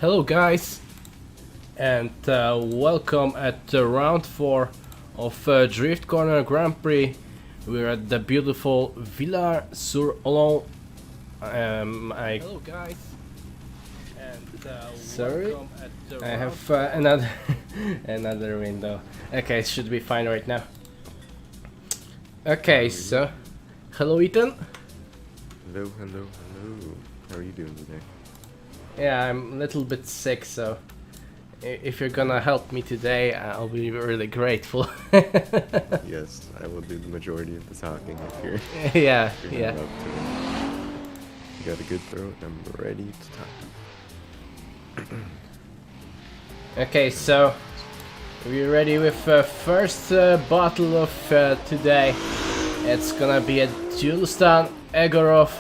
Hello guys, and welcome at round 4 of Drift Corner Grand Prix. We're at the beautiful Villars-sur-Olon. Hello guys, and sorry, I have another another window. Okay, it should be fine right now. Okay, so hello Ethan. Hello. How are you doing today? Yeah, I'm a little bit sick, so if you're gonna help me today, I'll be really grateful. Yes, I will do the majority of the talking if you're, Yeah, if you're yeah. up to it. You got a good throat, I'm ready to talk. Okay, so we're ready with first battle of today. It's gonna be a Julistan Egorov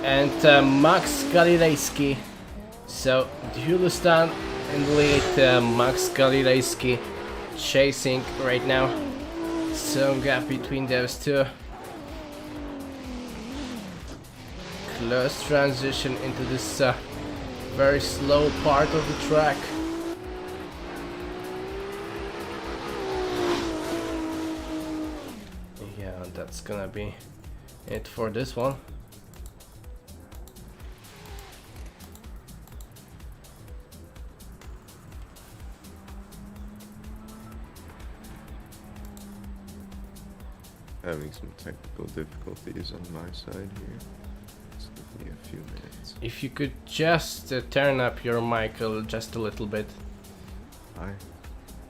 and Max Galilejski. So Julistan in the lead, Max Galilejski chasing right now. Some gap between those two. Close transition into this very slow part of the track. Yeah, that's gonna be it for this one. Having some technical difficulties on my side here. Just give me a few minutes. If you could just turn up your mic just a little bit. I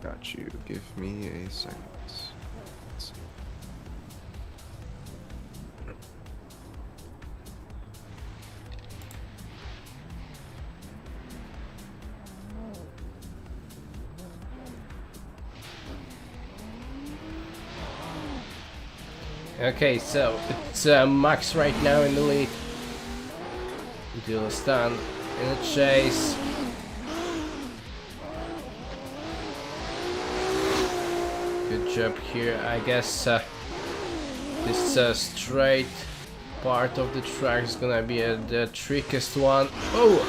got you. Give me a second. Let's see. Okay, so it's Max right now in the lead. Julistan in a chase. Good job here. I guess this straight part of the track is gonna be the trickiest one. Oh!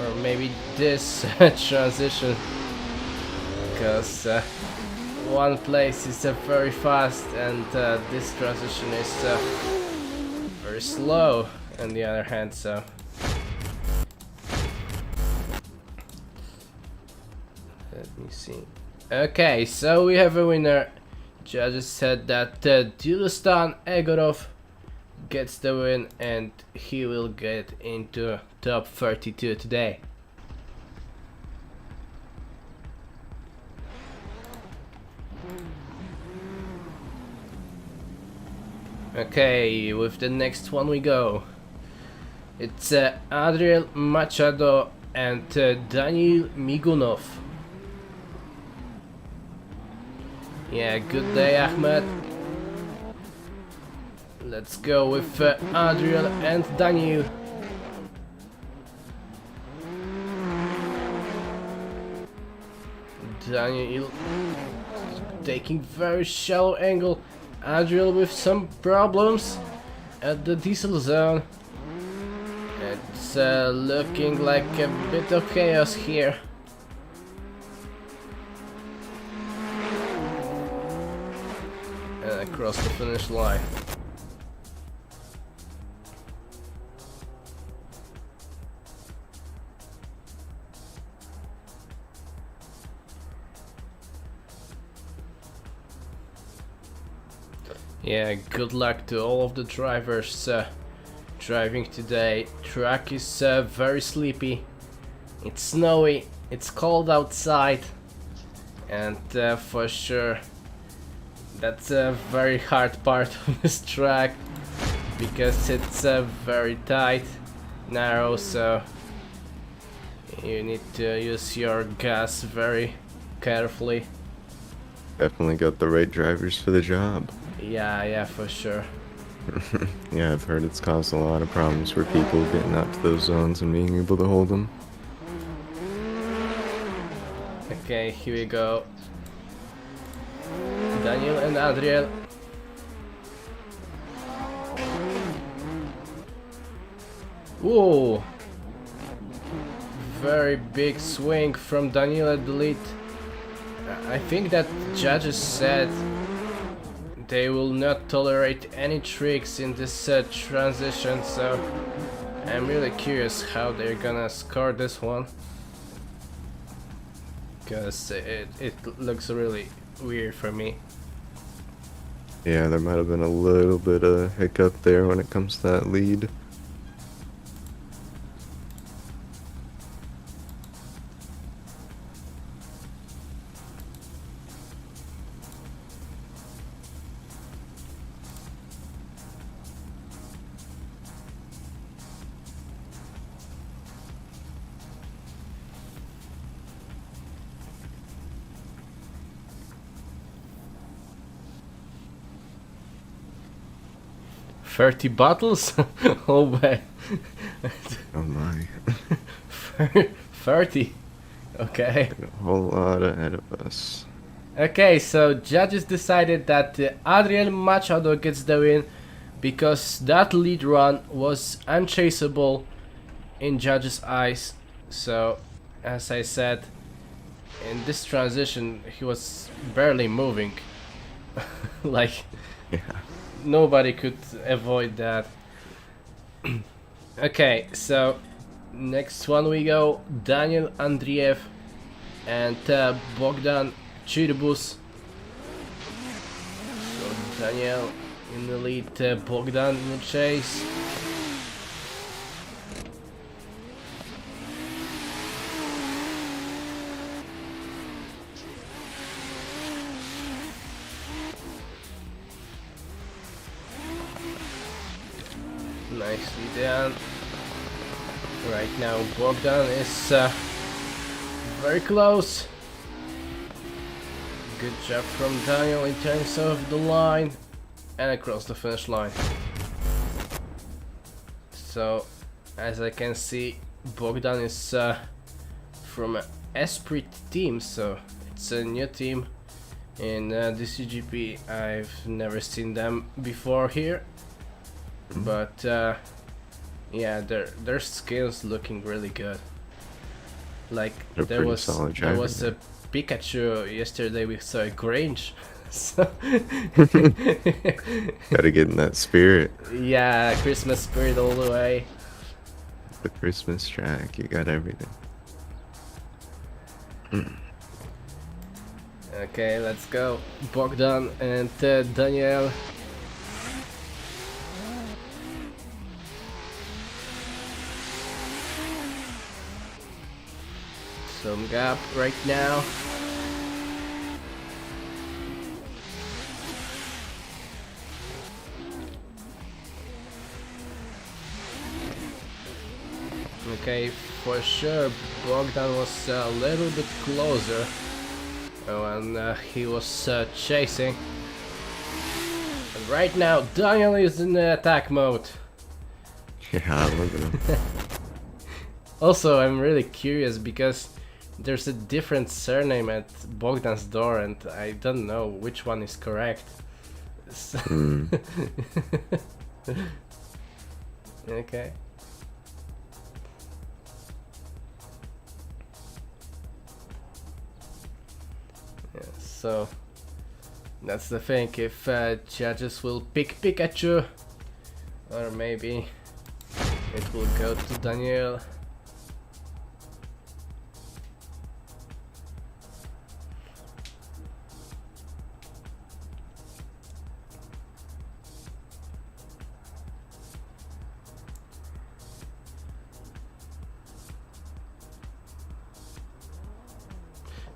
Or maybe this transition. Because one place is very fast and this transition is very slow on the other hand, so let me see. Okay, so we have a winner. Judges said that Julistan Egorov gets the win and he will get into top 32 today. Okay, with the next one we go. It's Adriel Machado and Daniil Migunov. Yeah, good day Ahmed. Let's go with Adriel and Daniil. Daniil taking very shallow angle. Adriel with some problems at the diesel zone. It's looking like a bit of chaos here. And across the finish line. Yeah, good luck to all of the drivers driving today. Track is very sleepy. It's snowy, it's cold outside, and for sure that's a very hard part of this track because it's very tight, narrow, so you need to use your gas very carefully. Definitely got the right drivers for the job. Yeah, for sure. Yeah, I've heard it's caused a lot of problems for people getting out to those zones and being able to hold them. Okay, here we go. Daniil and Adriel. Whoa! very big swing from Daniel at the lead. I think that judges said they will not tolerate any tricks in this transition, so I'm really curious how they're gonna score this one, because it looks really weird for me. Yeah, there might have been a little bit of hiccup there when it comes to that lead. $30 bottles? Oh man. Oh my. 30. Okay. A whole lot ahead of us. Okay, so judges decided that Adriel Machado gets the win because that lead run was unchaseable in judges' eyes. So, as I said, in this transition he was barely moving. Like, Yeah. nobody could avoid that. Okay, so next one we go Daniel Andriev and Bogdan Chirbus. So Daniel in the lead, Bogdan in the chase. Nicely done. Right now Bogdan is very close. Good job from Daniel in terms of the line and across the finish line. So as I can see, Bogdan is from Esprit team, so it's a new team in Dcgp. I've never seen them before here. But yeah, their skills looking really good. Like there was a Pikachu yesterday. We saw a Grange. So Gotta get in that spirit. yeah, Christmas spirit all the way. The Christmas track, you got everything. Okay, let's go. Bogdan and Daniel. Some gap right now. Okay, for sure Bogdan was a little bit closer when he was chasing. And right now Daniel is in the attack mode. Yeah, look at him. Also, I'm really curious because there's a different surname at Bogdan's door and I don't know which one is correct. Okay. Yeah, so that's the thing, if judges will pick Pikachu, or maybe it will go to Daniel.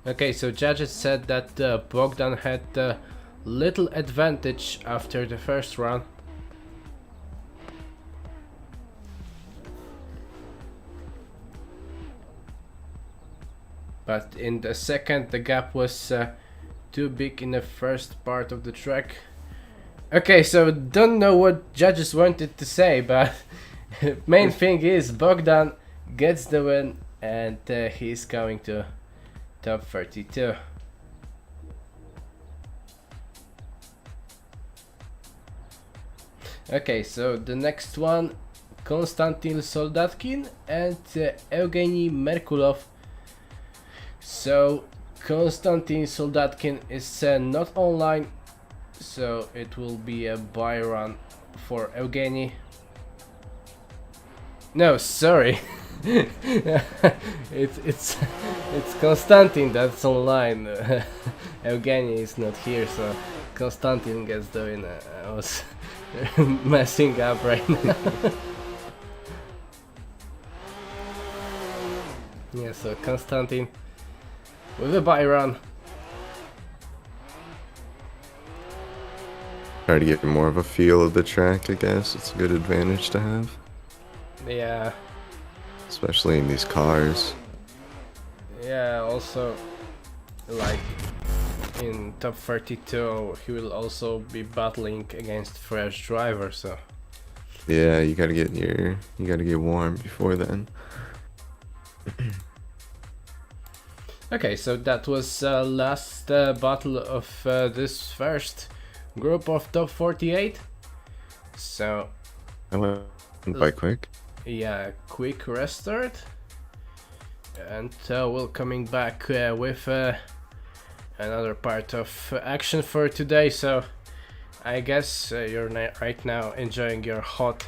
Okay, so judges said that Bogdan had little advantage after the first run. But in the second, the gap was too big in the first part of the track. Okay, so don't know what judges wanted to say, but main thing is Bogdan gets the win and he's going to top 32. Okay, so the next one, Konstantin Soldatkin and Evgeny Merkulov. So Konstantin Soldatkin is not online, so it will be a buy run for Evgeny. No, sorry. it's Konstantin that's online. Evgeny is not here, so Konstantin gets the winner. I was messing up right now. Yeah, so Konstantin with a buy run. Try to get more of a feel of the track, I guess. It's a good advantage to have. Yeah. Especially in these cars. Yeah, also, like, in top 32, he will also be battling against fresh drivers, so... Yeah, you gotta get warm before then. Okay, so that was last battle of this first group of top 48. So... I went quite quick. Yeah, quick restart. And we're coming back with another part of action for today, so I guess you're right now enjoying your hot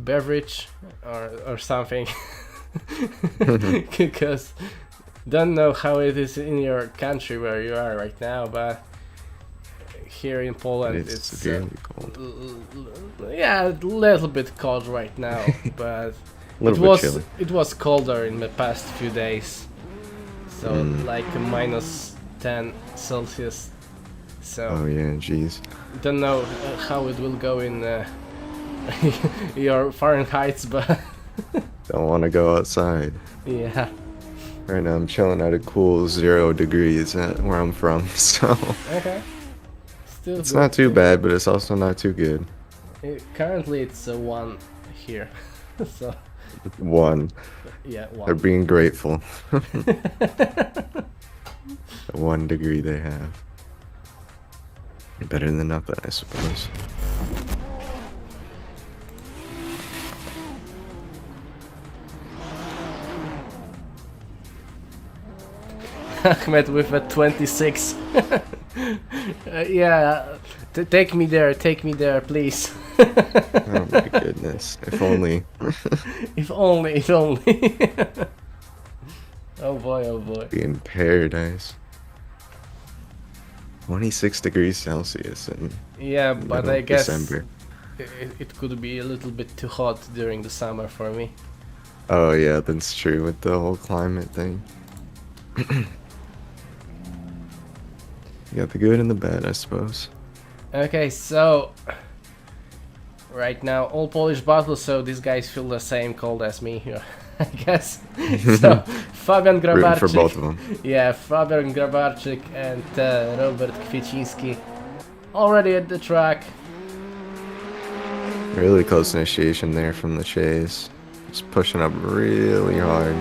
beverage or something. Because don't know how it is in your country where you are right now, but here in Poland it's severely cold. Yeah, a little bit cold right now, but it was colder in the past few days, so like -10 Celsius. So oh yeah, jeez. Don't know how it will go in your Fahrenheit, but don't want to go outside. Yeah. Right now I'm chilling at a cool 0 degrees at where I'm from, so okay. Still it's good. not too bad, but it's also not too good. Currently it's 1 here, so 1. Yeah, 1. They're being grateful. The 1 degree they have. Better than nothing, I suppose. Ahmed with a 26. Yeah, take me there, please. Oh my goodness! If only. If only. Oh boy. Be in paradise. 26 degrees Celsius in yeah, but I guess December. It could be a little bit too hot during the summer for me. Oh yeah, that's true with the whole climate thing. You got the good and the bad, I suppose. Okay, so right now all Polish battles, so these guys feel the same cold as me here, I guess. So Fabian Grabarczyk, for both of them. Yeah, Fabian Grabarczyk and Robert Kwieciński already at the track. Really close initiation there from the chase. Just pushing up really hard.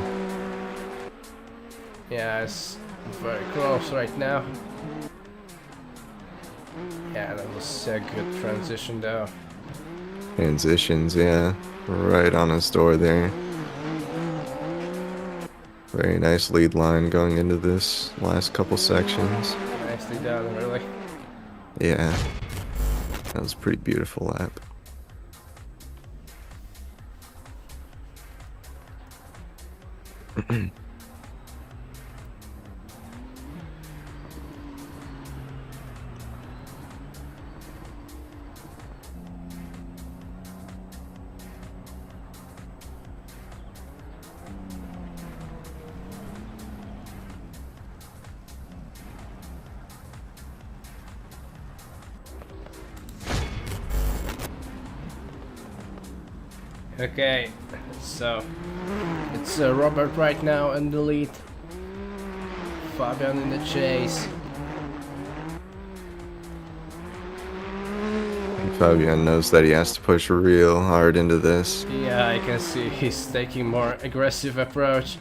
Yeah, it's very close right now. Yeah, that was a good transition though. Transitions, yeah. Right on his door there. Very nice lead line going into this last couple sections. Nicely done, really. Yeah. That was a pretty beautiful lap. Okay, so it's Robert right now in the lead. Fabian in the chase. Fabian knows that he has to push real hard into this. Yeah, I can see he's taking more aggressive approach.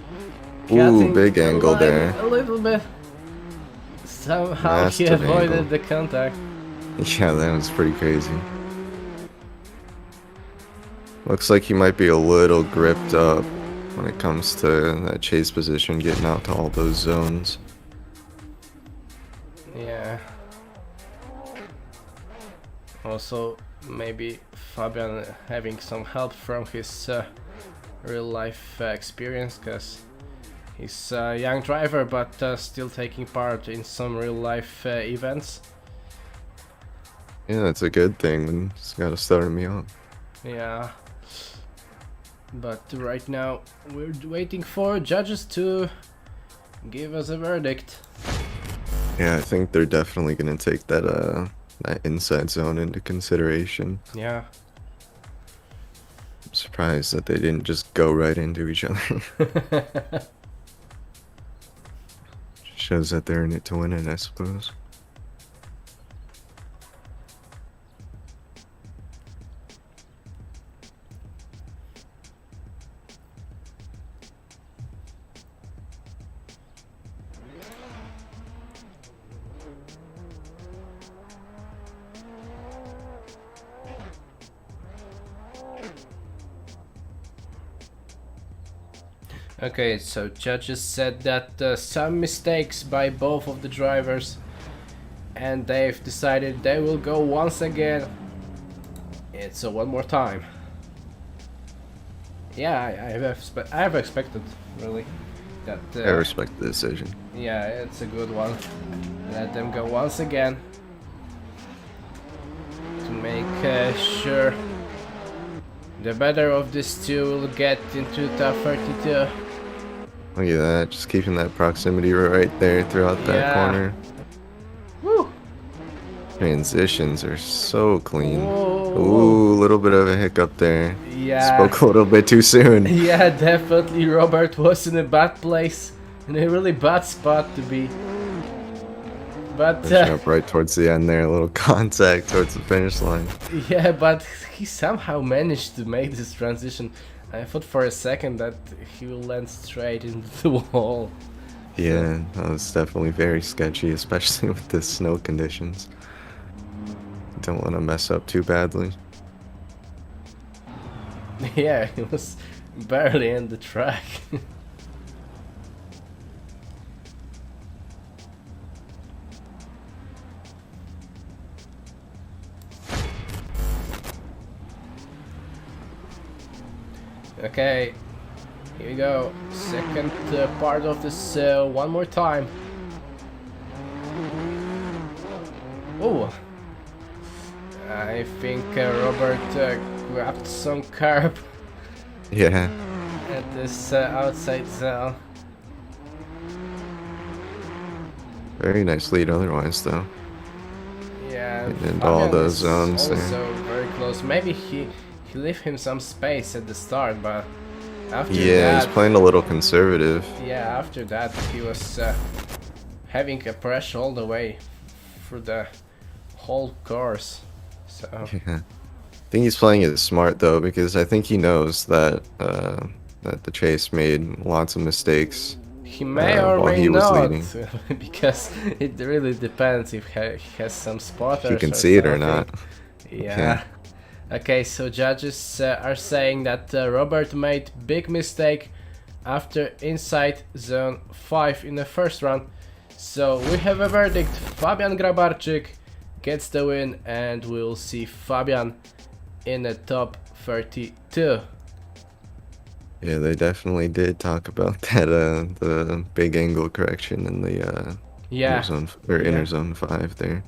Ooh, big angle there. A little bit. Somehow Massive he avoided angle. the contact. Yeah, that was pretty crazy. Looks like he might be a little gripped up when it comes to that chase position, getting out to all those zones. Yeah. Also, maybe Fabian having some help from his real life experience, because he's a young driver but still taking part in some real life events. Yeah, that's a good thing, and it's gotta start me on. Yeah. But right now we're waiting for judges to give us a verdict. Yeah, I think they're definitely gonna take that that inside zone into consideration. Yeah. I'm surprised that they didn't just go right into each other. Shows that they're in it to win it, I suppose. Okay, so judges said that some mistakes by both of the drivers, and they've decided they will go once again. It's one more time. Yeah, I have expected, really, that. I respect the decision. Yeah, it's a good one. Let them go once again to make sure the better of these two will get into top 32. Look at that, just keeping that proximity right there throughout that corner. Woo! Transitions are so clean. Whoa. Ooh, a little bit of a hiccup there. Yeah. Spoke a little bit too soon. Yeah, definitely Robert was in a bad place, in a really bad spot to be. But Up right towards the end there, a little contact towards the finish line. yeah, but he somehow managed to make this transition. I thought for a second that he will land straight into the wall. Yeah, that was definitely very sketchy, especially with the snow conditions. Don't want to mess up too badly. Yeah, he was barely in the track. Okay, here we go. Second part of this one more time. Oh, I think Robert grabbed some curb Yeah, at this outside zone. very nice lead otherwise, though. Yeah, And all Fabian those is zones there. also very close. Maybe he left him some space at the start, but after Yeah, that, he's playing a little conservative. yeah, after that he was having a pressure all the way through the whole course. So Yeah. I think he's playing it smart though, because I think he knows that that the chase made lots of mistakes. he may or while may he was not, leading. because it really depends if he has some spotters. He can or see it or something. not. Yeah. Okay, so judges are saying that Robert made big mistake after inside zone 5 in the first round. So we have a verdict. Fabian Grabarczyk gets the win, and we'll see Fabian in the top 32. Yeah, they definitely did talk about that the big angle correction in the Yeah. inner zone 5 there.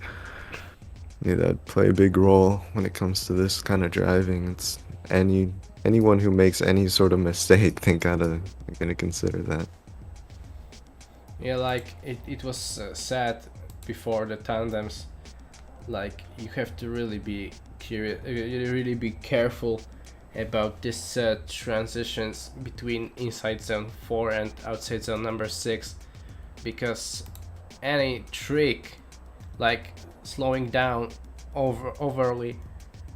Yeah, that'd play a big role when it comes to this kind of driving. It's anyone who makes any sort of mistake, they gotta consider that. Yeah, like it was said before the tandems, like you have to really be curious, really be careful about this transitions between inside zone 4 and outside zone number 6, because any trick like slowing down overly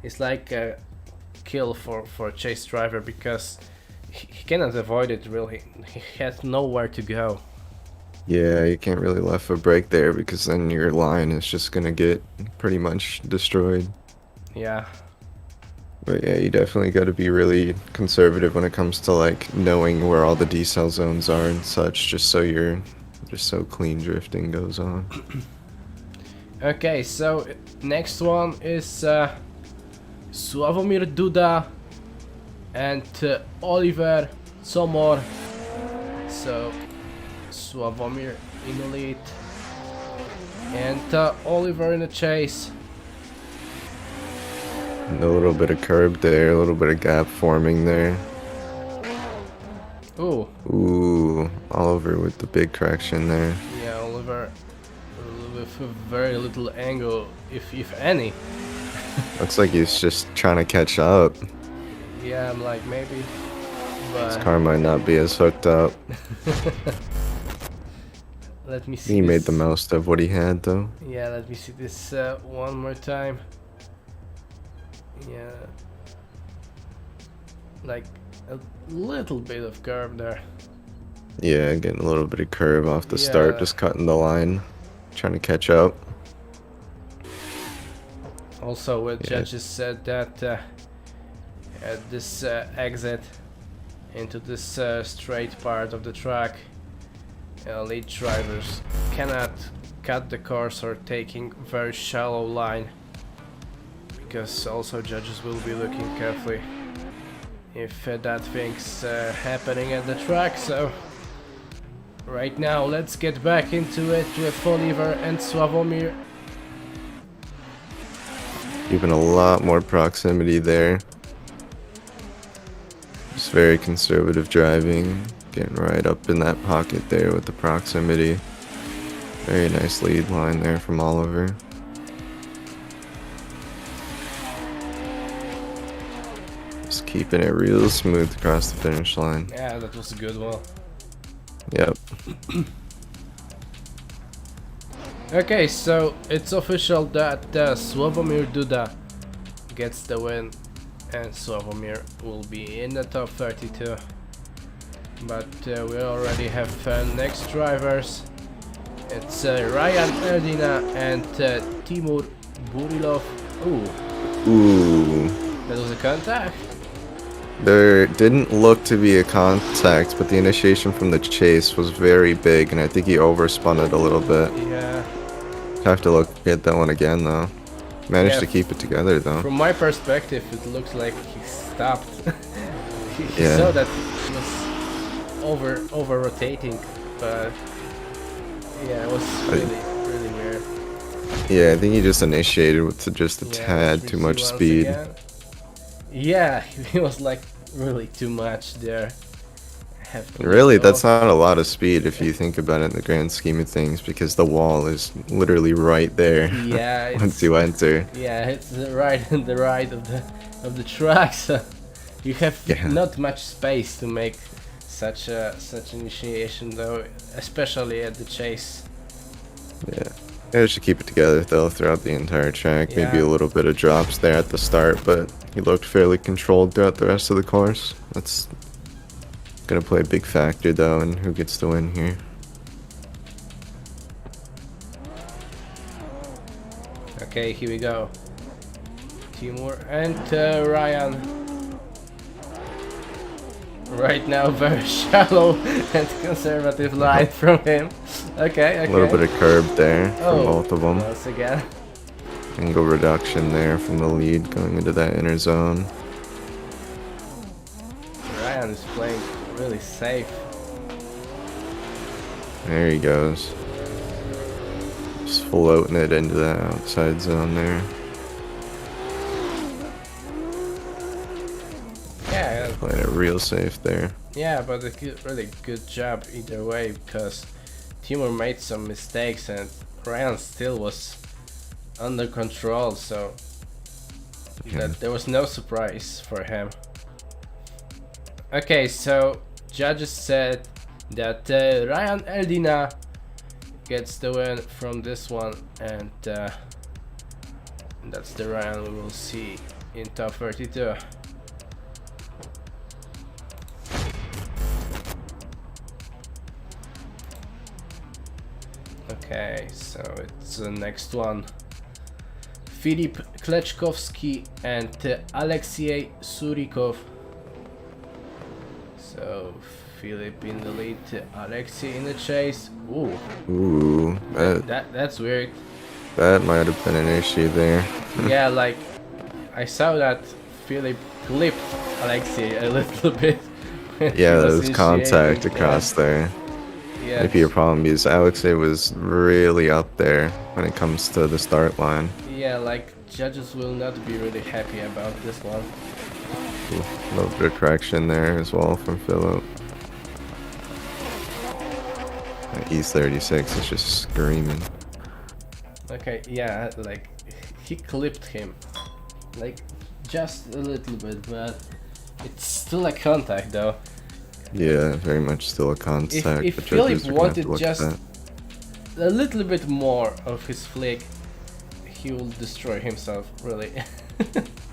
is like a kill for a chase driver, because he cannot avoid it really. He has nowhere to go. Yeah, you can't really left a break there, because then your line is just gonna get pretty much destroyed. Yeah. But yeah, you definitely got to be really conservative when it comes to like knowing where all the decel zones are and such, just so clean drifting goes on. Okay, so next one is Sławomir Duda and Oliver Somor. So Sławomir in the lead and Oliver in the chase. And a little bit of curb there, a little bit of gap forming there. Ooh. Ooh, Oliver with the big correction there. Yeah, Oliver with a very little angle, if any. Looks like he's just trying to catch up. Yeah, I'm like maybe, His but car might not be as hooked up. let me see. He made this. the most of what he had though. Yeah, let me see this one more time. Yeah, like a little bit of curve there. Yeah, getting a little bit of curve off the start, Yeah. just cutting the line, trying to catch up. Also, Yeah. judges said that at this exit into this straight part of the track, lead drivers cannot cut the course or taking very shallow line, because also judges will be looking carefully if that thing's happening at the track. So right now let's get back into it with Oliver and Sławomir. Even a lot more proximity there. Just very conservative driving, getting right up in that pocket there with the proximity. Very nice lead line there from Oliver. Just keeping it real smooth across the finish line. Yeah, that was a good one. Yep. Okay, so it's official that Sławomir Duda gets the win and Sławomir will be in the top 32. But we already have next drivers. It's Ryan Erdina and Timur Burilov. Ooh, Ooh. that was a contact? There didn't look to be a contact, but the initiation from the chase was very big, and I think he overspun it a little bit. Yeah. Have to look at that one again, though. Managed Yeah, to keep it together, though. From my perspective, it looks like he stopped. he Yeah. saw that he was over rotating, but yeah, it was really weird. Yeah, I think he just initiated with just a Yeah, tad let's too see much once speed. again. Yeah, he was like really too much there. Have to Really, let go. that's not a lot of speed if you think about it in the grand scheme of things, because the wall is literally right there. Yeah, Once you enter. Yeah, it's right on the right of the track, so you have Yeah. not much space to make such initiation though, especially at the chase. Yeah. Managed to keep it together though throughout the entire track. Maybe Yeah. a little bit of drops there at the start, but he looked fairly controlled throughout the rest of the course. That's gonna play a big factor though in who gets the win here. Okay, here we go. Timur and Ryan. Right now, very shallow and conservative line from him. Okay, okay. A little bit of curb there from Oh, both of them. once again. Angle reduction there from the lead going into that inner zone. Ryan is playing really safe. There he goes. Just floating it into that outside zone there. Yeah, Playing it real safe there. yeah, but a really good job either way, because Timur made some mistakes and Ryan still was under control, so that there was no surprise for him. Okay, so judges said that Ryan Erdina gets the win from this one, and that's the Ryan we will see in top 32. Okay, so it's the next one. Filip Kleczkowski and Alexei Surikov. So Philip in the lead, Alexei in the chase. Ooh. Ooh, That's weird. that might have been an issue there. Yeah, like I saw that Philip clipped Alexei a little bit. Yeah, there was contact across there. Yeah. Might be a problem because Alexei was really up there when it comes to the start line. Yeah, like judges will not be really happy about this one. Ooh, a little bit of correction there as well from Philip. E36 is just screaming. Okay, yeah, like he clipped him, like just a little bit, but it's still a contact though. Yeah, very much still a contact. If but Philip judges are gonna have to wanted look at just that. a little bit more of his flick, he will destroy himself, really.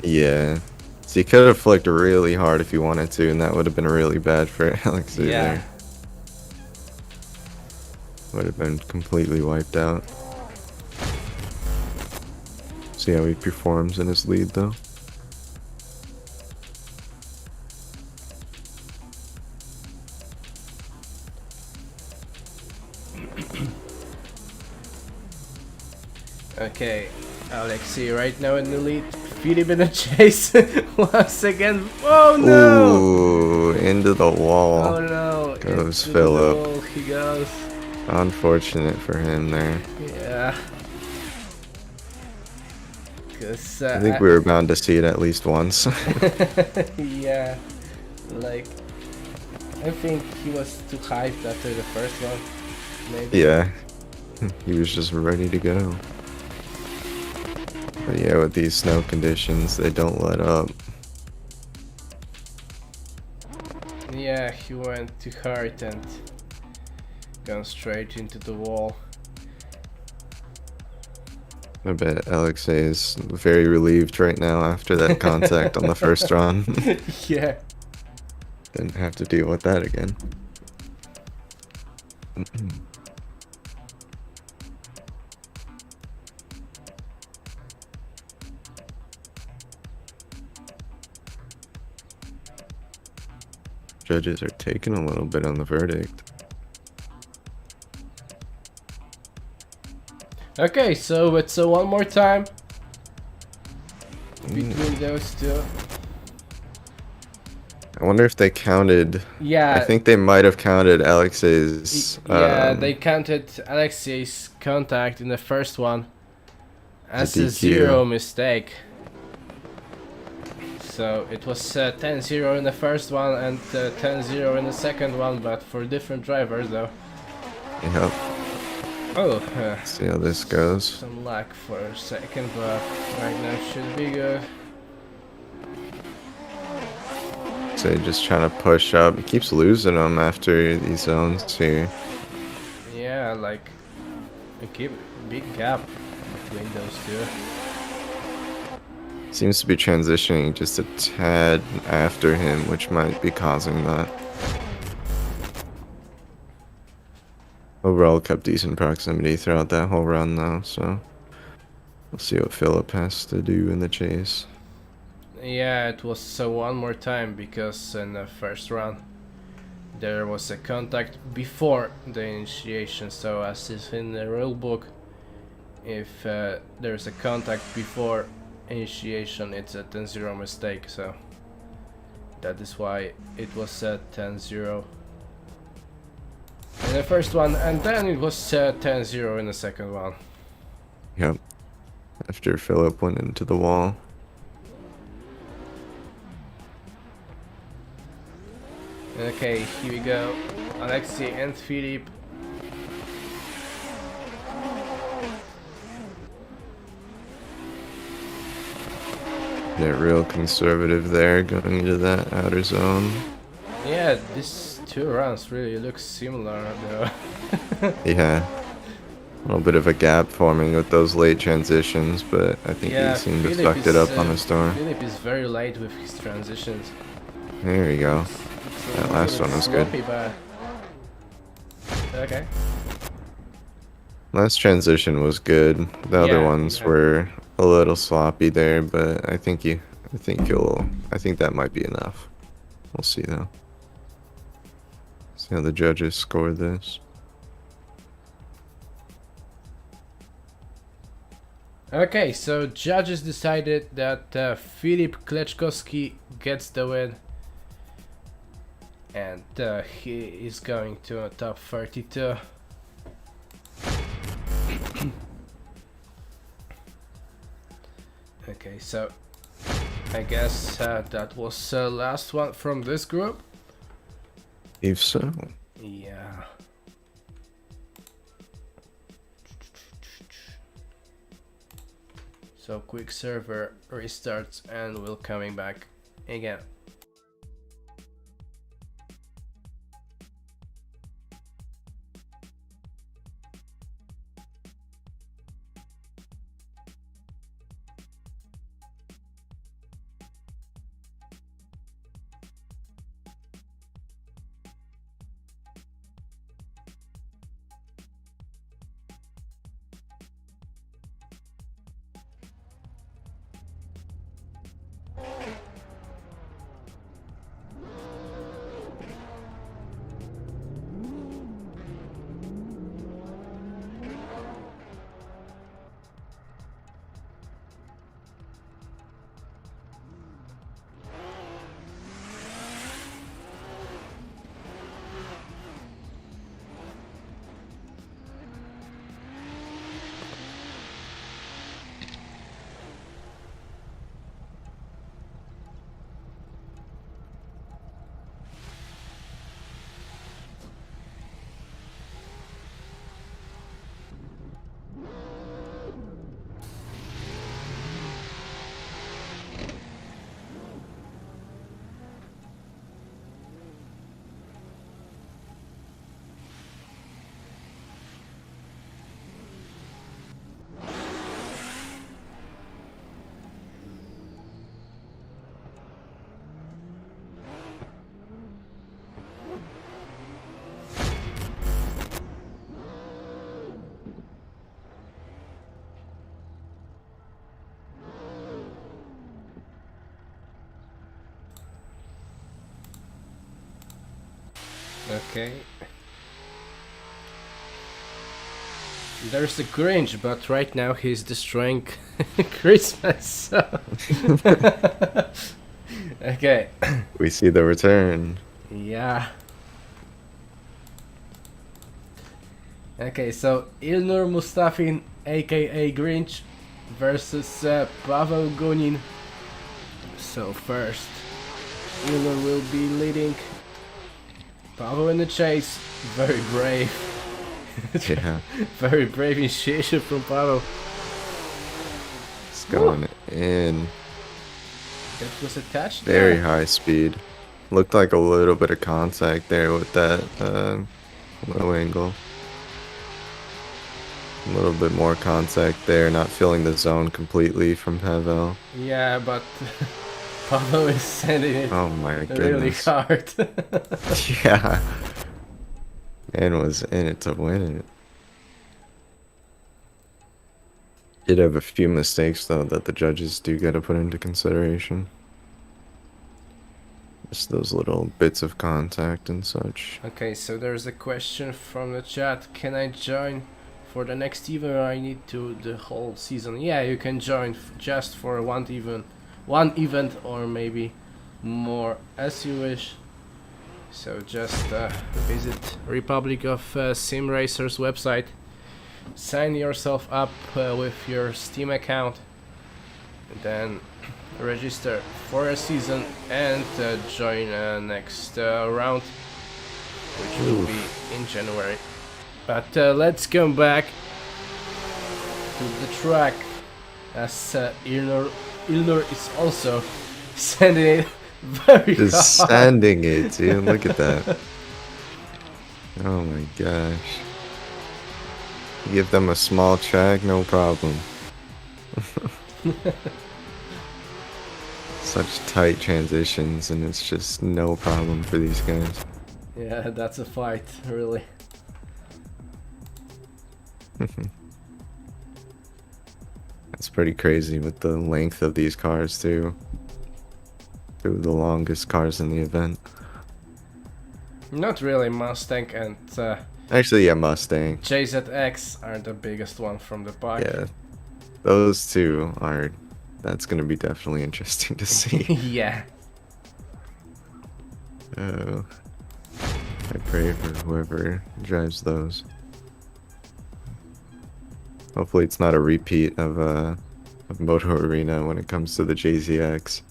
Yeah. So he could have flicked really hard if he wanted to, and that would have been really bad for Alexei Yeah. there. Would have been completely wiped out. See how he performs in his lead, though. Okay, Alexei right now in the lead. Philip in a chase once again. Oh no! Ooh, into the wall. Oh no! Goes Into the Philip. wall he goes. Unfortunate for him there. Yeah. Cause I think we were bound to see it at least once. yeah, like I think he was too hyped after the first one. Maybe. Yeah. He was just ready to go. But yeah, with these snow conditions, they don't let up. Yeah, he went too hard and gone straight into the wall. I bet Alexei is very relieved right now after that contact on the first run. Yeah. Didn't have to deal with that again. Judges are taking a little bit on the verdict. Okay, so it's one more time between those two. I wonder if they counted. Yeah. I think they might have counted Alexei's. Yeah, they counted Alexei's contact in the first one as a DQ. 0 mistake. So it was 10-0 in the first one and 10-0 in the second one, but for different drivers though. Yep. Oh, See how this goes. some lag for a second, but right now should be good. So just trying to push up. He keeps losing them after these zones here. Yeah, like a big gap between those two. Seems to be transitioning just a tad after him, which might be causing that. Overall, kept decent proximity throughout that whole run, though, so we'll see what Philip has to do in the chase. Yeah, it was one more time because in the first round there was a contact before the initiation. So as is in the rule book, if there's a contact before initiation, it's a 10-0 mistake. So that is why it was 10-0 in the first one, and then it was 10-0 in the second one. Yep. After Philip went into the wall. Okay, here we go. Alexei and Philip. They're real conservative there going into that outer zone. Yeah, these two rounds really look similar though. Yeah. A little bit of a gap forming with those late transitions, but I think Yeah, he seemed to have Philip sucked it up on the store. Philip is very late with his transitions. There we go. It's That a last little one was sloppy, good. but... Okay. Last transition was good. The other Yeah, ones yeah. were a little sloppy there, but I think that might be enough. We'll see though. See how the judges score this. Okay, so judges decided that Filip Kleczkowski gets the win, and he is going to a top 32. Okay, so I guess that was last one from this group. If so. Yeah. So quick server restarts and we'll coming back again. Okay. There's the Grinch, but right now he's destroying Christmas. So. Okay. We see the return. Yeah. Okay, so Ilnur Mustafin, aka Grinch, versus Pavel Gunin. So first, Ilnur will be leading. Pavel in the chase, very brave. Yeah. Very brave initiation from Pavel. It's going in. That was attached. Very high speed. Looked like a little bit of contact there with that low angle. A little bit more contact there, not feeling the zone completely from Pavel. Yeah, but Pavel is sending it Oh my really goodness. hard. Yeah. And was in it to win it. Did have a few mistakes though that the judges do gotta put into consideration. Just those little bits of contact and such. Okay, so there's a question from the chat. Can I join for the next event, or I need to the whole season? Yeah, you can join just for one event, or maybe more, as you wish. So just visit Republic of Sim Racers website, sign yourself up with your Steam account, and then register for a season and join next round, which will be in January. But let's come back to the track, as Ilnur is also sending it very Just hard. sanding it, dude. Look at that. Oh my gosh. Give them a small track, no problem. Such tight transitions, and it's just no problem for these guys. Yeah, that's a fight, really. That's pretty crazy with the length of these cars too. Two of the longest cars in the event. Not really. Mustang and Actually, yeah, Mustang. JZX are the biggest one from the pack. Yeah, those two are. That's gonna be definitely interesting to see. Yeah. Oh, I pray for whoever drives those. Hopefully, it's not a repeat of Moto Arena when it comes to the JZX.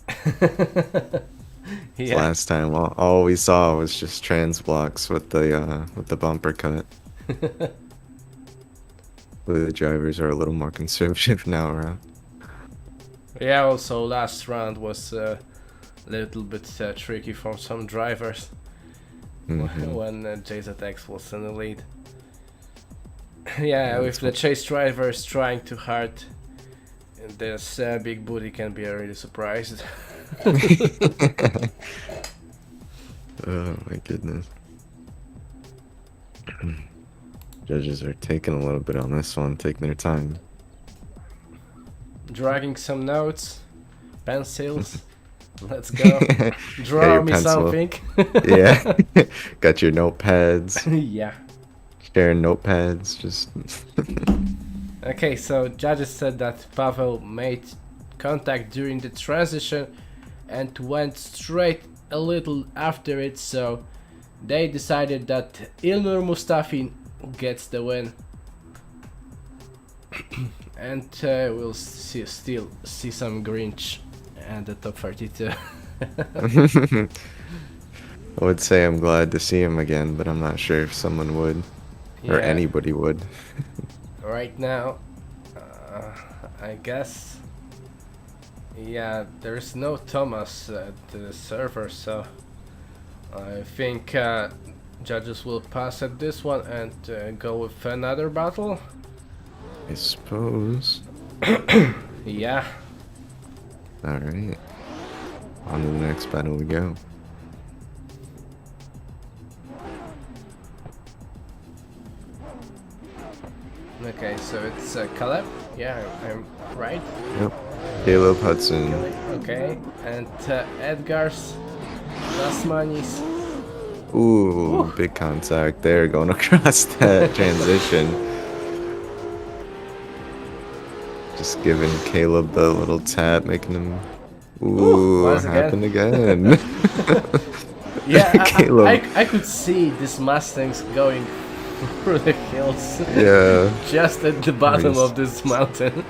Yeah. Last time, all we saw was just trans blocks with the bumper cut. The drivers are a little more conservative now around. Yeah, also last round was a little bit tricky for some drivers when JZX was in the lead. Yeah, if the chase driver is trying too hard, this big booty can be really surprised. Oh my goodness. Judges are taking a little bit on this one, taking their time. Dragging some notes, pencils. Let's go. Draw your me pencil. something. Yeah. Got your notepads. Yeah. Sharing notepads. Just. Okay, so judges said that Pavel made contact during the transition and went straight a little after it, so they decided that Ilnur Mustafi gets the win. And we'll still see some Grinch and the top 32. I would say I'm glad to see him again, but I'm not sure if someone would. Or Yeah. anybody would. Right now, I guess, yeah, there's no Thomas at the server, so I think judges will pass at this one and go with another battle. I suppose. Yeah. Alright. On to the next battle we go. Okay, so it's Caleb. Yeah, I'm right. Yep. Caleb Hudson. Okay, and Edgar's Rasmanis. Ooh, big contact there going across that transition. Just giving Caleb the little tap, making him. Ooh, once happened again. Yeah, Caleb. I could see these Mustangs going through the hills. Yeah. Just at the bottom Nice. of this mountain.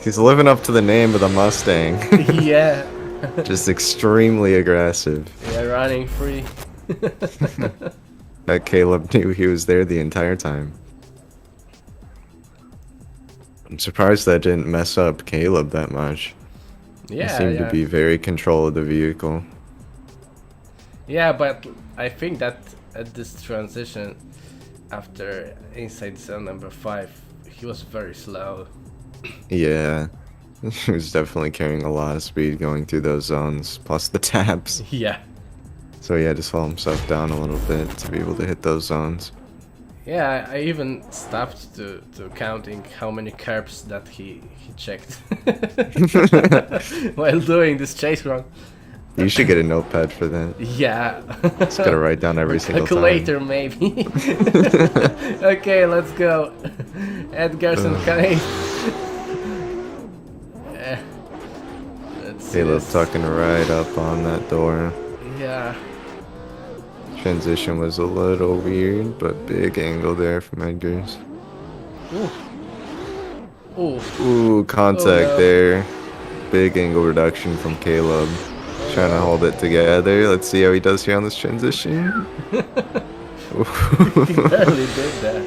He's living up to the name of the Mustang. Yeah. Just extremely aggressive. Yeah, running free. That Caleb knew he was there the entire time. I'm surprised that didn't mess up Caleb that much. Yeah, He seemed yeah. to be very control of the vehicle. Yeah, but I think that at this transition, after inside zone number 5, he was very slow. Yeah. He was definitely carrying a lot of speed going through those zones, plus the taps. Yeah. So he had to slow himself down a little bit to be able to hit those zones. Yeah, I even stopped to counting how many curbs that he checked while doing this chase run. You should get a notepad for that. Yeah. Just gotta write down every single time. Calculator, maybe. Okay, let's go. Edgar's and Calais. Let's see Caleb this. tucking right up on that door. Yeah. Transition was a little weird, but big angle there from Edgar's. Ooh. Ooh. Ooh, contact Oh, no. there. Big angle reduction from Caleb. Trying to hold it together. Let's see how he does here on this transition. He barely did that.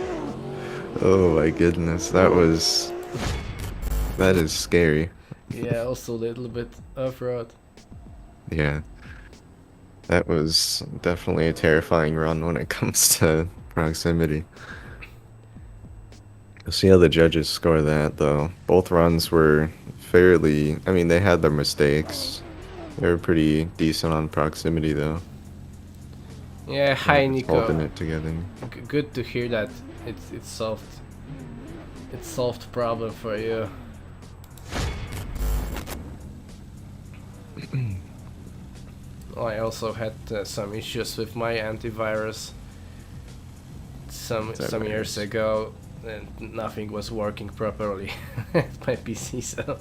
Oh my goodness, that is scary. Yeah, also a little bit off-road. Yeah. That was definitely a terrifying run when it comes to proximity. We'll see how the judges score that, though. Both runs were fairly... I mean, they had their mistakes. They were pretty decent on proximity, though. Yeah, hi Nico. Holding it together. Good to hear that it's solved. It's solved problem for you. I also had some issues with my antivirus some years ago, and nothing was working properly at my PC. So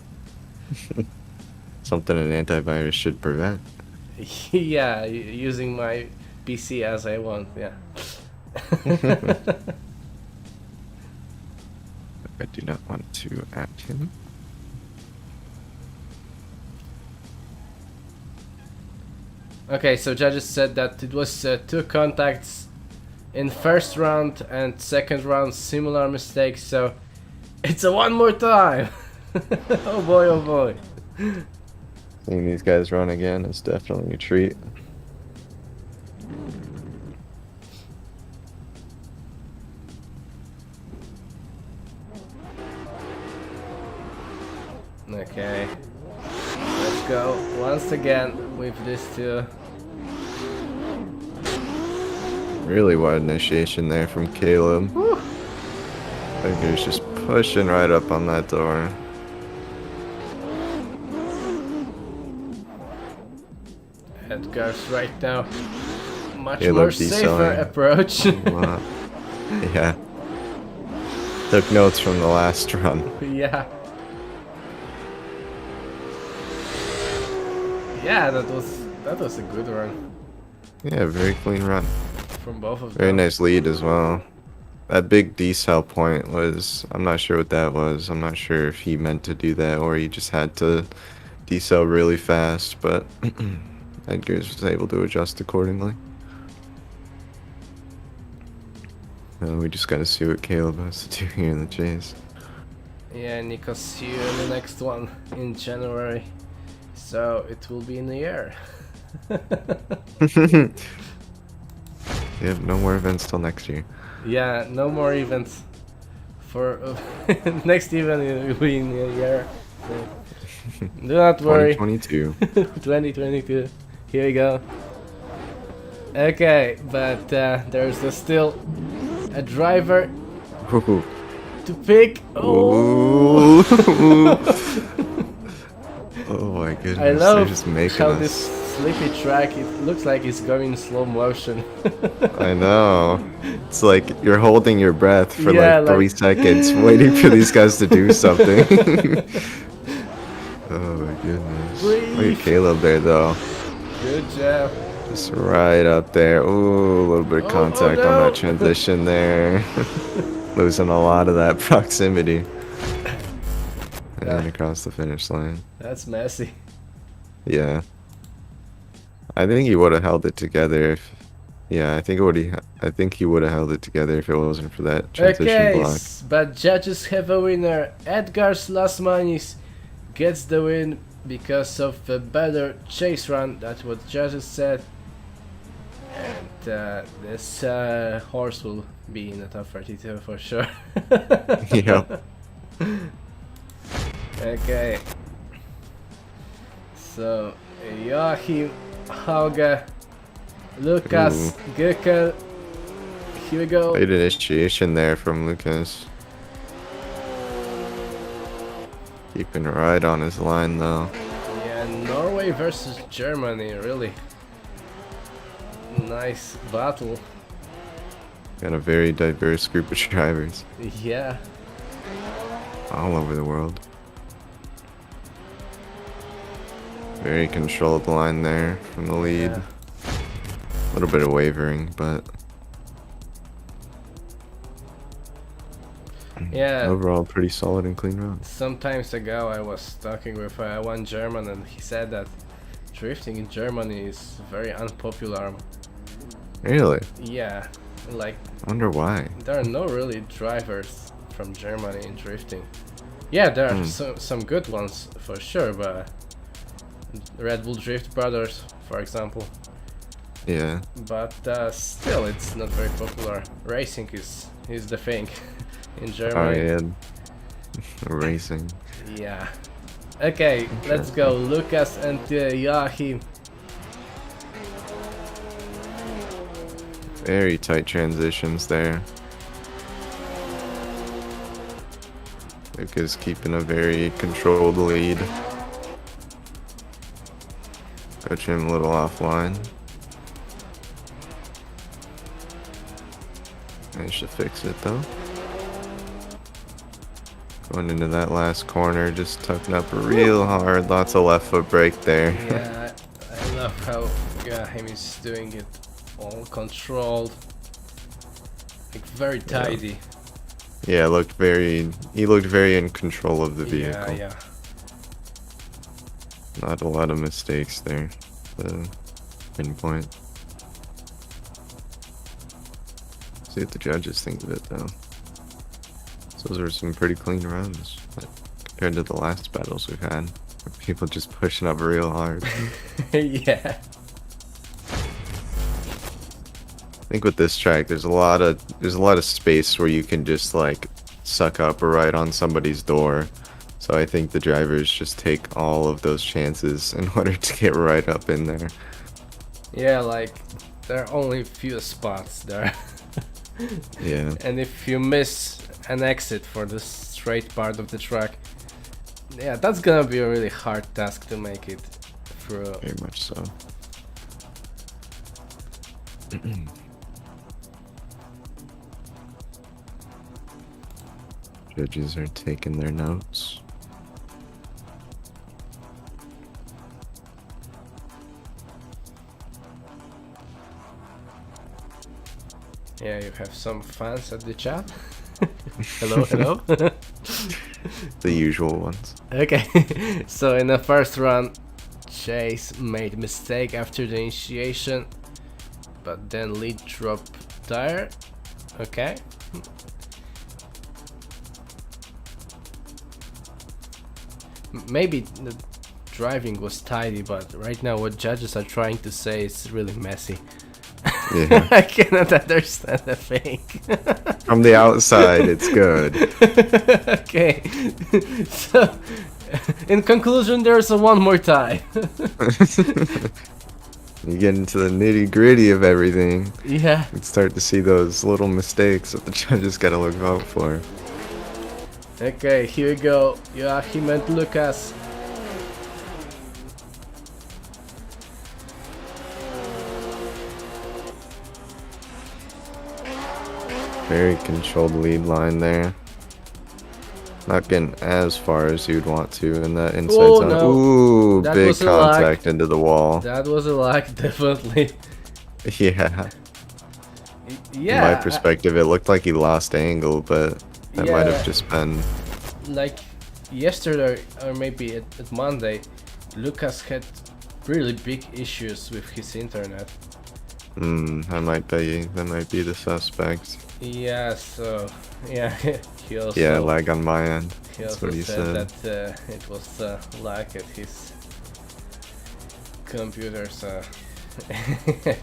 Something an antivirus should prevent. yeah, using my PC as I want. Yeah. I do not want to at him. Okay, so judges said that it was 2 contacts in first round and second round, similar mistakes, so it's a one more time. Oh boy, oh boy. Seeing these guys run again is definitely a treat. Okay, let's go once again with this 2. Really wide initiation there from Caleb. Whew. I think he was just pushing right up on that door. Edgar's right now much Caleb more safer decelerating. approach. Wow. Yeah. Took notes from the last run. Yeah. Yeah, that was a good run Yeah, very clean run. from both of Very them. nice lead as well. That big decel point was, I'm not sure what that was. I'm not sure if he meant to do that or he just had to decel really fast, but Edgar's was able to adjust accordingly. We just gotta see what Caleb has to do here in the chase. Yeah, Nico, see you in the next one in January. So it will be in the air. Yep, no more events till next year. Yeah, no more events for next event will be in a year. So do not worry. 2022. 2022. Here we go. Okay, but there's still a driver Ooh. to pick. Oh, Oh my goodness, I they're love just making how us. this sleepy track, it looks like it's going in slow motion. I know. It's like you're holding your breath for Yeah, like 3 like- seconds, waiting for these guys to do something. Oh my goodness. Look Breathe. at Caleb there though. Good job. Just right up there. Ooh, a little bit of Oh, contact oh on no. that transition there. Losing a lot of that proximity. And across the finish line. That's messy. Yeah. I think he would have held it together if. Yeah, I think he would have held it together if it wasn't for that transition Okay, block. but judges have a winner. Edgar's Lasmanis gets the win because of a better chase run. That's what judges said. And this horse will be in the top 32 for sure. Yep. Okay. So, Joachim, Hauge, Lucas, Gökel. Here we go. Late initiation there from Lucas. Keeping right on his line though. Yeah, Norway versus Germany, really nice battle. Got a very diverse group of drivers Yeah. all over the world. Very controlled line there from the lead. Yeah. A little bit of wavering, but Yeah. overall pretty solid and clean run. Some times ago I was talking with one German and he said that drifting in Germany is very unpopular. Really? Yeah, like I wonder why. there are no really drivers from Germany in drifting. Yeah, there are some good ones for sure, but Red Bull Drift Brothers, for example. Yeah. But still, it's not very popular. Racing is the thing in Oh Germany. yeah. Racing. Yeah. Okay, let's go. Lucas and Joachim. Very tight transitions there. Lucas keeping a very controlled lead. Coach him a little offline. Managed to fix it though. Going into that last corner, just tucking up real hard. Lots of left foot brake there. Yeah, I love how Joachim is doing it all controlled. Like very tidy. Yeah, he looked very in control of the vehicle. Yeah. Not a lot of mistakes there. The pinpoint. See what the judges think of it though. Those are some pretty clean runs compared to the last battles we've had. People just pushing up real hard. Yeah. I think with this track, there's a lot of space where you can just like suck up right on somebody's door. So I think the drivers just take all of those chances in order to get right up in there. Yeah, like there are only a few spots there. Yeah. And if you miss an exit for the straight part of the track, yeah, that's gonna be a really hard task to make it through. Very much so. Judges are taking their notes. Yeah, you have some fans at the chat. Hello. The usual ones. Okay, so in the first run, Chase made mistake after the initiation, but then lead dropped tire. Okay. Maybe the driving was tidy, but right now what judges are trying to say is really messy. Yeah. I cannot understand a thing. From the outside, it's good. Okay, so in conclusion, there's a one more tie. You get into the nitty gritty of everything. Yeah. You start to see those little mistakes that the judges gotta look out for. Okay, here we go. Joachim and Lucas. Very controlled lead line there. Not getting as far as you'd want to in that inside Oh, zone. no. Ooh, That big was a lag. contact into the wall. That was a lag, definitely. Yeah. Yeah. From my perspective, it looked like he lost angle, but that might have just been... Like yesterday or maybe at Monday, Lucas had really big issues with his internet. that might be the suspect. Yeah, so yeah, he also Yeah, lag on my end. he That's also what he said said. that it was lag at his computer, so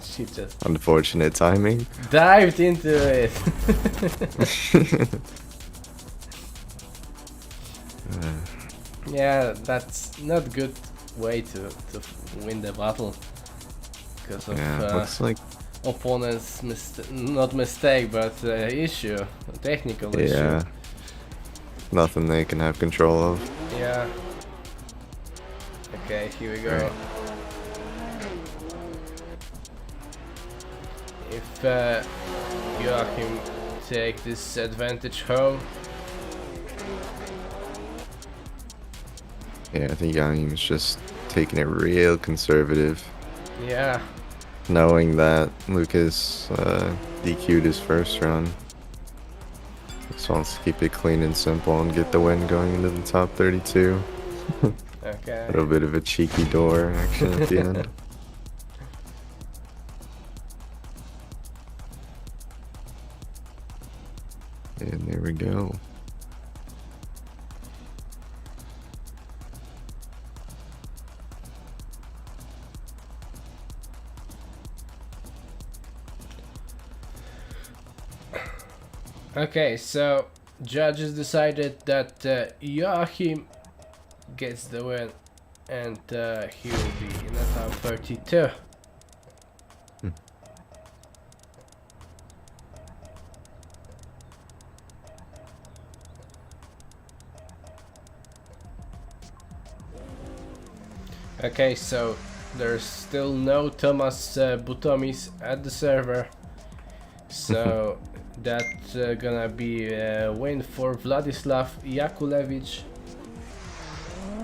she just Unfortunate timing. dived into it. Yeah, that's not good way to win the battle because of Yeah, looks like opponent's not mistake, but issue, a technical issue. yeah, nothing they can have control of. Yeah. Okay, here we go. Right. If Joachim take this advantage home. Yeah, I think Young's just taking it real conservative, Yeah. knowing that Lucas DQ'd his first run. Just wants to keep it clean and simple and get the win going into the top 32. Okay. A little bit of a cheeky door action at the end. And there we go. Okay, so judges decided that Joachim gets the win and he will be in the top 32. Okay, so There's still no Thomas Butomis at the server, so that's gonna be a win for Vladislav Jakulevich.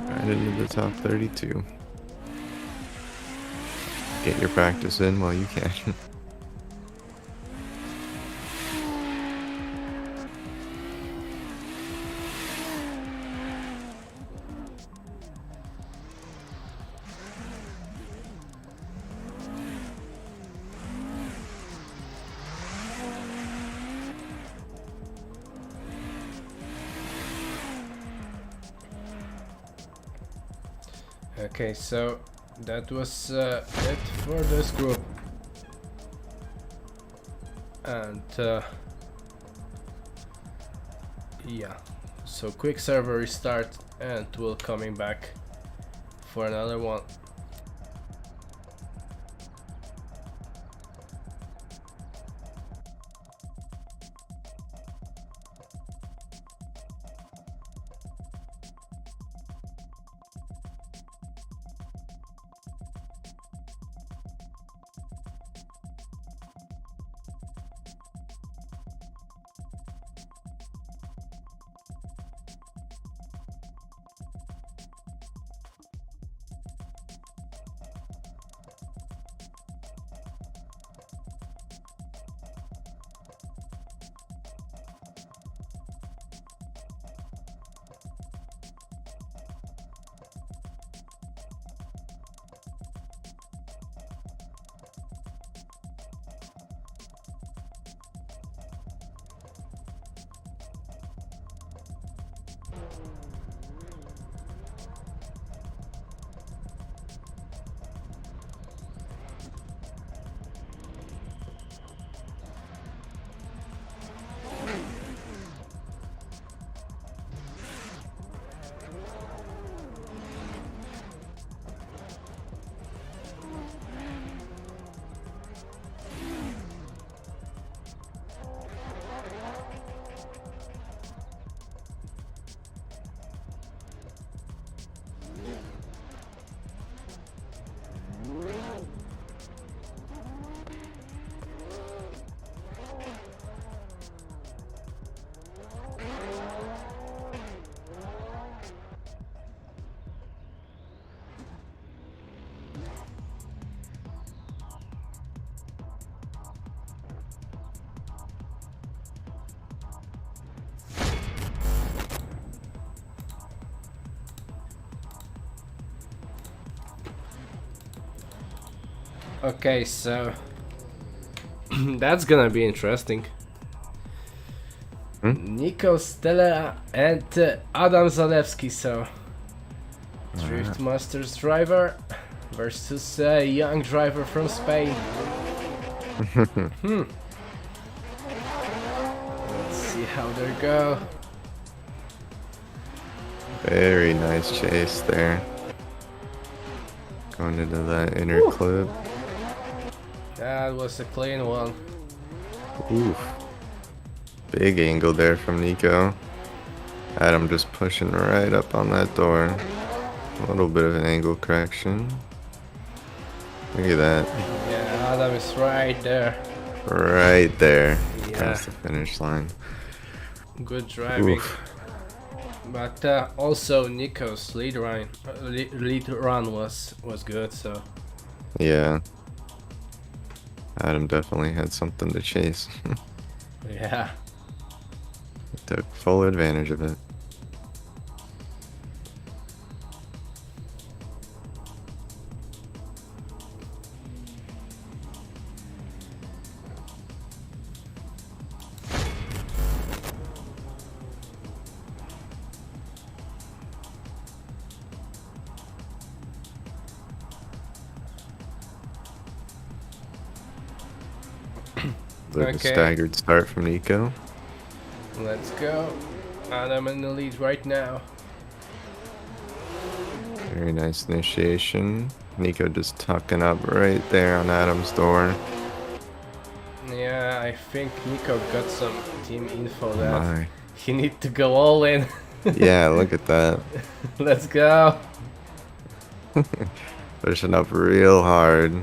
Right into the top 32. Get your practice in while you can. Okay, so that was it for this group, and yeah, so quick server restart and we'll coming back for another one. Okay, so that's gonna be interesting. Nico Stella and Adam Zalewski, so Drift Masters driver versus a young driver from Spain. Let's see how they go. Very nice chase there. Going into that inner clip. That was a clean one. Oof. Big angle there from Nico. Adam just pushing right up on that door. A little bit of an angle correction. Look at that. Yeah, Adam is right there. Right there. Yeah. That's the finish line. Good driving. Oof. But also Nico's lead run was good, so Yeah. Adam definitely had something to chase. yeah. He took full advantage of it. With a staggered start from Nico. Let's go. Adam in the lead right now. Very nice initiation. Nico just tucking up right there on Adam's door. Yeah, I think Nico got some team info that My. he need to go all in. Yeah, look at that. Let's go. Pushing up real hard.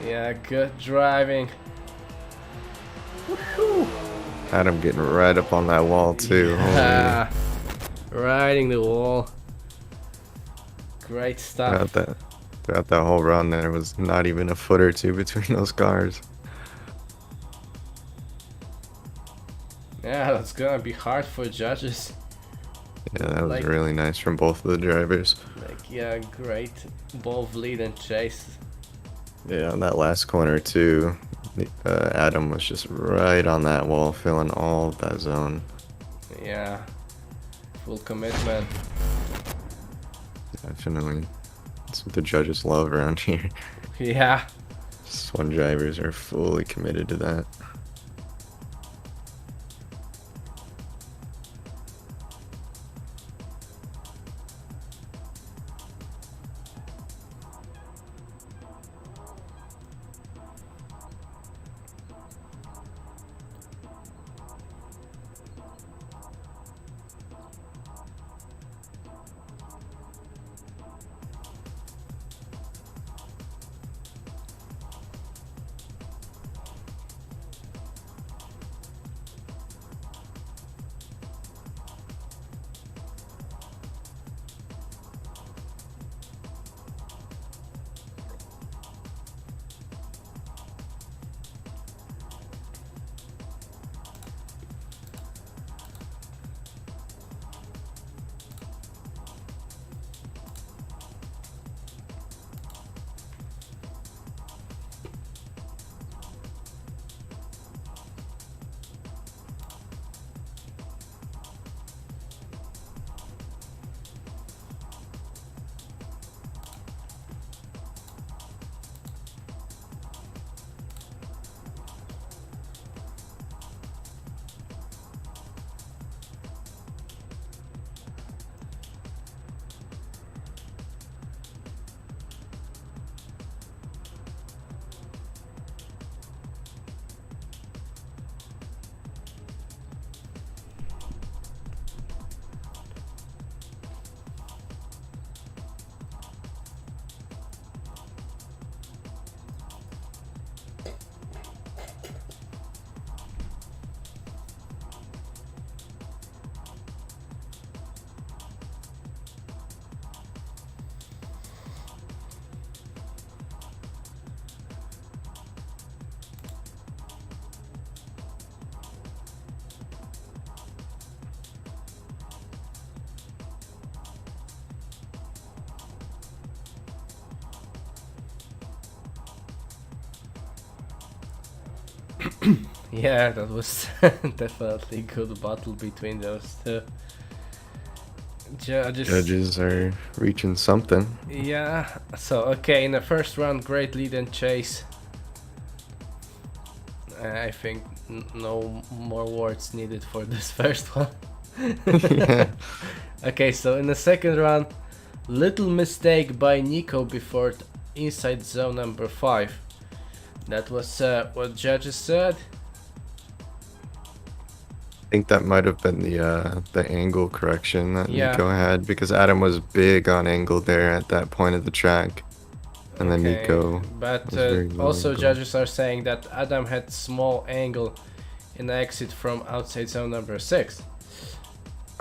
Yeah, good driving. Woohoo! Adam getting right up on that wall too. Yeah. Riding the wall. Great Holy. stuff. Throughout that whole run, there was not even a foot or two between those cars. Yeah, that's gonna be hard for judges. Yeah, that was Like- really nice from both of the drivers. Like, yeah, great. Both lead and chase. Yeah, on that last corner too, Adam was just right on that wall, filling all of that zone. Yeah. Full commitment. Definitely. That's what the judges love around here. Yeah. Just when drivers are fully committed to that. Yeah, that was definitely good battle between those two. Judges are reaching something. Yeah, so okay, in the first round, great lead and chase. I think no more words needed for this first one. Yeah. Okay, so in the second round, little mistake by Nico before inside zone number 5. That was what judges said. I think that might have been the angle correction that Yeah. Nico had, because Adam was big on angle there at that point of the track, and then Okay, Nico. but was very low also angle. judges are saying that Adam had small angle in the exit from outside zone number 6.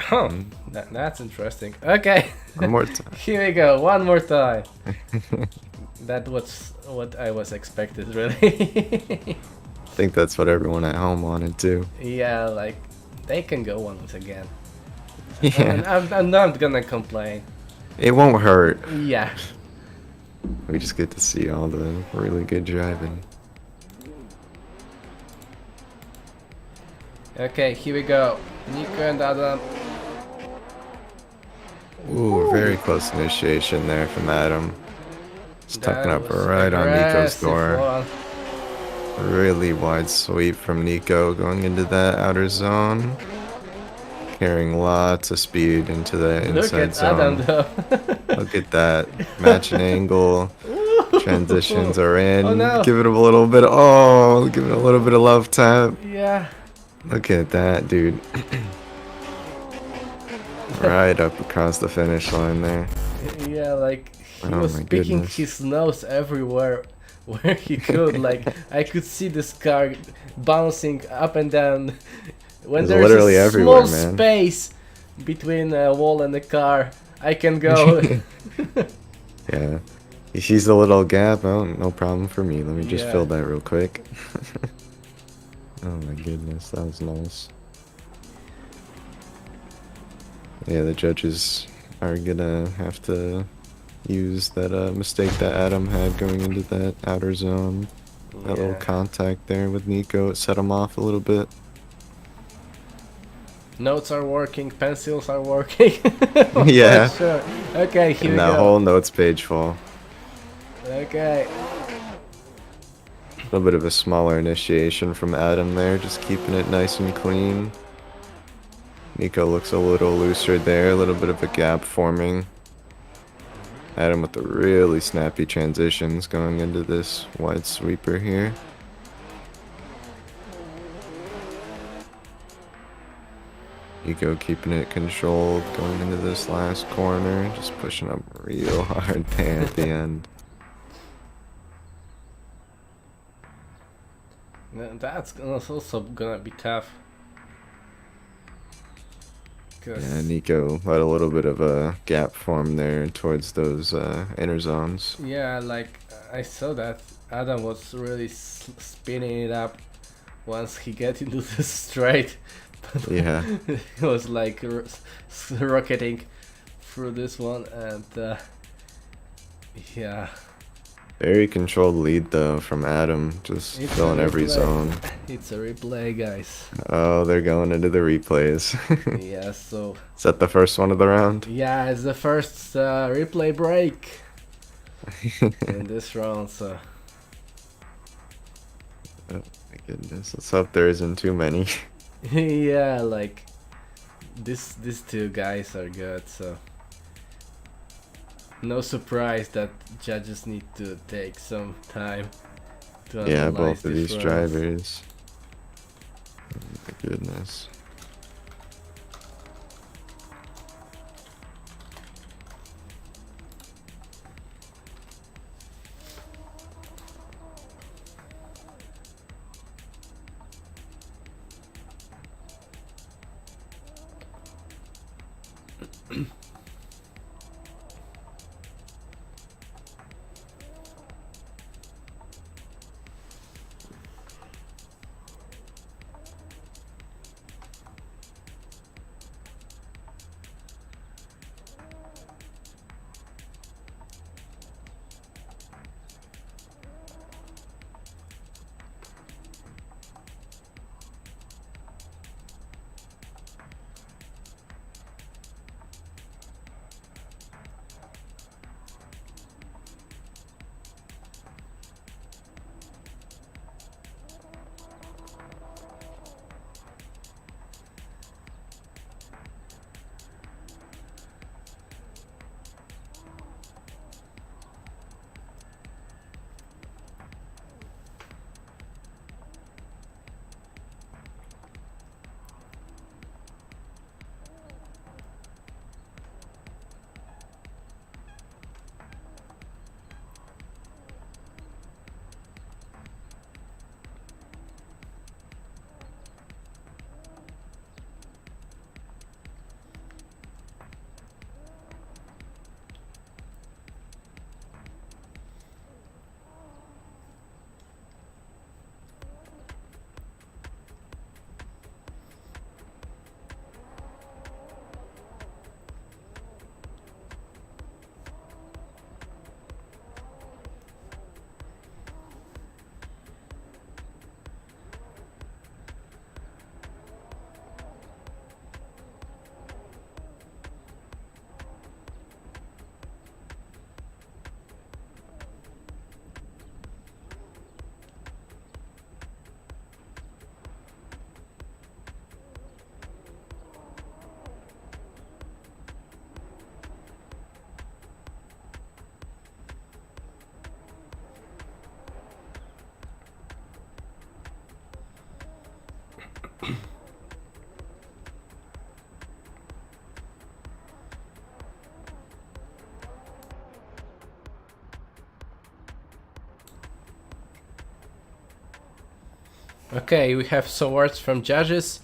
Huh, that's interesting. Okay, One more time. here we go, one more time. That was what I was expected, really. I think that's what everyone at home wanted too. Yeah, like, they can go once again. Yeah, I'm not gonna complain. it won't hurt. Yeah. We just get to see all the really good driving. Okay, here we go. Nico and Adam. Ooh, very close initiation there from Adam. Just tucking That up was right on Nico's aggressive door. one. Really wide sweep from Nico going into that outer zone. Carrying lots of speed into the Look inside at zone. Adam though. Look at that. Matching angle. Transitions are in. Oh, no. Give it a little bit. Oh, give it a little bit of love tap. Yeah. Look at that, dude. Right up across the finish line there. Yeah, like He Oh was my picking goodness. his nose everywhere where he could. Like, I could see this car bouncing up and down. When It's there's literally a everywhere, small man. space between a wall and a car, I can go. Yeah. He sees the little gap. Oh, no problem for me. Let me just Yeah. fill that real quick. Oh my goodness, that was nice. Yeah, the judges are gonna have to use that mistake that Adam had going into that outer zone. That little Yeah. contact there with Nico, it set him off a little bit. Notes are working, pencils are working. Yeah. For sure. Okay, here And we that go. whole notes page fall. Okay. A little bit of a smaller initiation from Adam there, just keeping it nice and clean. Nico looks a little looser there, a little bit of a gap forming. Adam with the really snappy transitions going into this wide sweeper here. Nico keeping it controlled going into this last corner, just pushing up real hard there at the end. That's also gonna be tough. Yeah, Nico let a little bit of a gap form there towards those inner zones. Yeah, like I saw that Adam was really spinning it up once he get into the straight. Yeah. He was like rocketing through this one, and yeah. Very controlled lead though from Adam, just It's filling a every replay. zone. It's a replay, guys. Oh, they're going into the replays. Yeah, so Is that the first one of the round? yeah, it's the first replay break in this round. So Oh my goodness, let's hope there isn't too many. yeah, like these two guys are good. So no surprise that judges need to take some time to Yeah, analyze both of these rounds. drivers. Oh my goodness. Okay, we have some words from judges.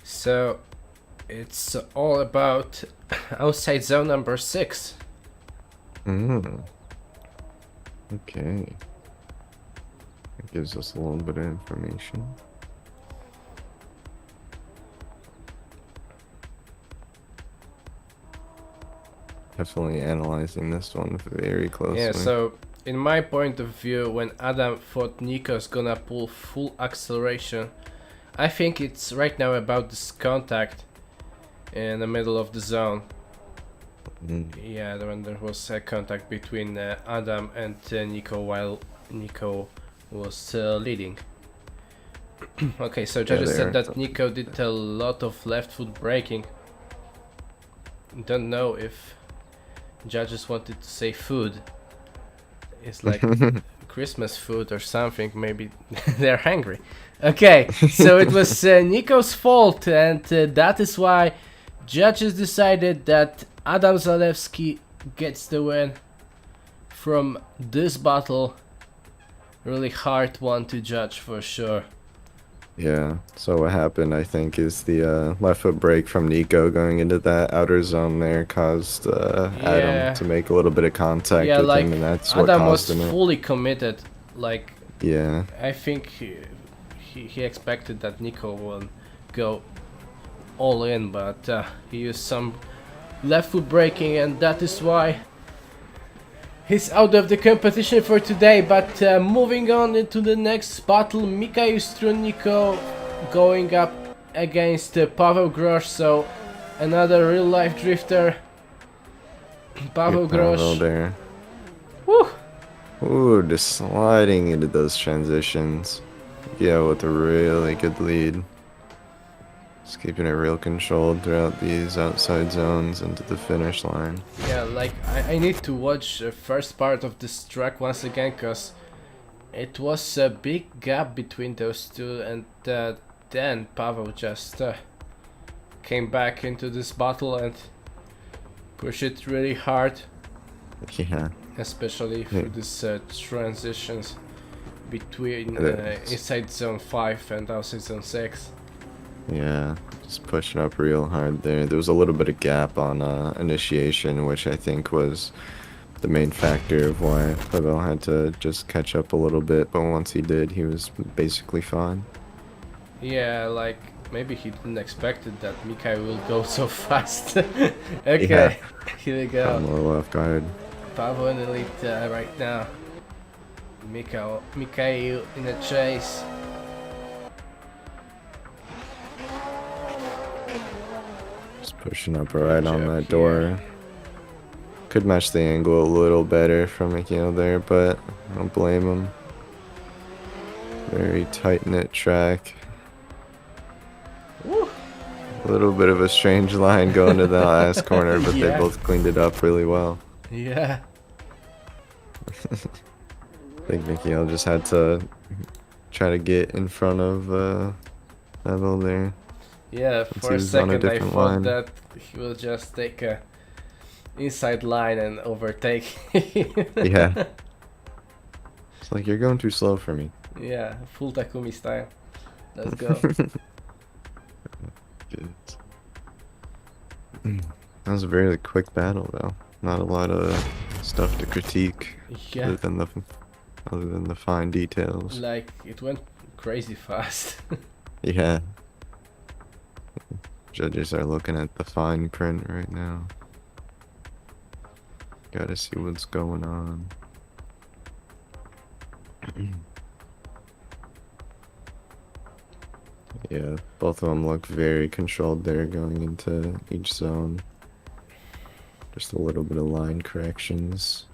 So it's all about outside zone number 6. Okay. It gives us a little bit of information. Definitely analyzing this one very closely. Yeah, so in my point of view, when Adam thought Nico's gonna pull full acceleration, I think it's right now about this contact in the middle of the zone. Yeah, when there was a contact between Adam and Nico while Nico was leading. Okay, so judges said that Nico did a lot of left foot braking. Don't know if judges wanted to say food. It's like Christmas food or something. Maybe they're hungry. Okay, so it was Nico's fault, and that is why judges decided that Adam Zalewski gets the win from this battle. Really hard one to judge for sure. Yeah, so what happened, I think, is the left foot brake from Nico going into that outer zone there caused Adam to make a little bit of contact with him, and that's what Adam caused was him fully committed. Like, yeah, I think he expected that Nico will go all in, but he used some left foot braking, and that is why he's out of the competition for today. But moving on into the next battle, Mikhail Struniko going up against Paweł Grosz, so another real life drifter. Paweł Grosz there. Woo! Ooh, just sliding into those transitions. Yeah, with a really good lead. Just keeping it real controlled throughout these outside zones into the finish line. Yeah, like I need to watch the first part of this track once again, cause it was a big gap between those two, and then Paweł just came back into this battle and pushed it really hard. Yeah. Especially through these transitions between inside zone 5 and outside zone 6. Yeah, just pushing up real hard there. There was a little bit of gap on initiation, which I think was the main factor of why Paweł had to just catch up a little bit, but once he did, he was basically fine. Yeah, like maybe he didn't expect it that Mikhail will go so fast. Okay, here we go. I'm a little off guard. Paweł in the lead right now. Mikhail in a chase. Pushing up right on that door. Could match the angle a little better from Mikhail there, but I don't blame him. Very tight-knit track. Woo. A little bit of a strange line going to the last corner, but they both cleaned it up really well. Yeah. I think Mikhail just had to try to get in front of Paweł there. Yeah, for a second I thought that he will just take a inside line and overtake. Yeah. It's like, you're going too slow for me. Yeah, full Takumi style. Let's go. Good. That was a very quick battle though. Not a lot of stuff to critique Yeah. other than the fine details. Like, it went crazy fast. Yeah. Judges are looking at the fine print right now. Gotta see what's going on. Yeah, both of them look very controlled there going into each zone. Just a little bit of line corrections.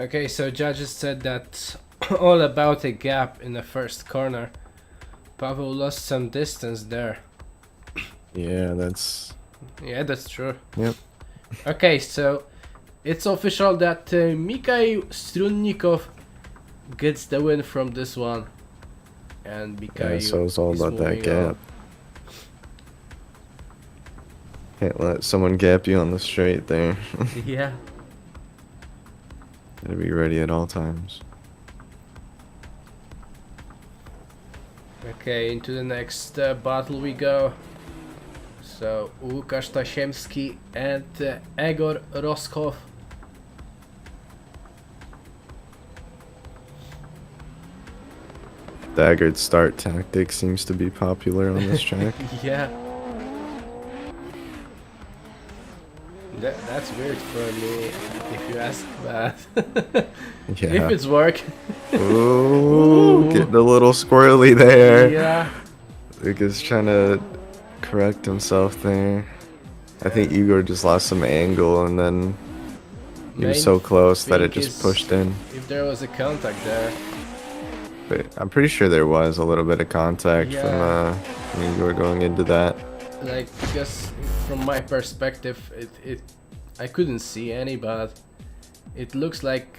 Okay, so judges said that all about a gap in the first corner. Pavel lost some distance there. Yeah, that's... Yeah, that's true. Yep. Okay, so it's official that Mikhail Strunnikov gets the win from this one. And Mikhail Yeah, so it's all is about that moving gap. on. Can't let someone gap you on the straight there. Yeah. Gotta be ready at all times. Okay, into the next battle we go. So, Łukasz Tasiemski and Egor Roskov. Staggered start tactic seems to be popular on this track. Yeah. That's weird for me, if you ask, but Yeah. if it's work. Ooh, getting a little squirrely there. Yeah. Luka's trying to correct himself there. I think Igor just lost some angle and then he was Main so close that it thing just is pushed in. If there was a contact there. But I'm pretty sure there was a little bit of contact Yeah. from Igor going into that. Like, because from my perspective, I couldn't see any, but it looks like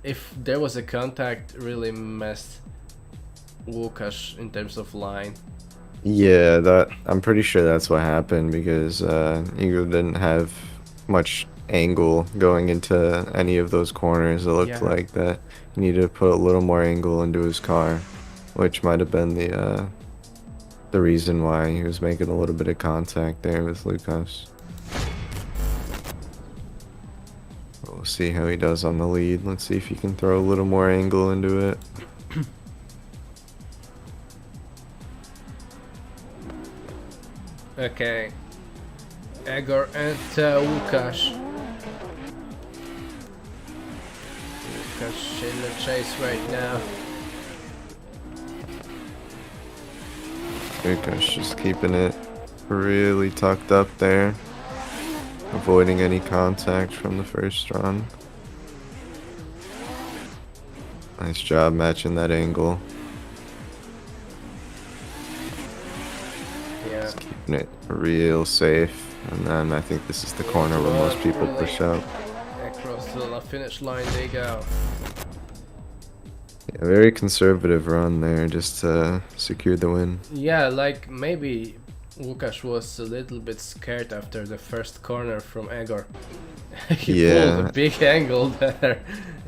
if there was a contact, really messed Łukasz in terms of line. Yeah, that I'm pretty sure that's what happened because Igor didn't have much angle going into any of those corners. It looked Yeah. like that he needed to put a little more angle into his car, which might have been the reason why he was making a little bit of contact there with Lukas. We'll see how he does on the lead. Let's see if he can throw a little more angle into it. Okay. Egor and Łukasz. Łukasz in the chase right now. Lukas just keeping it really tucked up there, avoiding any contact from the first run. Nice job matching that angle. Yeah. Keeping it real safe. And then I think this is the corner where most people push out. Across the finish line they go. Yeah, very conservative run there just to secure the win. Yeah, like maybe Łukasz was a little bit scared after the first corner from Egor. He pulled a big angle there,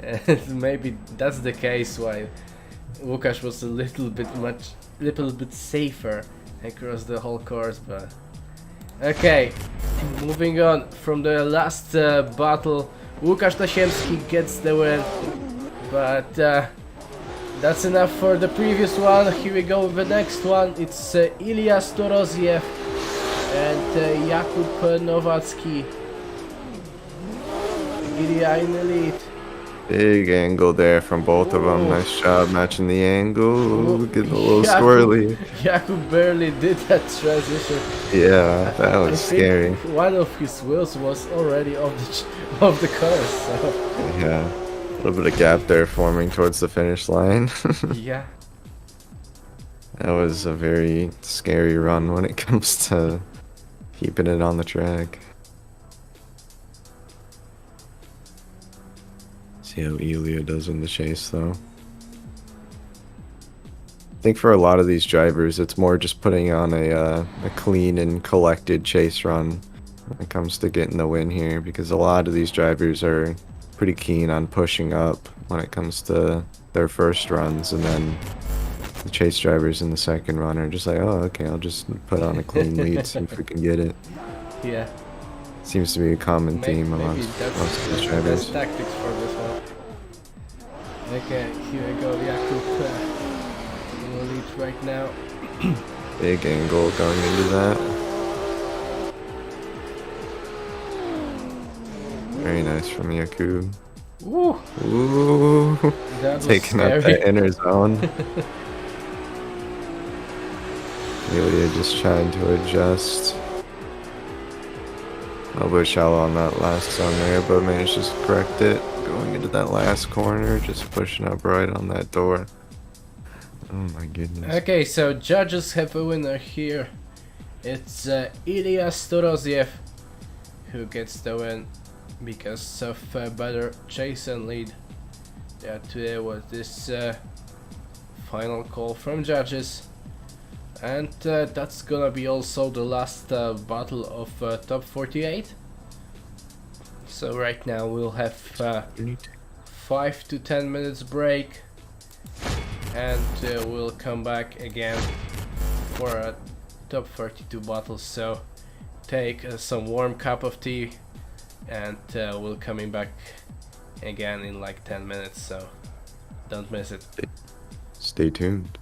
and maybe that's the case why Łukasz was a little bit safer across the whole course. But okay, moving on from the last battle, Łukasz Tasiemski gets the win, but that's enough for the previous one. Here we go with the next one. It's Ilya Storoziev and Jakub Nowacki. Ilya in the lead. Big angle there from both of them. Nice job matching the angle. Getting a little squirrely. Jakub barely did that transition. Yeah, that was I think scary. one of his wheels was already off the course. So. Yeah, a little bit of gap there forming towards the finish line. Yeah. That was a very scary run when it comes to keeping it on the track. See how Ilya does in the chase though. I think for a lot of these drivers, it's more just putting on a clean and collected chase run when it comes to getting the win here, because a lot of these drivers are pretty keen on pushing up when it comes to their first runs, and then the chase drivers in the second run are just like, oh, okay, I'll just put on a clean lead, see if we can get it. Yeah. Seems to be a common theme amongst most of these drivers. That's tactics for this one. Okay, here we go, Jakub in the lead right now. Big angle going into that. Very nice from Jakub. Ooh, Ooh, that was taking out scary. the inner zone. Ilya just trying to adjust. A little bit shallow on that last zone there, but managed to correct it. going into that last corner, just pushing up right on that door. Oh my goodness. Okay, so judges have a winner here. It's Ilya Storoziev who gets the win because of better chase and lead. Yeah, today was this final call from judges. And that's gonna be also the last battle of top 48. So right now we'll have 5 to 10 minutes break, and we'll come back again for a top 32 battle. So take some warm cup of tea, and we'll coming back again in like 10 minutes, so don't miss it. Stay tuned.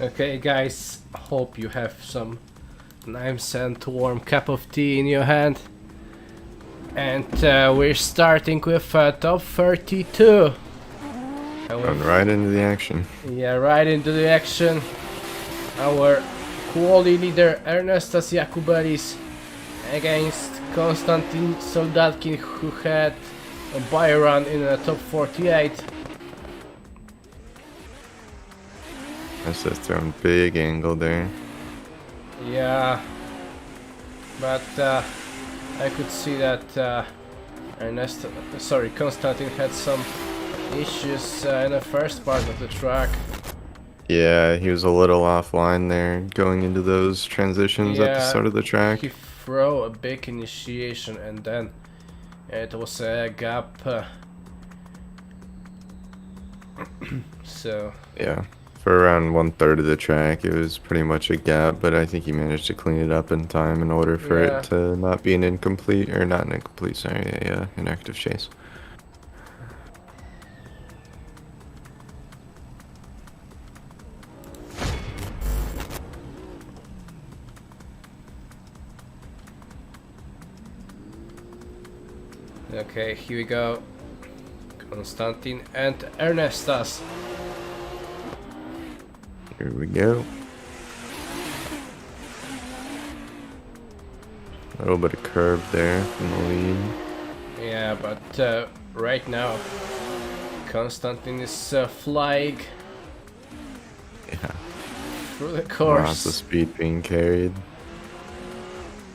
Okay, guys, hope you have some nice and warm cup of tea in your hand. And we're starting with top 32. Going right into the action. Yeah, right into the action. Our quality leader Ernestas Jakubelis against Konstantin Soldatkin, who had a buy run in the top 48. That's just throwing big angle there. Yeah, but I could see that Konstantin had some issues in the first part of the track. Yeah, he was a little offline there going into those transitions at the start of the track. He threw a big initiation and then it was a gap. So yeah, for around 1/3 of the track, it was pretty much a gap, but I think he managed to clean it up in time in order for it to not be an incomplete, or not an incomplete, sorry, a inactive chase. okay, here we go. Konstantin and Ernestas. Here we go. A little bit of curve there from the lead. Yeah, but right now Konstantin is flying Yeah. through the course. Lots of speed being carried.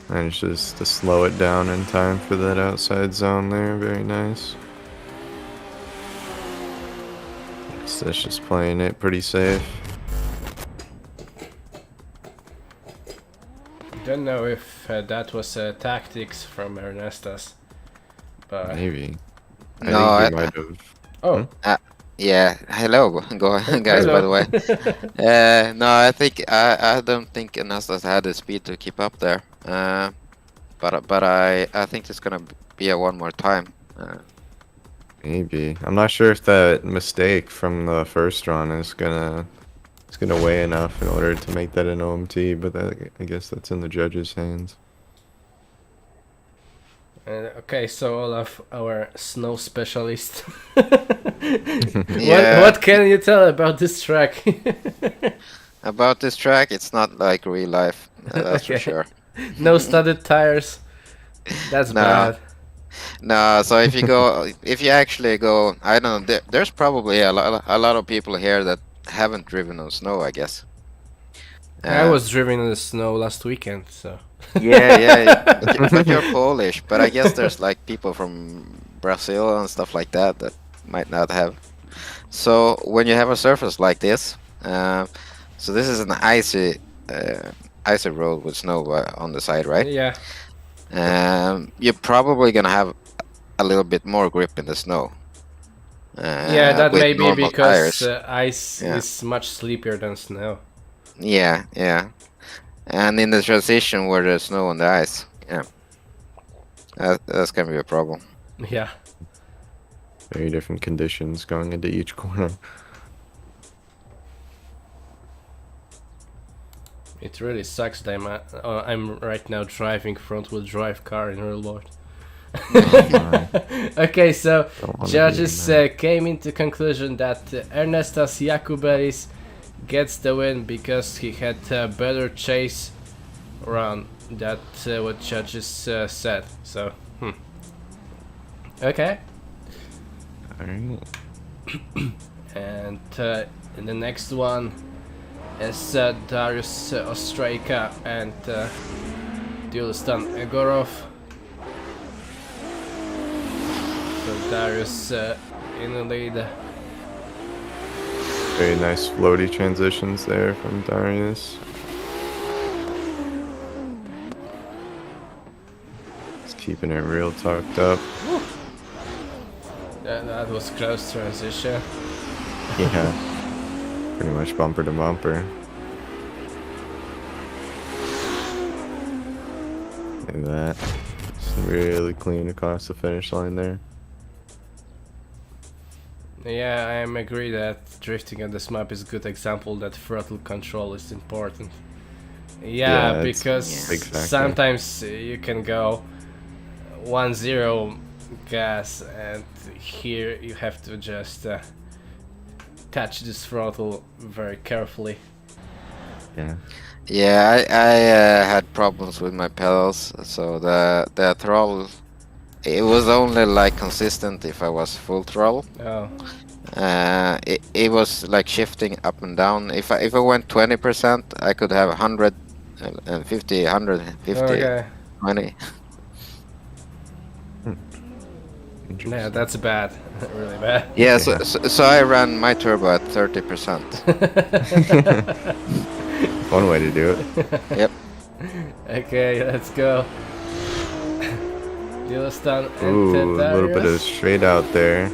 Managed just to slow it down in time for that outside zone there. Very nice. So that's just playing it pretty safe. Don't know if that was tactics from Ernestas, but Maybe. No, I think he might have. oh, Yeah, hello, guys. Hello. By the way, no, I don't think Anastas had the speed to keep up there. But I think it's gonna be a one more time. Maybe. I'm not sure if that mistake from the first run is gonna weigh enough in order to make that an OMT, but I guess that's in the judges' hands. okay, so Olaf, our snow specialist. Yeah. What can you tell about this track? About this track, it's not like real life. That's Okay. for sure. No studded tires. That's No. bad. No, so if you actually go, I don't know. There's probably a lot of people here that haven't driven on snow, I guess. I was driven in the snow last weekend, so. Yeah, but you're Polish. But I guess there's like people from Brazil and stuff like that that might not have. So when you have a surface like this, so this is an icy road with snow on the side, right? Yeah. You're probably gonna have a little bit more grip in the snow. Yeah, that with may be normal because tires. ice Yeah. is much sleepier than snow. Yeah. And in the transition where there's snow on the ice, yeah, that's gonna be a problem. Yeah. Very different conditions going into each corner. It really sucks that I'm right now driving front-wheel drive car in real world. Okay, so Don't wanna be judges in that. came into conclusion that Ernestas Jakubelis gets the win because he had a better chase run. That's what judges said. So, okay. Alright. And in the next one is Darius Ostrejka and Dulistan Egorov. So Darius in the lead. Very nice floaty transitions there from Darius. Just keeping it real tucked up. That was close transition. Yeah. Pretty much bumper to bumper. Look at that. Just really clean across the finish line there. Yeah, I am agree that drifting on this map is a good example that throttle control is important. Yeah, Yeah, it's because a big factor. sometimes you can go 1-0 gas, and here you have to just touch this throttle very carefully. Yeah. Yeah, I had problems with my pedals, so the throttle, it was only like consistent if I was full throttle. Oh, It was like shifting up and down. If I went 20%, I could have 150, 150, okay. 20. Yeah, Interesting. that's bad. Really bad. Yeah, Yeah. so I ran my turbo at 30%. One way to do it. Yep. Okay, let's go. Dilstan and Ooh, a little bit of Darius. straight out there.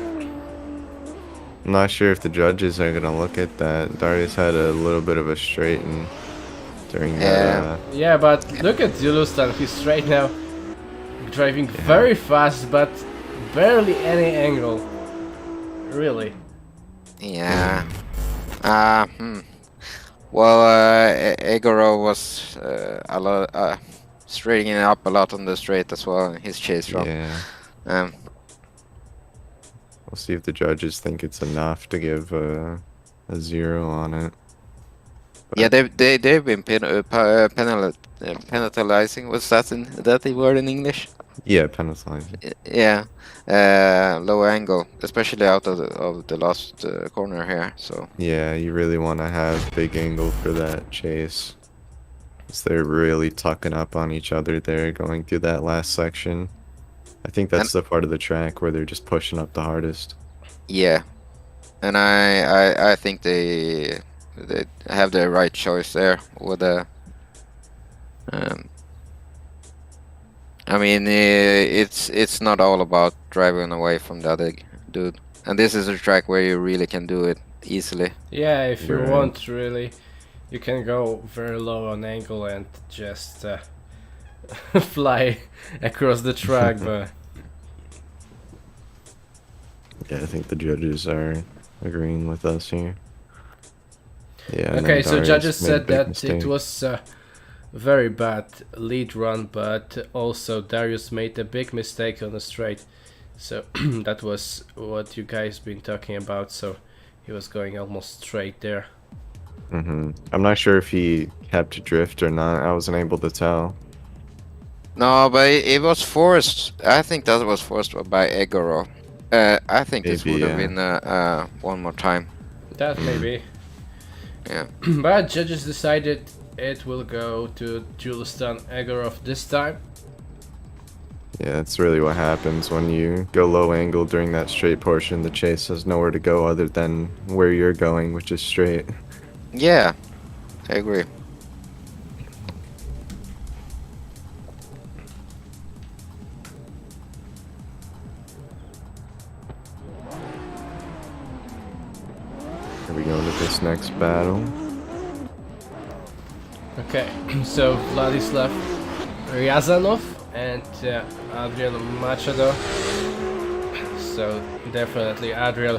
I'm not sure if the judges are gonna look at that. Darius had a little bit of a straighten during that. Yeah, but look at Dilstan. He's straight now, driving very fast, but barely any angle. Really. Yeah. Well, Egoro was a lot straightening up a lot on the straight as well in his chase run. Yeah. Um, We'll see if the judges think it's enough to give a 0 on it. yeah, they've been penalizing. What's that the word in English? Yeah, penalizing. Yeah, low angle, especially out of the last corner here. So Yeah, you really want to have big angle for that chase. 'Cause they're really tucking up on each other there going through that last section. I think that's the part of the track where they're just pushing up the hardest. yeah, and I think they have the right choice there with the. I mean, it's not all about driving away from the other dude, and this is a track where you really can do it easily. Yeah, if you Right. want, really, you can go very low on angle and just fly across the track, but Yeah, I think the judges are agreeing with us here. Yeah. I know okay, so Darius judges made a said big that mistake. it was a very bad lead run, but also Darius made a big mistake on the straight. So that was what you guys been talking about. So he was going almost straight there. I'm not sure if he kept drift or not. I wasn't able to tell. No, but it was forced. I think that was forced by Egoro. I think this Maybe, would have yeah. been one more time. That maybe. Yeah. But judges decided it will go to Julistan Egorov this time. Yeah, that's really what happens when you go low angle during that straight portion. The chase has nowhere to go other than where you're going, which is straight. Yeah, I agree. Here we go into this next battle. Okay, so Vladislav Ryazanov and Adriel Machado. So definitely Adriel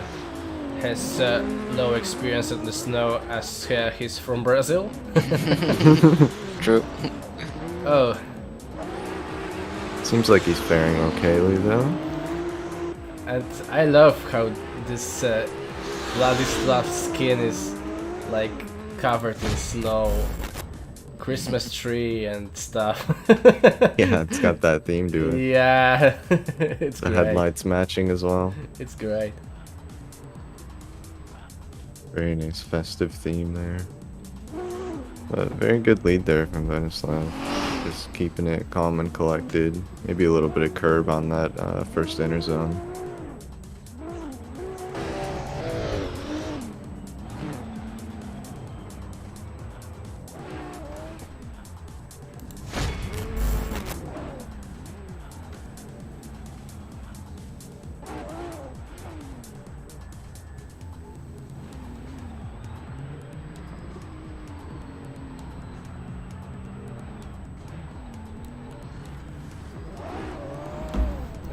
has no experience in the snow as he's from Brazil. True. Oh, Seems like he's faring okayly though. and I love how this Vladislav's skin is like covered in snow, Christmas tree and stuff. Yeah, it's got that theme to it. Yeah, it's The great. headlights matching as well. It's great. Very nice festive theme there. But very good lead there from Vladislav. Just keeping it calm and collected. Maybe a little bit of curb on that first inner zone.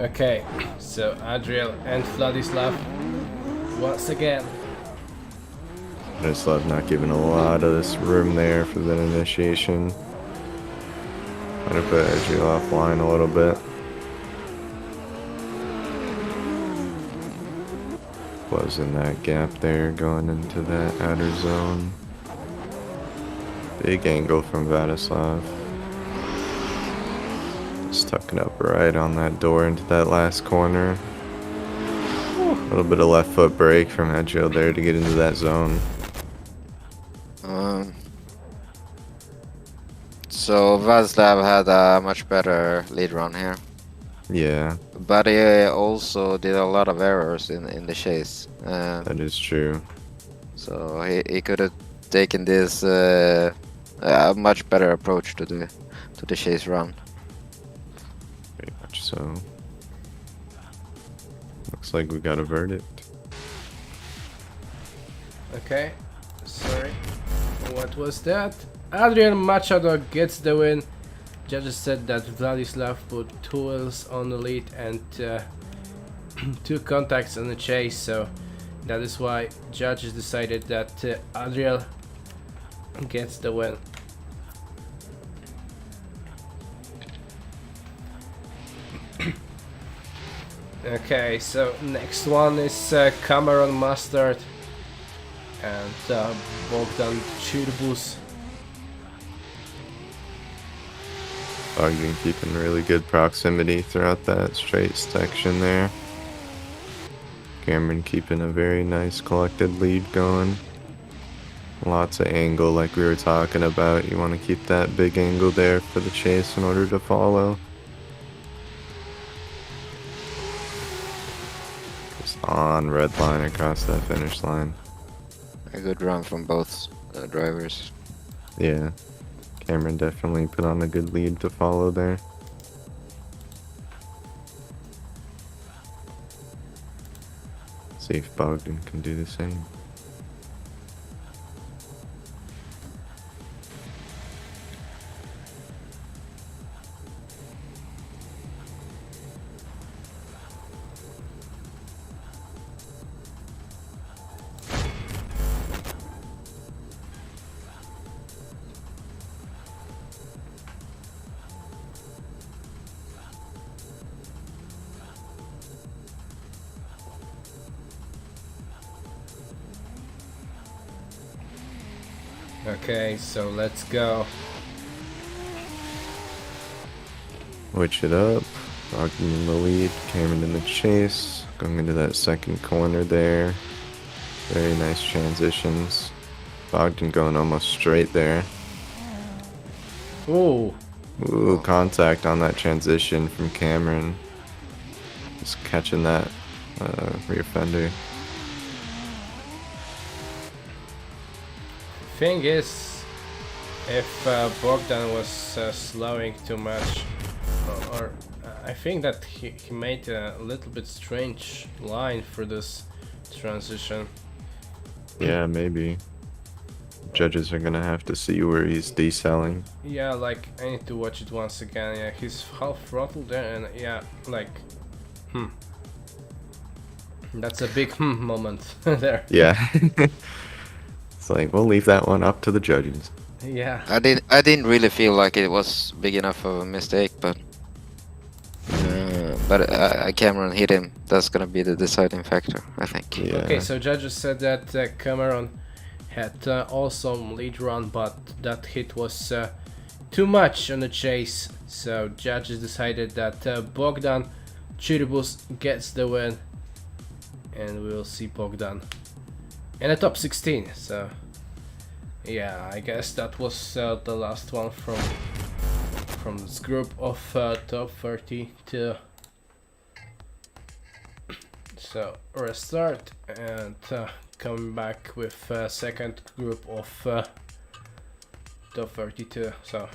Okay, so Adriel and Vladislav once again. Vladislav not giving a lot of this room there for that initiation. Might have put Edgio offline a little bit. Closing that gap there, going into that outer zone. Big angle from Vladislav. Just tucking up right on that door into that last corner. A little bit of left foot brake from Edgio there to get into that zone. So Vladislav had a much better lead run here. Yeah, But he also did a lot of errors in the chase. that is true. So he could have taken this a much better approach to the chase run. Very much so. Looks like we got a verdict. Okay, sorry. What was that? Adrian Machado gets the win. Judges said that Vladislav put 2 wheels on the lead and 2 contacts on the chase, so that is why judges decided that Adrian gets the win. Okay, so next one is Cameron Mustard and Bogdan Chirbus. Bogdan keeping really good proximity throughout that straight section there. Cameron keeping a very nice collected lead going. Lots of angle like we were talking about. You want to keep that big angle there for the chase in order to follow. Just on red line across that finish line. A good run from both drivers. Yeah. Cameron definitely put on a good lead to follow there. See if Bogdan can do the same. Okay, so let's go. Switch it up. Bogdan in the lead, Cameron in the chase. Going into that second corner there. Very nice transitions. Bogdan going almost straight there. Ooh, Ooh, contact on that transition from Cameron. Just catching that rear fender. thing is, if Bogdan was slowing too much, or I think that he made a little bit strange line for this transition. Yeah, maybe. Judges are gonna have to see where he's decelling. Yeah, like I need to watch it once again. Yeah, he's half throttled there, and yeah, like, that's a big moment there. Yeah. It's like, we'll leave that one up to the judges. Yeah. I didn't really feel like it was big enough of a mistake, but Cameron hit him. That's gonna be the deciding factor, I think. Yeah. Okay, so judges said that Cameron had awesome lead run, but that hit was too much on the chase. So judges decided that Bogdan Chirbus gets the win, and we will see Bogdan in the top 16. So yeah, I guess that was the last one from this group of top 32. So restart and come back with second group of top 32. So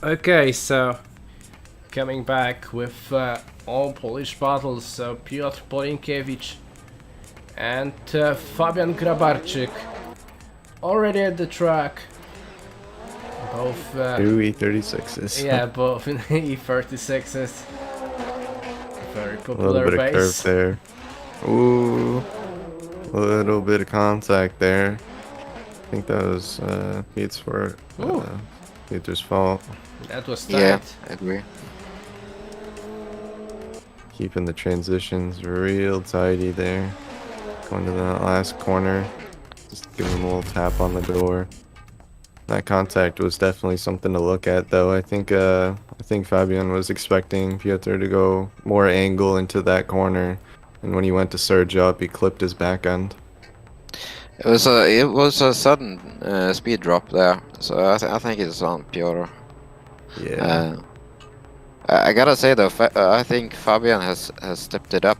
Okay, so coming back with all Polish battles, so Piotr Polinkiewicz and Fabian Grabarczyk already at the track. Both Two E36s. yeah, both in E36s. Very A little popular bit of curve base. there. Ooh, a little bit of contact there. I think that was Peter's fault. That was tight. Yeah, I agree. Keeping the transitions real tidy there. Going to that last corner. Just give him a little tap on the door. That contact was definitely something to look at, though. I think Fabian was expecting Piotr to go more angle into that corner, and when he went to surge up, he clipped his back end. It was a sudden speed drop there, so I think it's on Piotr. Yeah. I gotta say though, I think Fabian has stepped it up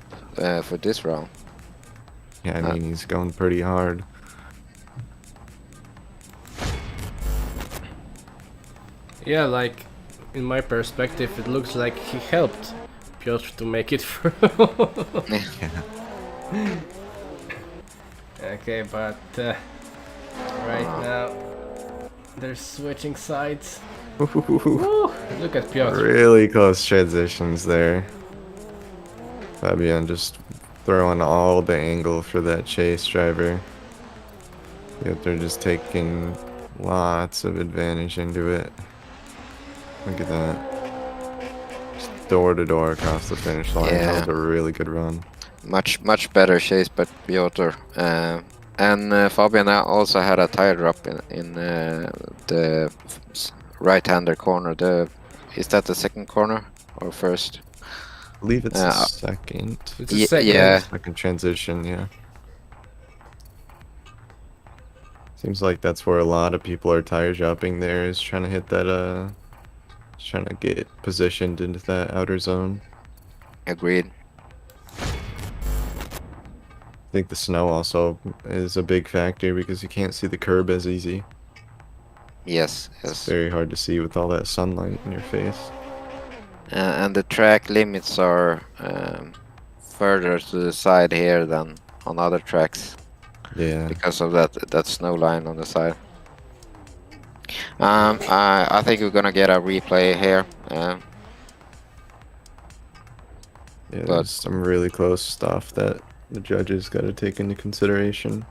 for this round. Yeah, I mean, he's going pretty hard. Yeah, like in my perspective, it looks like he helped Piotr to make it through. Yeah. Okay, but right now they're switching sides. Woo, look at Piotr. Really close transitions there. Fabian just throwing all the angle for that chase driver. They're just taking lots of advantage into it. Look at that. Just door to door across the finish line. Yeah. That was a really good run. Much better chase by Piotr. And Fabian also had a tire drop in the right-hander corner. Is that the second corner or first? I believe it's the second. It's a second. Yeah. Second transition, yeah. Seems like that's where a lot of people are tire dropping there, is trying to hit that, trying to get positioned into that outer zone. Agreed. I think the snow also is a big factor because you can't see the curb as easy. Yes. It's very hard to see with all that sunlight in your face. And the track limits are further to the side here than on other tracks Yeah. because of that snow line on the side. I think we're gonna get a replay here. Yeah, But- there's some really close stuff that the judges got to take into consideration.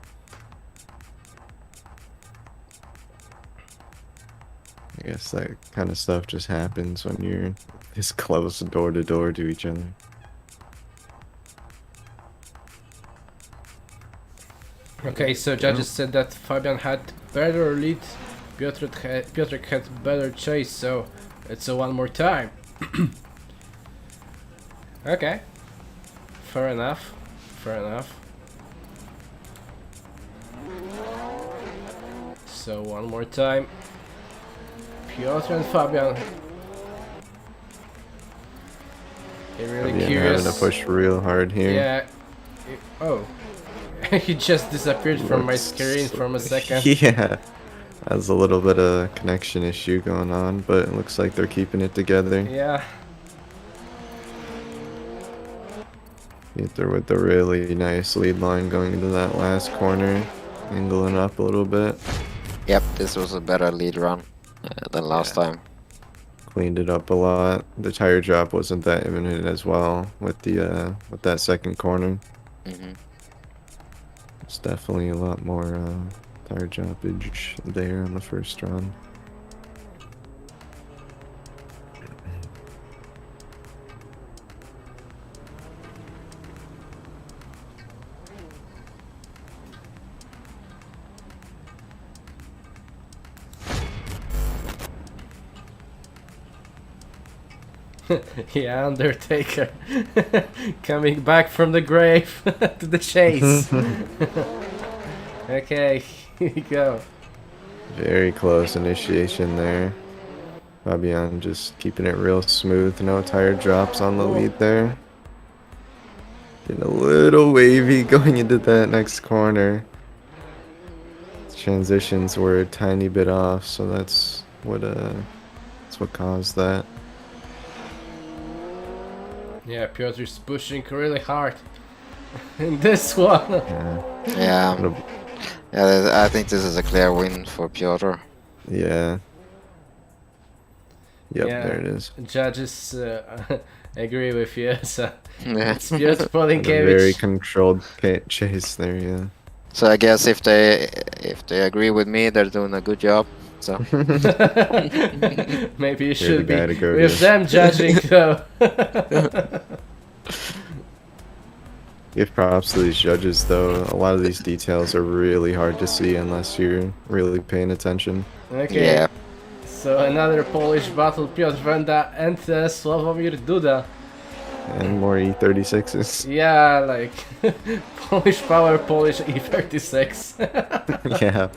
I guess that kind of stuff just happens when you're this close door to door to each other. Okay, so judges said that Fabian had better lead, Piotr had better chase, so it's a one more time. Okay. Fair enough. Fair enough. So one more time. Piotr and Fabian. You're really Fabian curious. having to push real hard here. Yeah. Oh. He just disappeared from my Looks- screen for a second. Yeah. Has a little bit of connection issue going on, but it looks like they're keeping it together. Yeah. Either with the really nice lead line going into that last corner, angling up a little bit. Yep, this was a better lead run than last time. Cleaned it up a lot. The tire drop wasn't that imminent as well with the with that second corner. Hmm. It's definitely a lot more tire droppage there on the first run. Yeah, Undertaker. Coming back from the grave to the chase. Okay, here we go. Very close initiation there. Fabian just keeping it real smooth. No tire drops on the lead there. Getting a little wavy going into that next corner. Transitions were a tiny bit off, so that's what caused that. Yeah, Piotr's pushing really hard in this one. Yeah. Yeah, What yeah, I think this is a clear win for Piotr. Yeah. Yep, Yeah. there it is. Judges agree with you, so Yeah. it's Piotr A very Polinkevich. controlled chase there, yeah. So I guess if they agree with me, they're doing a good job. So Maybe you You're should the be guy to go with to. them judging though. Give props to these judges though. A lot of these details are really hard to see unless you're really paying attention. Okay, yeah, so another Polish battle, Piotr Wenda and Sławomir Duda. And more E36s. Yeah, like Polish power, Polish E36. Yeah.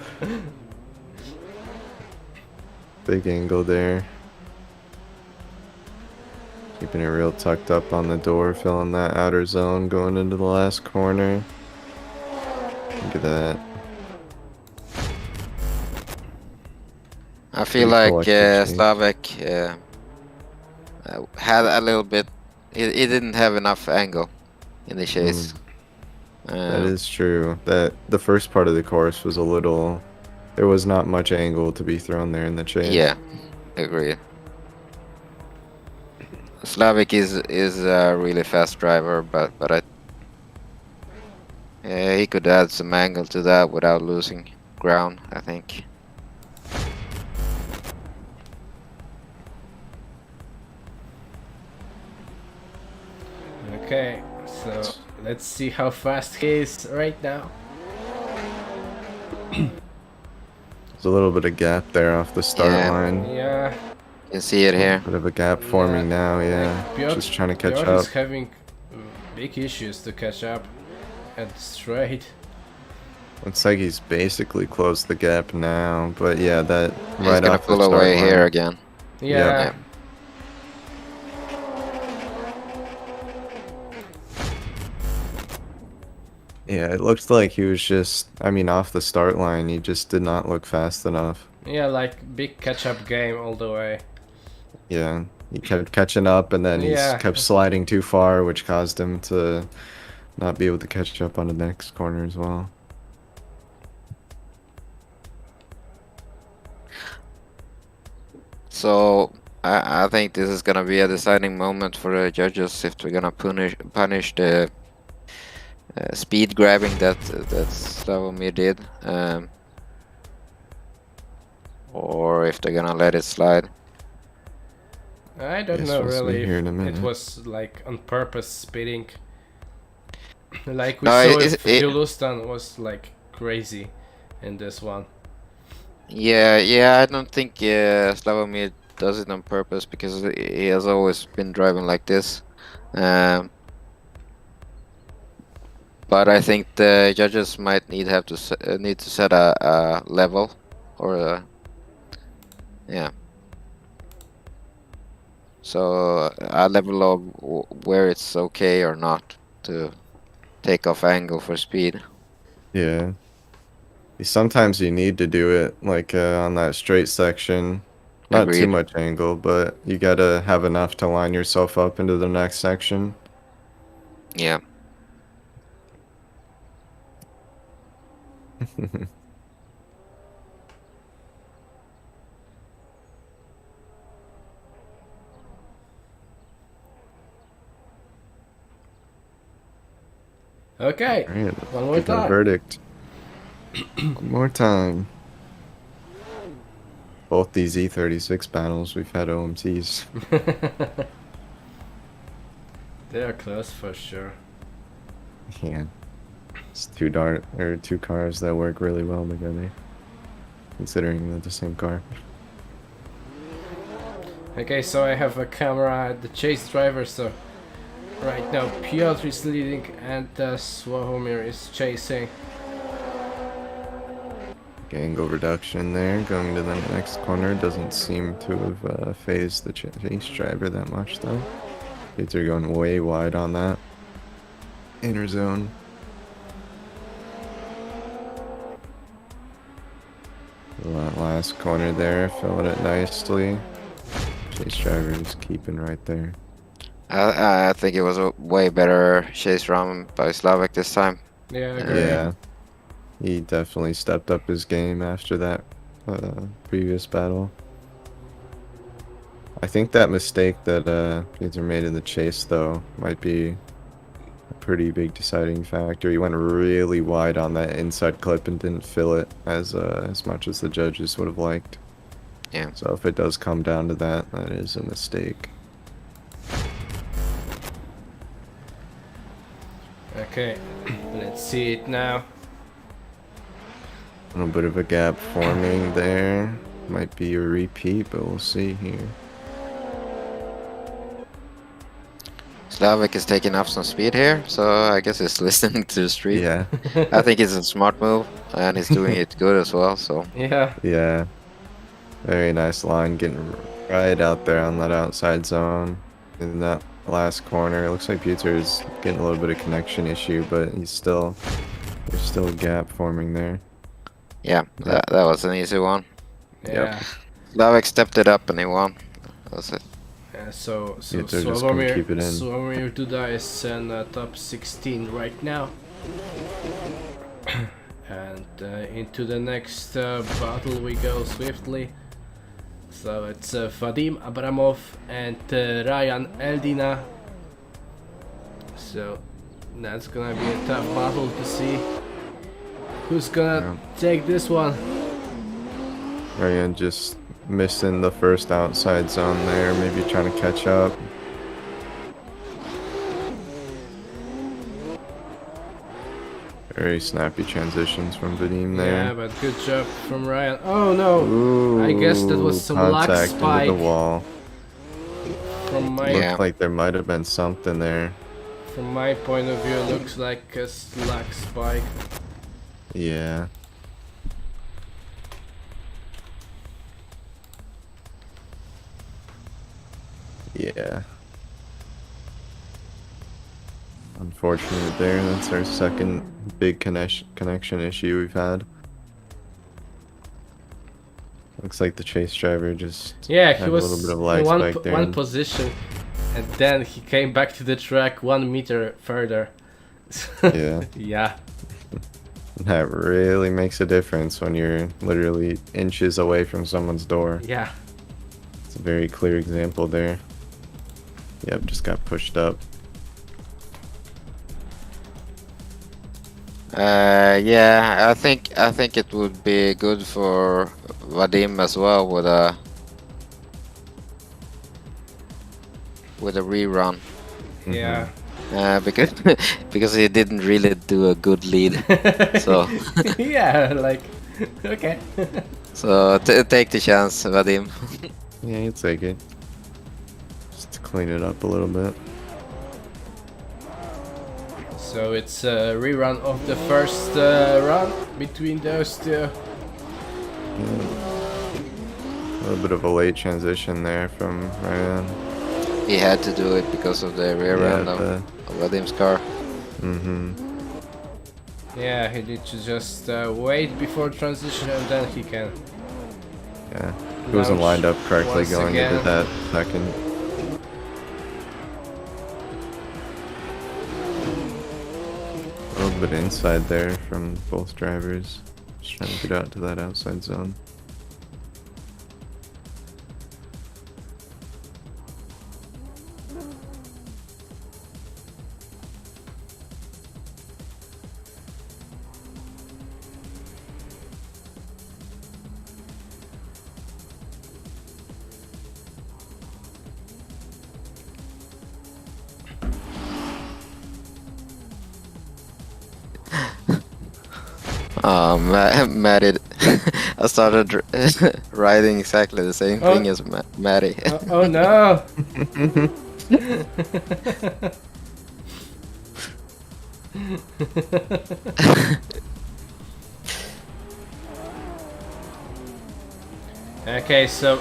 Big angle there. Keeping it real tucked up on the door, filling that outer zone, going into the last corner. Look at that. I feel Pretty like collective change. Slavek had a little bit. He didn't have enough angle in the chase. That is true. That the first part of the course was a little. There was not much angle to be thrown there in the chase. Yeah, agree. Slavik is a really fast driver, but he could add some angle to that without losing ground, I think. Okay, so let's see how fast he is right now. There's a little bit of gap there off the start Yeah. line. Yeah, You can see it here. Bit of a gap forming now, yeah. Piotr- Just trying to catch Piotr up. is having big issues to catch up at straight. Looks like he's basically closed the gap now, but yeah, that He's right gonna off the pull start away line. here again. Yeah. Yeah. Yeah, it looked like he was just, I mean, off the start line, he just did not look fast enough. Yeah, like big catch-up game all the way. Yeah, he kept catching up and then he Yeah. kept sliding too far, which caused him to not be able to catch up on the next corner as well. So I think this is gonna be a deciding moment for the judges if they're gonna punish the speed grabbing that Slavomir did, or if they're gonna let it slide. I don't Guess know we'll see really here in a if minute. it was like on purpose speeding. Like we No, saw it- if it- Julustan was like crazy in this one. Yeah, I don't think Slavomir does it on purpose because he has always been driving like this. Um, but I think the judges might need to set a level or yeah. So a level of where it's okay or not to take off angle for speed. Yeah. Sometimes you need to do it, like on that straight section. Not too Agreed. much angle, but you gotta have enough to line yourself up into the next section. Yeah. Okay, Alright, one more get that time. verdict. One more time. Both these E36 battles, we've had OMTs. They are close for sure. Yeah. It's two cars that work really well together. Considering they're the same car. Okay, so I have a camera at the chase driver, so right now Piotr is leading and Sławomir is chasing. Angle reduction there, going to the next corner. Doesn't seem to have phased the chase driver that much though. They're going way wide on that inner zone. That last corner there, filling it nicely. Chase driver is keeping right there. I think it was a way better chase run by Slavik this time. Yeah, I agree. Yeah, he definitely stepped up his game after that previous battle. I think that mistake that Peter made in the chase, though, might be a pretty big deciding factor. He went really wide on that inside clip and didn't fill it as much as the judges would have liked. Yeah. So if it does come down to that, that is a mistake. Okay, let's see it now. A little bit of a gap forming there. Might be a repeat, but we'll see here. Slavik is taking up some speed here, so I guess he's listening to the street. Yeah, I think it's a smart move, and he's doing it good as well. So Yeah, yeah. Very nice line, getting right out there on that outside zone. In that last corner, it looks like Peter's getting a little bit of connection issue, but there's still a gap forming there. yeah, that was an easy one. yeah. Slavik stepped it up and he won. That's it. So Yeah, they're just gonna keep it in. Sławomir Duda is in top 16 right now. And into the next battle we go swiftly. So it's Vadim Abramov and Ryan Eldina. So that's gonna be a tough battle to see who's gonna take this one. Ryan just missing the first outside zone there, maybe trying to catch up. Very snappy transitions from Vadim there. Yeah, but good job from Ryan. Oh no! Ooh, I guess that was some lag contact spike into the wall. from my Yeah. Looked like there might have been something there. from my point of view. Looks like a lag spike. Yeah. Yeah. Unfortunate there. That's our second big connection issue we've had. Looks like the chase driver just Yeah, had he was a little bit of in lag one, spike there. one position, and then he came back to the track 1 meter further. Yeah. Yeah, That really makes a difference when you're literally inches away from someone's door. yeah. It's a very clear example there. Yep, just got pushed up. Yeah, I think it would be good for Vadim as well with a rerun. Yeah. Because because he didn't really do a good lead. So Yeah, like, okay. so take the chance, Vadim. Yeah, you take it. Just to clean it up a little bit. So it's a rerun of the first run between those two. A little bit of a late transition there from Ryan. He had to do it because of the rear end of Vadim's car. Yeah, he need to just wait before transition and then he can. Yeah, he wasn't lined up correctly once going again. into that second. A little bit inside there from both drivers. Just trying to get out to that outside zone. Matty, I started writing exactly the same thing as Matty. Oh no! Okay, so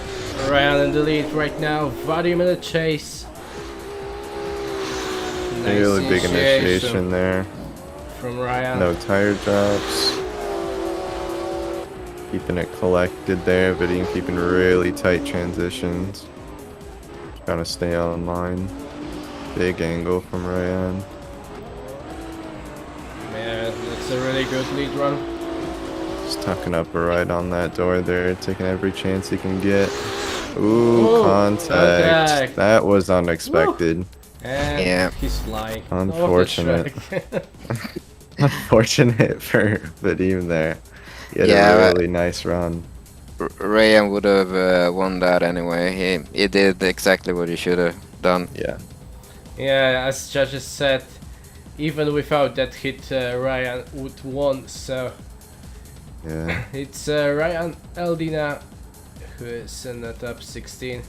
Ryan in the lead right now, Vadim in the chase. Nice Really big initiation there. From Ryan. No tire drops. Keeping it collected there, but even keeping really tight transitions. Trying to stay on line. Big angle from Ryan. Man, that's a really good lead run. Just tucking up right on that door there, taking every chance he can get. Ooh, contact. That was unexpected. And yeah, he's flying. Unfortunate. Unfortunate for Vadim there. He had a really nice run. Ryan would have won that anyway. He did exactly what he should have done. Yeah. Yeah, as judges said, even without that hit, Ryan would won. So yeah, it's Ryan Eldina who is in the top 16.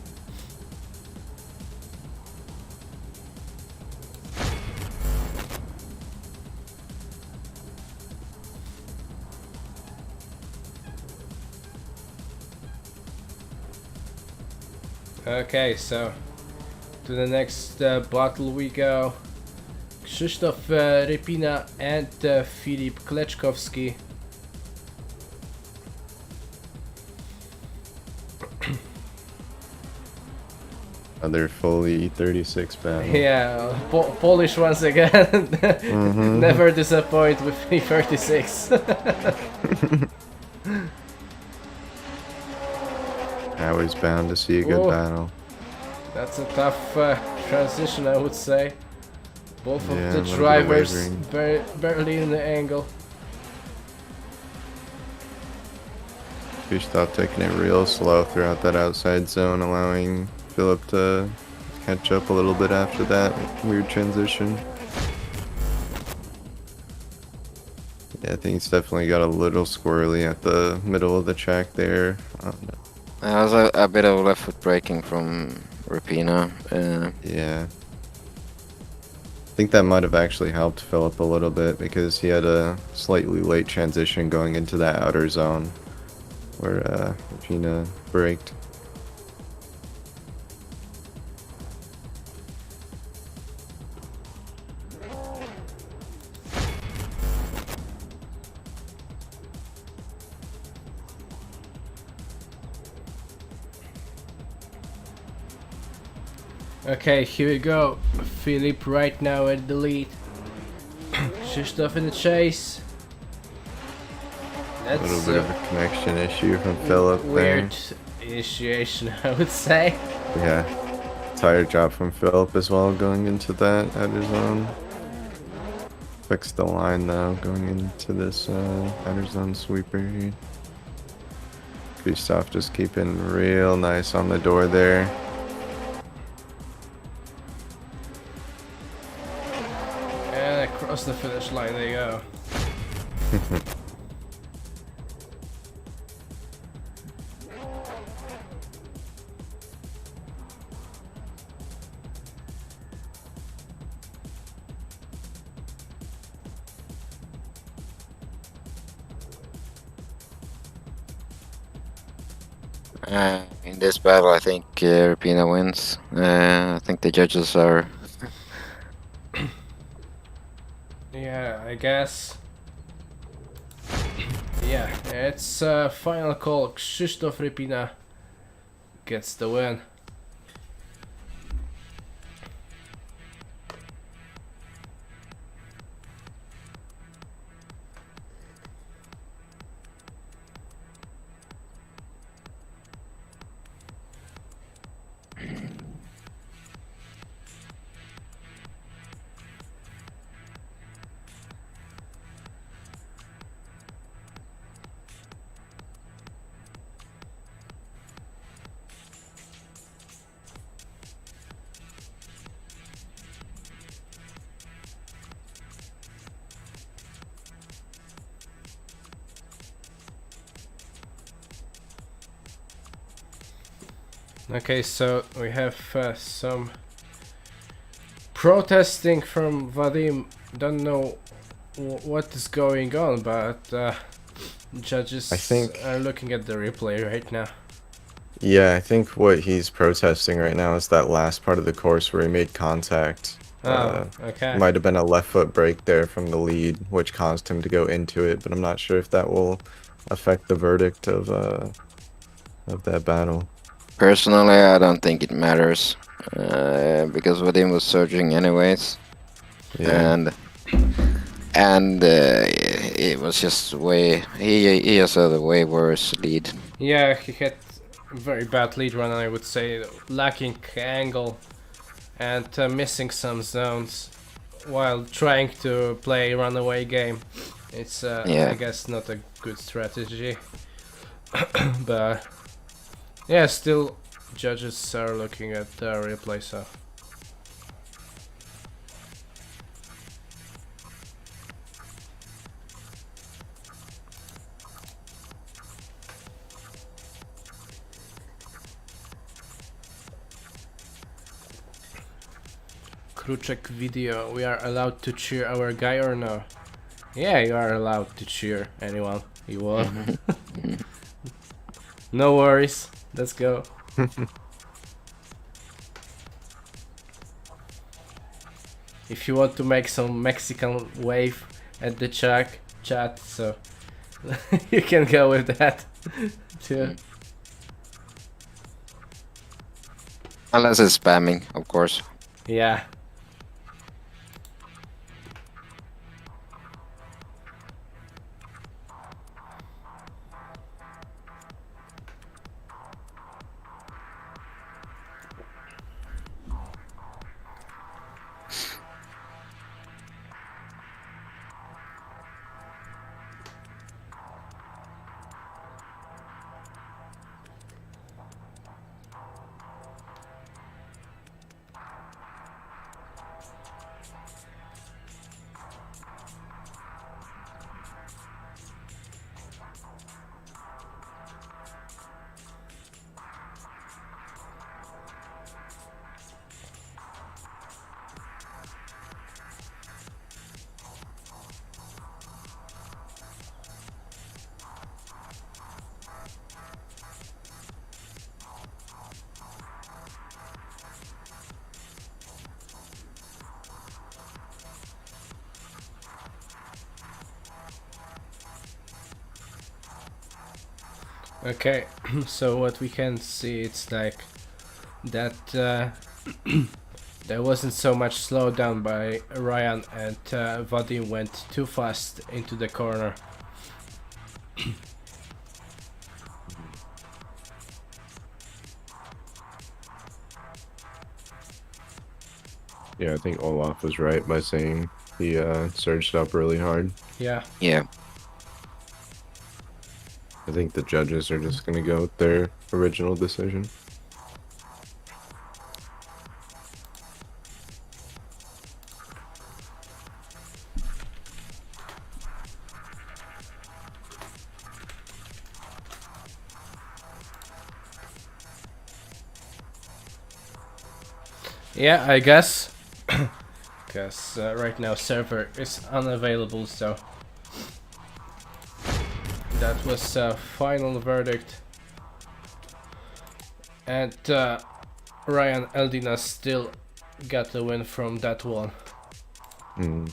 Okay, so to the next battle we go. Krzysztof Rypina and Filip Kleczkowski. Another fully 36 battle. Yeah, Polish once again. Never disappoint with E36. Always bound to see a good battle. That's a tough transition, I would say. Both of the a little drivers bit barely in the angle. Krzysztof taking it real slow throughout that outside zone, allowing Philip to catch up a little bit after that weird transition. Yeah, I think it's definitely got a little squirrely at the middle of the track there. There was a bit of left foot braking from Rapina. Yeah. I think that might have actually helped Philip a little bit because he had a slightly late transition going into that outer zone where Rapina braked. Okay, here we go. Filip right now at the lead. Krzysztof in the chase. That's a little bit of a connection issue from Philip there. Weird initiation, I would say. Yeah. Tire drop from Philip as well going into that outer zone. Fixed the line though going into this outer zone sweeper here. Krzysztof just keeping real nice on the door there. Across the finish line, there you go. In this battle, I think Rapina wins. I think the judges are. Yeah, I guess. Yeah, it's final call. Krzysztof Rypina gets the win. Okay, so we have some protesting from Vadim. Don't know what is going on, but judges I think- are looking at the replay right now. Yeah, I think what he's protesting right now is that last part of the course where he made contact. Oh, okay. Might have been a left foot break there from the lead, which caused him to go into it, but I'm not sure if that will affect the verdict of that battle. Personally, I don't think it matters because Vadim was surging anyways, Yeah. and it was just way he has a way worse lead. Yeah, he had a very bad lead run, I would say, lacking angle and missing some zones while trying to play runaway game. It's Yeah. I guess not a good strategy. But yeah, still judges are looking at the replay, so Kruczek video, we are allowed to cheer our guy or no? Yeah, you are allowed to cheer anyone you want. No worries, let's go. If you want to make some Mexican wave at the chat, so you can go with that too. Unless it's spamming, of course. Yeah. Okay, so what we can see, it's like that there wasn't so much slowdown by Ryan, and Vadim went too fast into the corner. Yeah, I think Olaf was right by saying he surged up really hard. Yeah. Yeah. I think the judges are just gonna go with their original decision. Yeah, I guess. Because right now server is unavailable, so that was final verdict. And Ryan Eldina still got the win from that one. Mm.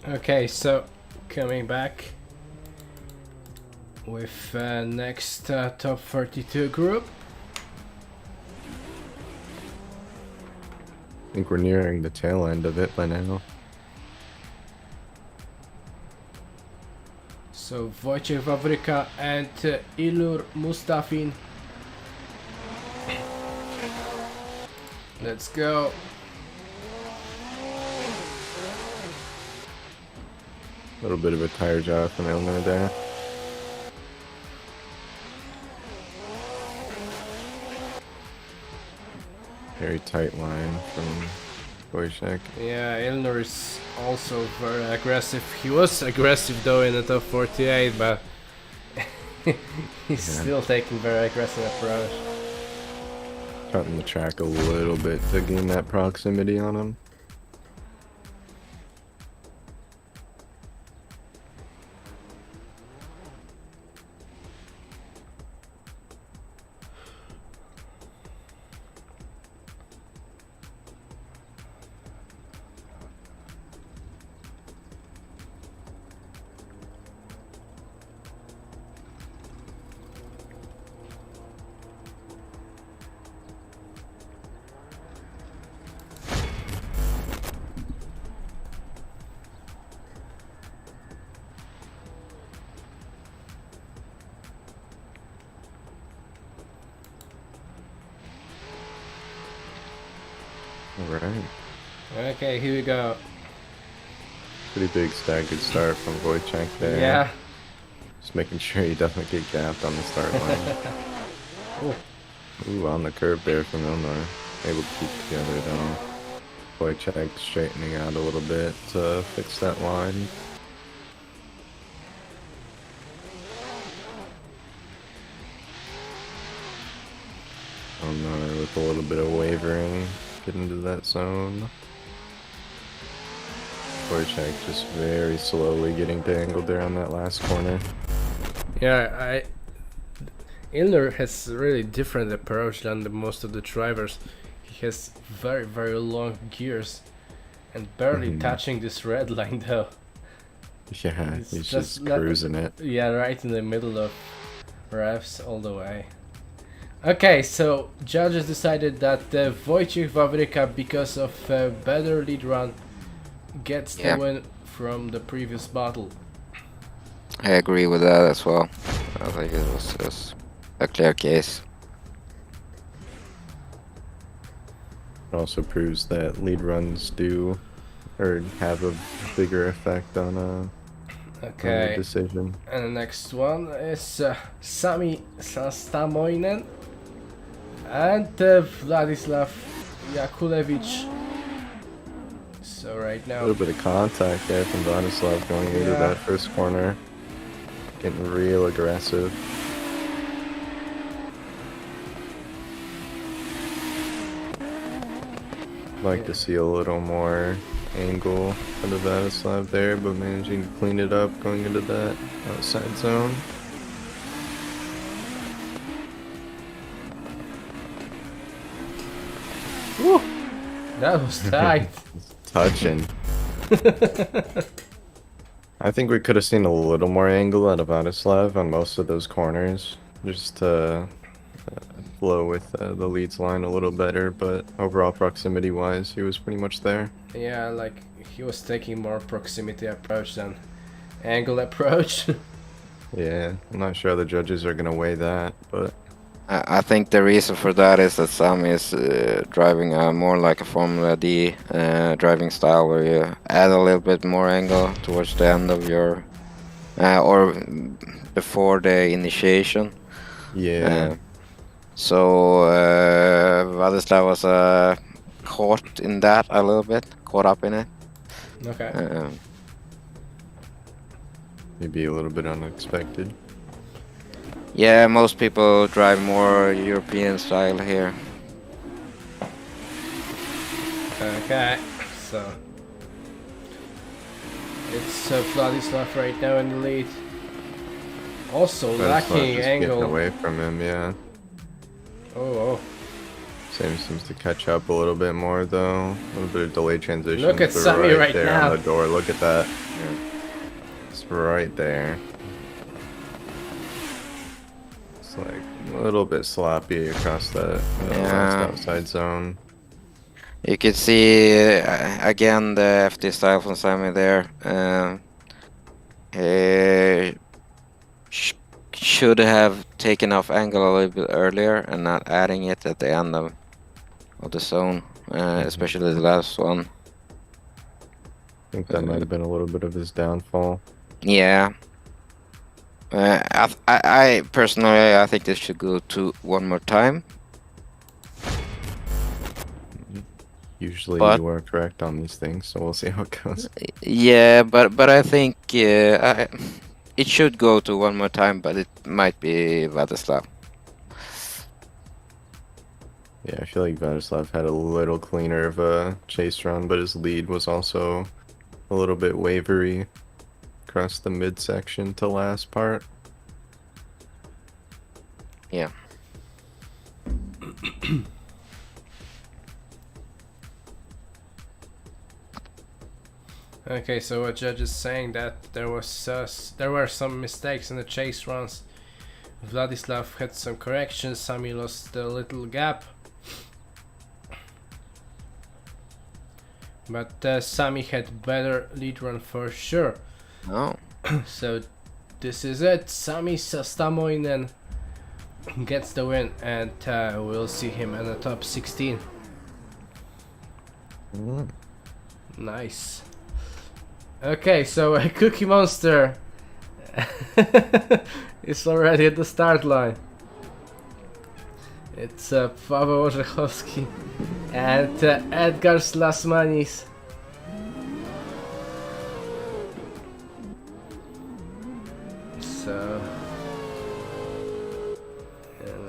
Okay, so coming back with next top 42 group. I think we're nearing the tail end of it by now. So Wojciech Wawryka and Ilur Mustafin. Let's go. A little bit of a tire job from Elmer there. Very tight line from Wojciech. Yeah, Ilnur is also very aggressive. He was aggressive though in the top 48, but he's still taking very aggressive approach. Cutting the track a little bit to gain that proximity on him. Alright. Okay, here we go. Pretty big staggered start from Wojciech there. Yeah. Just making sure he doesn't get gapped on the start line. Oh. Ooh, on the curve there from Ilnor. Able to keep together though. Kołodziejczyk straightening out a little bit to fix that line. Ilnor with a little bit of wavering, get into that zone. Kołodziejczyk just very slowly getting tangled there on that last corner. Yeah, Ilnor has a really different approach than most of the drivers. He has very long gears and barely touching this red line though. Yeah, he's just cruising it. Yeah, right in the middle of revs all the way. Okay, so judges decided that Wojciech Wawryka, because of a better lead run, gets the win from the previous battle. I agree with that as well. I think it was just a clear case. It also proves that lead runs do or have a bigger effect on a decision. And the next one is Sami Sastamoinen and Vladislav Jakulewicz. So right now, A little bit of contact there from Vladislav going into that first corner. Getting real aggressive. Like to see a little more angle out of Vladislav there, but managing to clean it up going into that outside zone. woo, that was tight. Touching. I think we could have seen a little more angle out of Vladislav on most of those corners, just to flow with the leads line a little better, but overall proximity wise he was pretty much there. Yeah, like he was taking more proximity approach than angle approach. Yeah, I'm not sure how the judges are gonna weigh that, but I think the reason for that is that Sam is driving more like a Formula D driving style, where you add a little bit more angle towards the end of your or before the initiation. yeah. So Vladislav was caught in that a little bit, caught up in it. Okay. Maybe a little bit unexpected. Yeah, most people drive more European style here. Okay, so it's Vladislav right now in the lead. Also lacking just angle. getting away from him, yeah. Oh. Same seems to catch up a little bit more though. A little bit of delayed transition. Look at but Sami right there now. on the door. Look at that. It's right there. It's like a little bit sloppy across that last outside zone. You could see again the FD style from Sami there. Should have taken off angle a little bit earlier and not adding it at the end of the zone, especially the last one. I think that might have been a little bit of his downfall. Yeah. I personally, I think this should go to one more time. Usually But- you are correct on these things, so we'll see how it goes. Yeah, but I think it should go to one more time, but it might be Vladislav. Yeah, I feel like Vladislav had a little cleaner of a chase run, but his lead was also a little bit wavery across the midsection to last part. Yeah. Okay, so a judge is saying that there were some mistakes in the chase runs. Vladislav had some corrections. Sami lost a little gap, but Sami had better lead run for sure. Oh. So this is it. Sami Sastamoinen gets the win, and we'll see him in the top 16. Nice. Okay, so Cookie Monster is already at the start line. It's Paweł Orzechowski and Edgar Slasmanis. So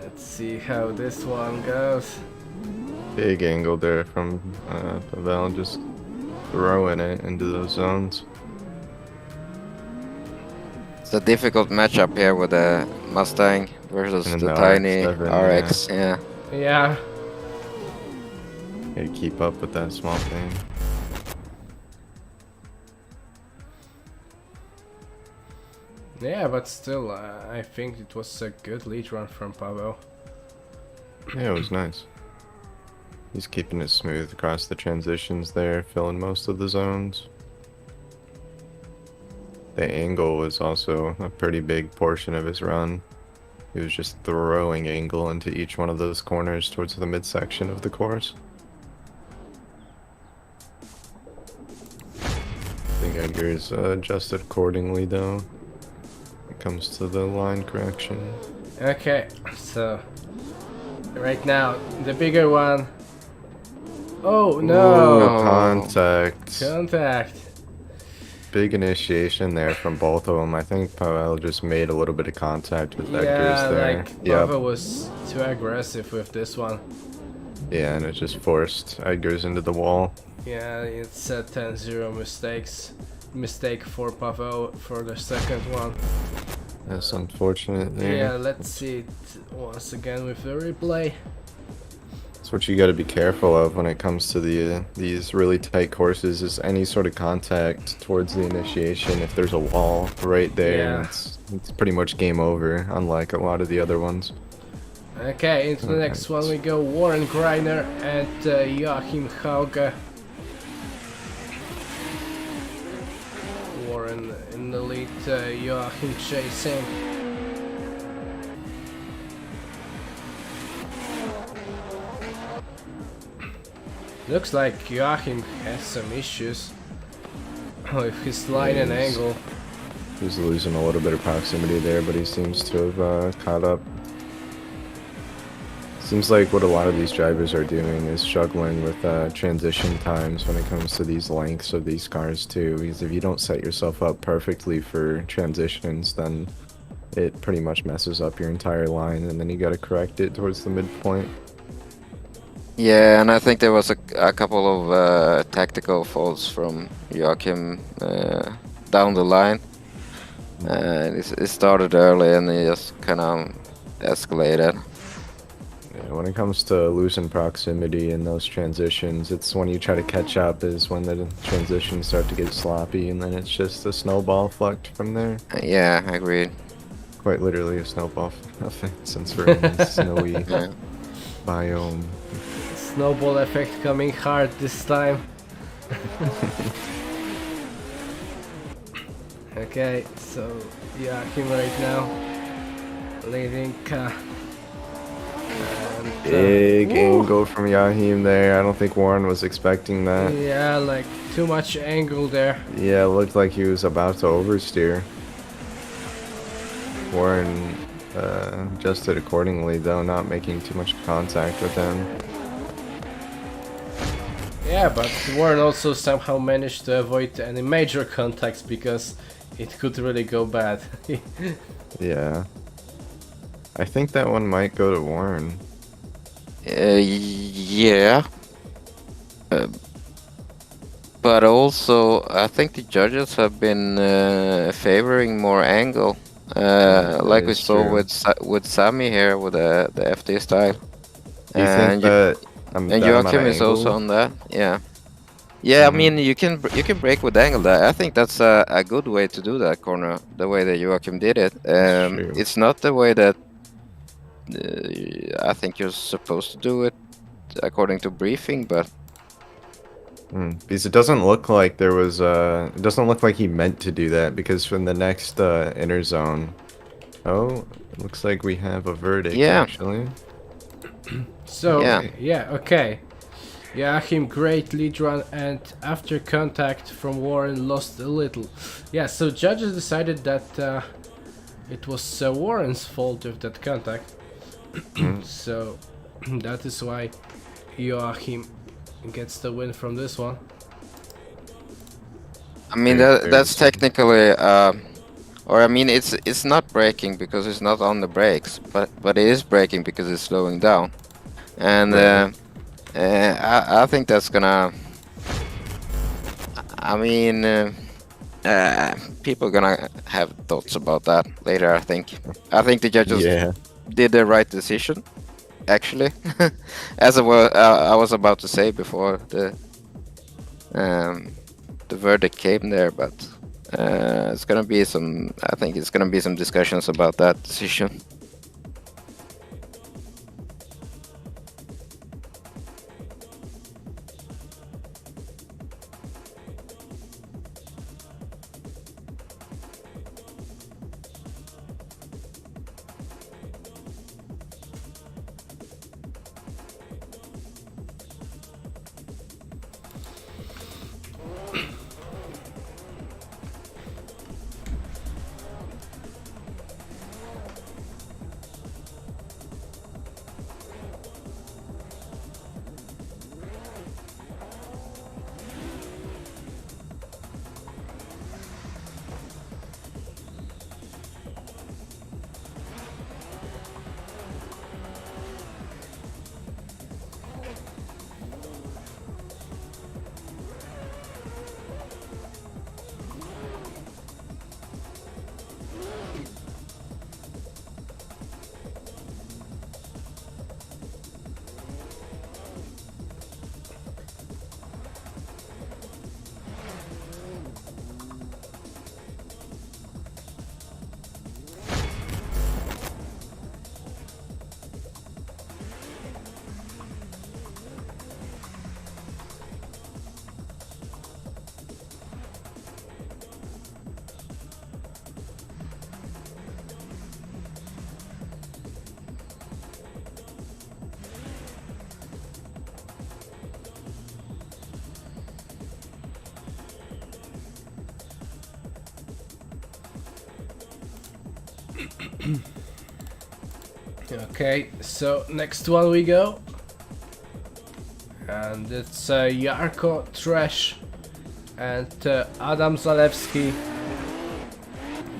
let's see how this one goes. Big angle there from Pavel, just throwing it into those zones. It's a difficult matchup here with the Mustang versus And the the tiny RX-7, RX. Yeah. Yeah. Gotta keep up with that small thing. Yeah, but still, I think it was a good lead run from Paweł. Yeah, it was nice. He's keeping it smooth across the transitions there, filling most of the zones. The angle was also a pretty big portion of his run. He was just throwing angle into each one of those corners towards the midsection of the course. I think Edgar's adjusted accordingly though. When it comes to the line correction. Okay, so right now the bigger one. Oh no! Ooh, contact. Contact. Big initiation there from both of them. I think Pavel just made a little bit of contact with Yeah, Edgar's there. like Paweł was too aggressive with this one. Yeah, and it just forced Edgar's into the wall. Yeah, it's a 10-0 mistake for Paweł for the second one. That's unfortunate there. Yeah, let's see it once again with the replay. That's what you got to be careful of when it comes to these really tight courses, is any sort of contact towards the initiation. If there's a wall right there, Yeah. it's pretty much game over, unlike a lot of the other ones. Okay, into the next one we go. Warren Greiner and Joachim Hauge. Warren in the lead, Joachim chasing. Looks like Joachim has some issues with his line and Yes. angle. He's losing a little bit of proximity there, but he seems to have caught up. Seems like what a lot of these drivers are doing is struggling with transition times when it comes to these lengths of these cars too. Because if you don't set yourself up perfectly for transitions, then it pretty much messes up your entire line, and then you got to correct it towards the midpoint. Yeah, and I think there was a couple of tactical faults from Joachim down the line. It started early and it just kind of escalated. Yeah, when it comes to losing proximity in those transitions, it's when you try to catch up is when the transitions start to get sloppy, and then it's just a snowball effect from there. Yeah, I agree. Quite literally a snowball effect, since we're in this snowy Yeah. biome. Snowball effect coming hard this time. Okay, so Joachim right now leading. Big Woo! angle from Yahim there. I don't think Warren was expecting that. Yeah, like too much angle there. Yeah, it looked like he was about to oversteer. Warren adjusted accordingly, though, not making too much contact with him. Yeah, but Warren also somehow managed to avoid any major contacts because it could really go bad. Yeah. I think that one might go to Warren. Yeah. But also, I think the judges have been favoring more angle, like we is saw true. with Sammy here with the FD style. Do you think that And that amount of Joachim is also angle- on that. Yeah. Yeah, I mean you can break with angle. I think that's a good way to do that corner. The way that Joachim did it. true. It's not the way that I think you're supposed to do it according to briefing, but Because it doesn't look like there was it doesn't look like he meant to do that, because from the next inner zone. Oh, it looks like we have a verdict Yeah. actually. So, Yeah. okay. Joachim, great lead run, and after contact from Warren, lost a little. Yeah, so judges decided that it was Warren's fault with that contact. So, That is why Joachim gets the win from this one. I mean Very that's true. technically or I mean it's not braking because it's not on the brakes, but it is braking because it's slowing down. And Right. I think that's gonna. I mean, people are gonna have thoughts about that later. I think the judges Yeah. did the right decision, actually, as I was about to say before the verdict came there. But it's gonna be some. I think it's gonna be some discussions about that decision. Okay, so next one we go. And it's Jarko Trash and Adam Zalewski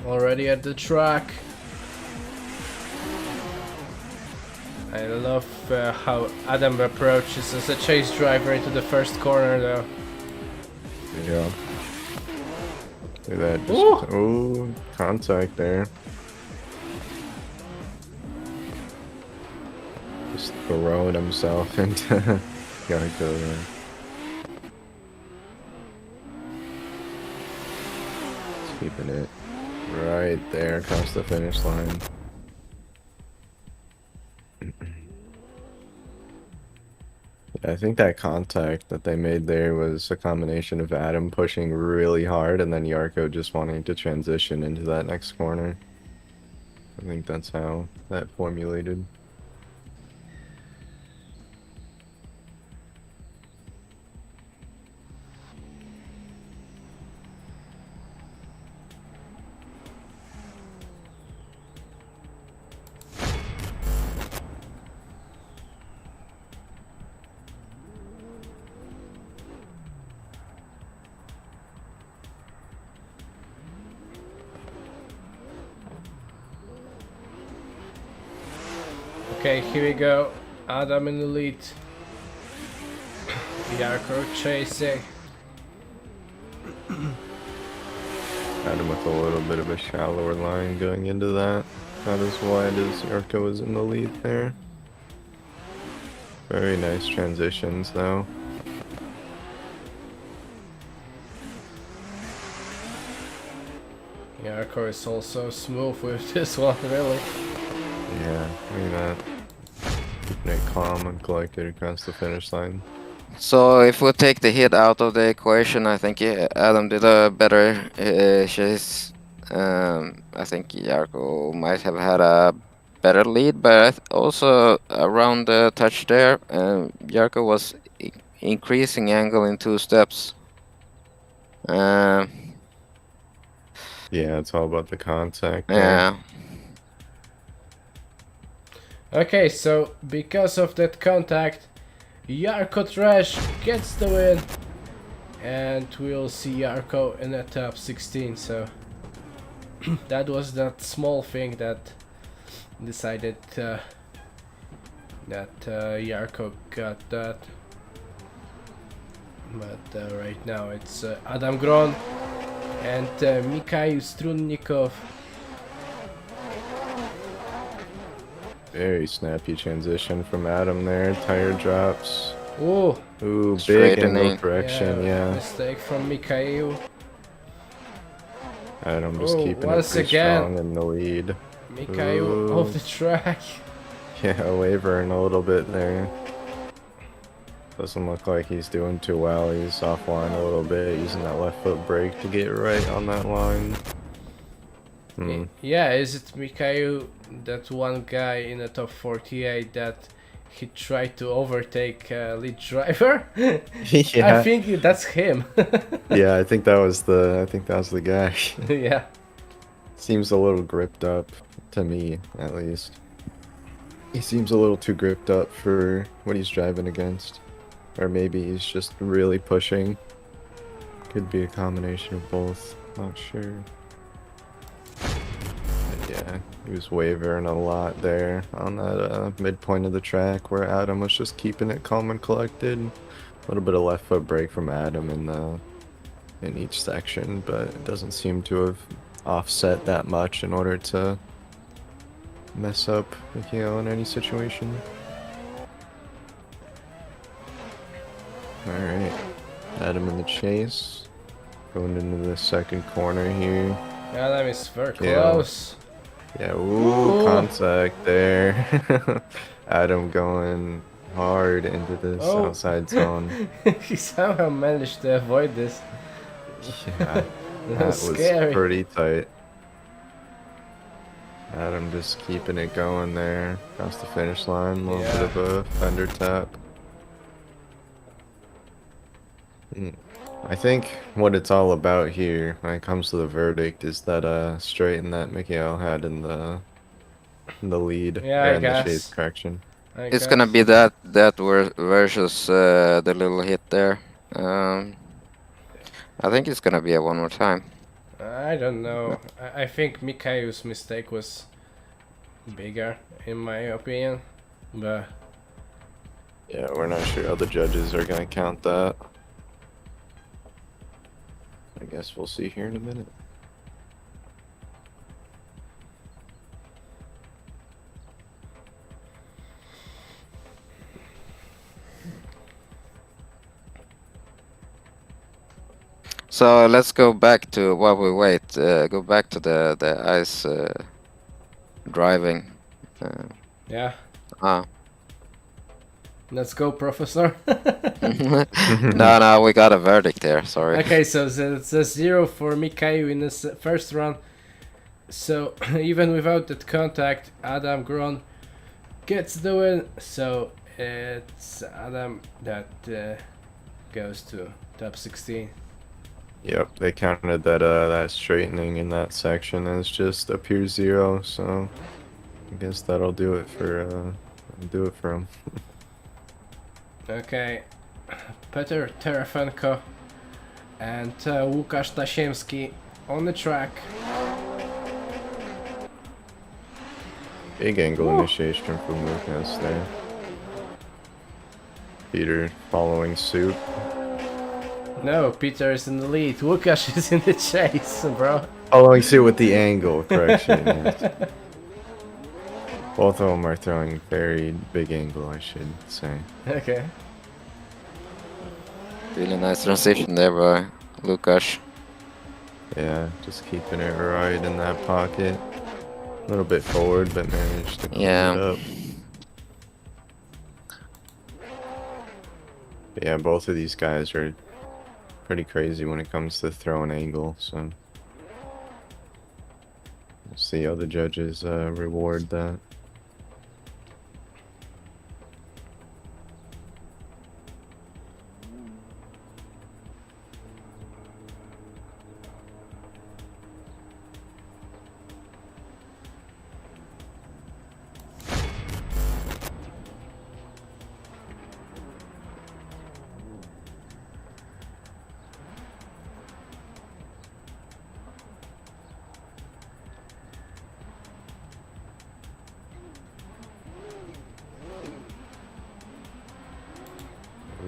already at the track. I love how Adam approaches as a chase driver into the first corner though. Yeah. Look at that. Just, Ooh. oh, contact there. Just throwing himself into Jarko there. Just keeping it right there across the finish line. I think that contact that they made there was a combination of Adam pushing really hard and then Jarko just wanting to transition into that next corner. I think that's how that formulated. Okay, here we go. Adam in the lead. Jarko chasing. Adam with a little bit of a shallower line going into that. Not as wide as Jarko was in the lead there. Very nice transitions though. Jarko is also smooth with this one, really. Yeah, look at that. Keeping it calm and collected across the finish line. So if we take the hit out of the equation, I think Adam did a better chase. I think Jarko might have had a better lead, but also around the touch there, Jarko was increasing angle in 2 steps. Yeah, it's all about the contact there. Yeah. Okay, so because of that contact, Jarko Trash gets the win. And we'll see Jarko in the top 16, so that was that small thing that decided that Jarko got that. But right now it's Adam Gron and Mikhail Strunnikov. Very snappy transition from Adam there. Tire drops. Ooh, Ooh, big angle Straightening. correction, yeah. mistake from Mikhail. Adam just Oh, keeping it once pretty again. strong in the lead. Mikhail Ooh. off the track. Yeah, wavering a little bit there. Doesn't look like he's doing too well. He's offline a little bit, using that left foot brake to get right on that line. Yeah, is it Mikhail, that one guy in the top 48 that he tried to overtake lead driver? Yeah. I think that's him. Yeah, I think that was the guy. Yeah. Seems a little gripped up, to me, at least. He seems a little too gripped up for what he's driving against. Or maybe he's just really pushing. Could be a combination of both, not sure. But yeah, he was wavering a lot there on that midpoint of the track where Adam was just keeping it calm and collected. A little bit of left foot brake from Adam in each section, but it doesn't seem to have offset that much in order to mess up Mikhail in any situation. Alright, Adam in the chase, going into the second corner here. Adam is very Yeah. close. Yeah, Ooh. contact there. Adam going hard into this Oh. outside zone. He somehow managed to avoid this. Yeah, that was scary. pretty tight. Adam just keeping it going there across the finish line. A little bit of a fender tap. I think what it's all about here when it comes to the verdict is that straighten that Mikhail had in the lead. Yeah, or I in the guess. shade correction. It's gonna be that versus the little hit there. I think it's gonna be a one more time. I don't know. I think Mikhail's mistake was bigger, in my opinion. But Yeah, we're not sure how the judges are gonna count that. I guess we'll see here in a minute. So let's go back to while we wait. Go back to the ice driving. yeah, Ah. let's go, Professor. No, we got a verdict there. Sorry. Okay, so it's a 0 for Mikhail in the first run. So even without that contact, Adam Gron gets the win. So it's Adam that goes to top 16. Yep, they counted that straightening in that section as just a pure 0, so I guess that'll do it for him. Okay, Peter Terefenko and Łukasz Tasiemski on the track. Big angle Woo. initiation from Lucas there. Peter following suit. No, Peter is in the lead. Łukasz is in the chase, bro. Following suit with the angle correction. Yes. Both of them are throwing very big angle, I should say. Okay. Really nice transition there by Lukasz. Yeah, just keeping it right in that pocket. A little bit forward, but managed to keep Yeah. it up. But yeah, both of these guys are pretty crazy when it comes to throwing angle, so we'll see how the judges reward that.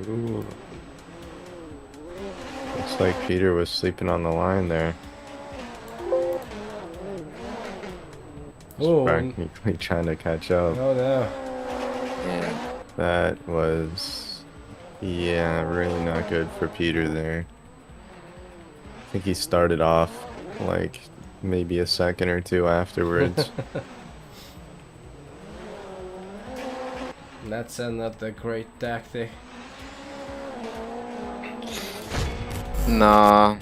Ooh. Looks like Peter was sleeping on the line there. Oh, Practically trying to catch up. oh no. Yeah. That was, yeah, really not good for Peter there. I think he started off like maybe a second or two afterwards. That's not a great tactic. No.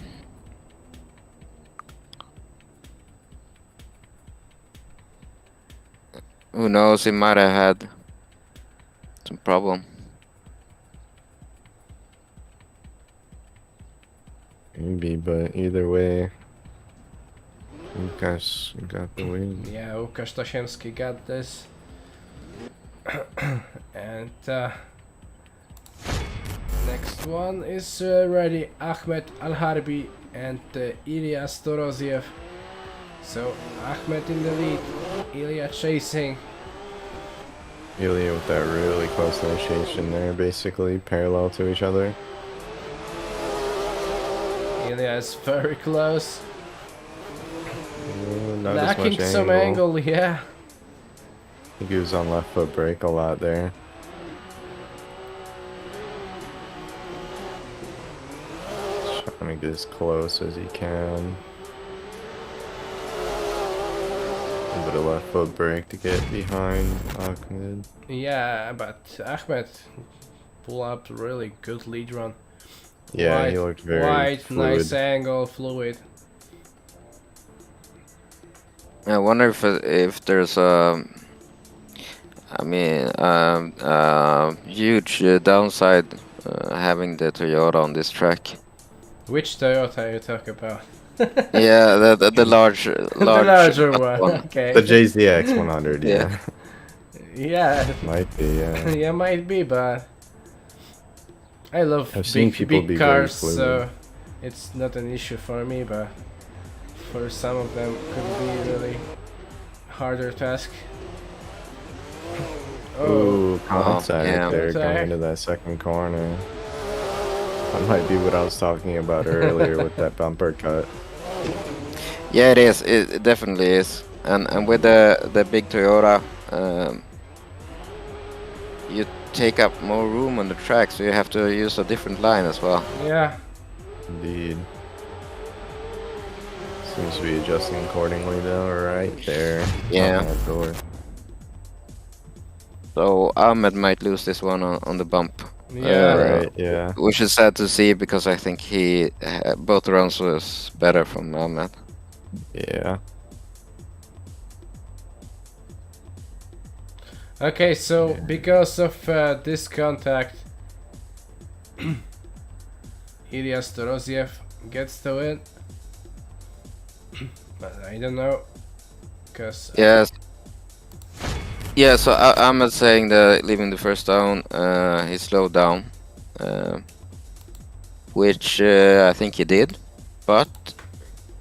Who knows? He might have had some problem. Maybe, but either way, Łukasz got the win. Yeah, Łukasz Tasiemski got this. And next one is ready. Ahmed Al-Harbi and Ilya Storoziev. So Ahmed in the lead, Ilya chasing. Ilya with that really close initiation there, basically parallel to each other. Ilya is very close. Not Lacking as much some angle, yeah. I think he was on left foot brake a lot there. Just trying to get as close as he can. A bit of left foot brake to get behind Ahmed. Yeah, but Ahmed pull up really good lead run. Yeah, Wide, he looked very wide, fluid. nice angle, fluid. I wonder if there's a, I mean, huge downside having the Toyota on this track. Which Toyota you talk about? Yeah, the large, The larger one. Okay. The JZX 100, yeah. Yeah. Might be, yeah. Yeah, might be, but I love I've seen people big be very cars, fluid. so it's not an issue for me. But for some of them, could be really harder task. Ooh, contact yeah. there Contact. going into that second corner. That might be what I was talking about earlier with that bumper cut. Yeah, it is. It definitely is. And with the big Toyota, you take up more room on the track, so you have to use a different line as well. Yeah. Indeed. Seems to be adjusting accordingly though, right there. Yeah. On that door. So Ahmed might lose this one on the bump. Yeah. Right, yeah. Which is sad to see because I think he both rounds was better from Ahmed. Yeah. Okay, so because of this contact, Ilya Storoziev gets the win. But I don't know, because Yes. Yeah, so Ahmed saying that leaving the first down, he slowed down, which I think he did, but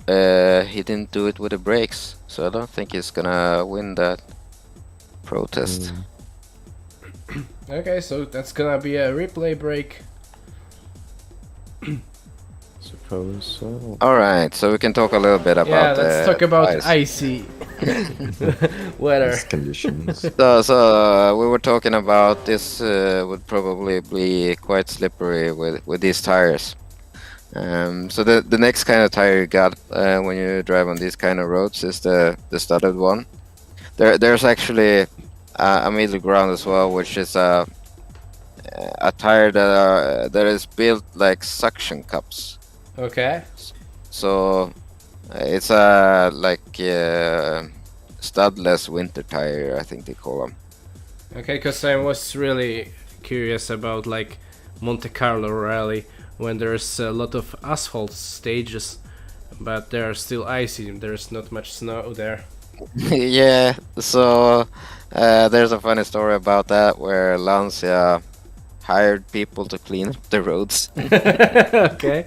he didn't do it with the brakes, so I don't think he's gonna win that protest. okay, so that's gonna be a replay break. Suppose so. All right, so we can talk a little bit about. Yeah, let's talk about ice. icy weather. These conditions. So we were talking about this would probably be quite slippery with these tires. So the next kind of tire you got when you drive on these kind of roads is the studded one. There's actually a middle ground as well, which is a tire that is built like suction cups. Okay. So it's a studless winter tire, I think they call them. Okay, because I was really curious about like Monte Carlo rally when there's a lot of asphalt stages, but they are still icy. There's not much snow there. Yeah, so there's a funny story about that where Lancia hired people to clean up the roads, Okay.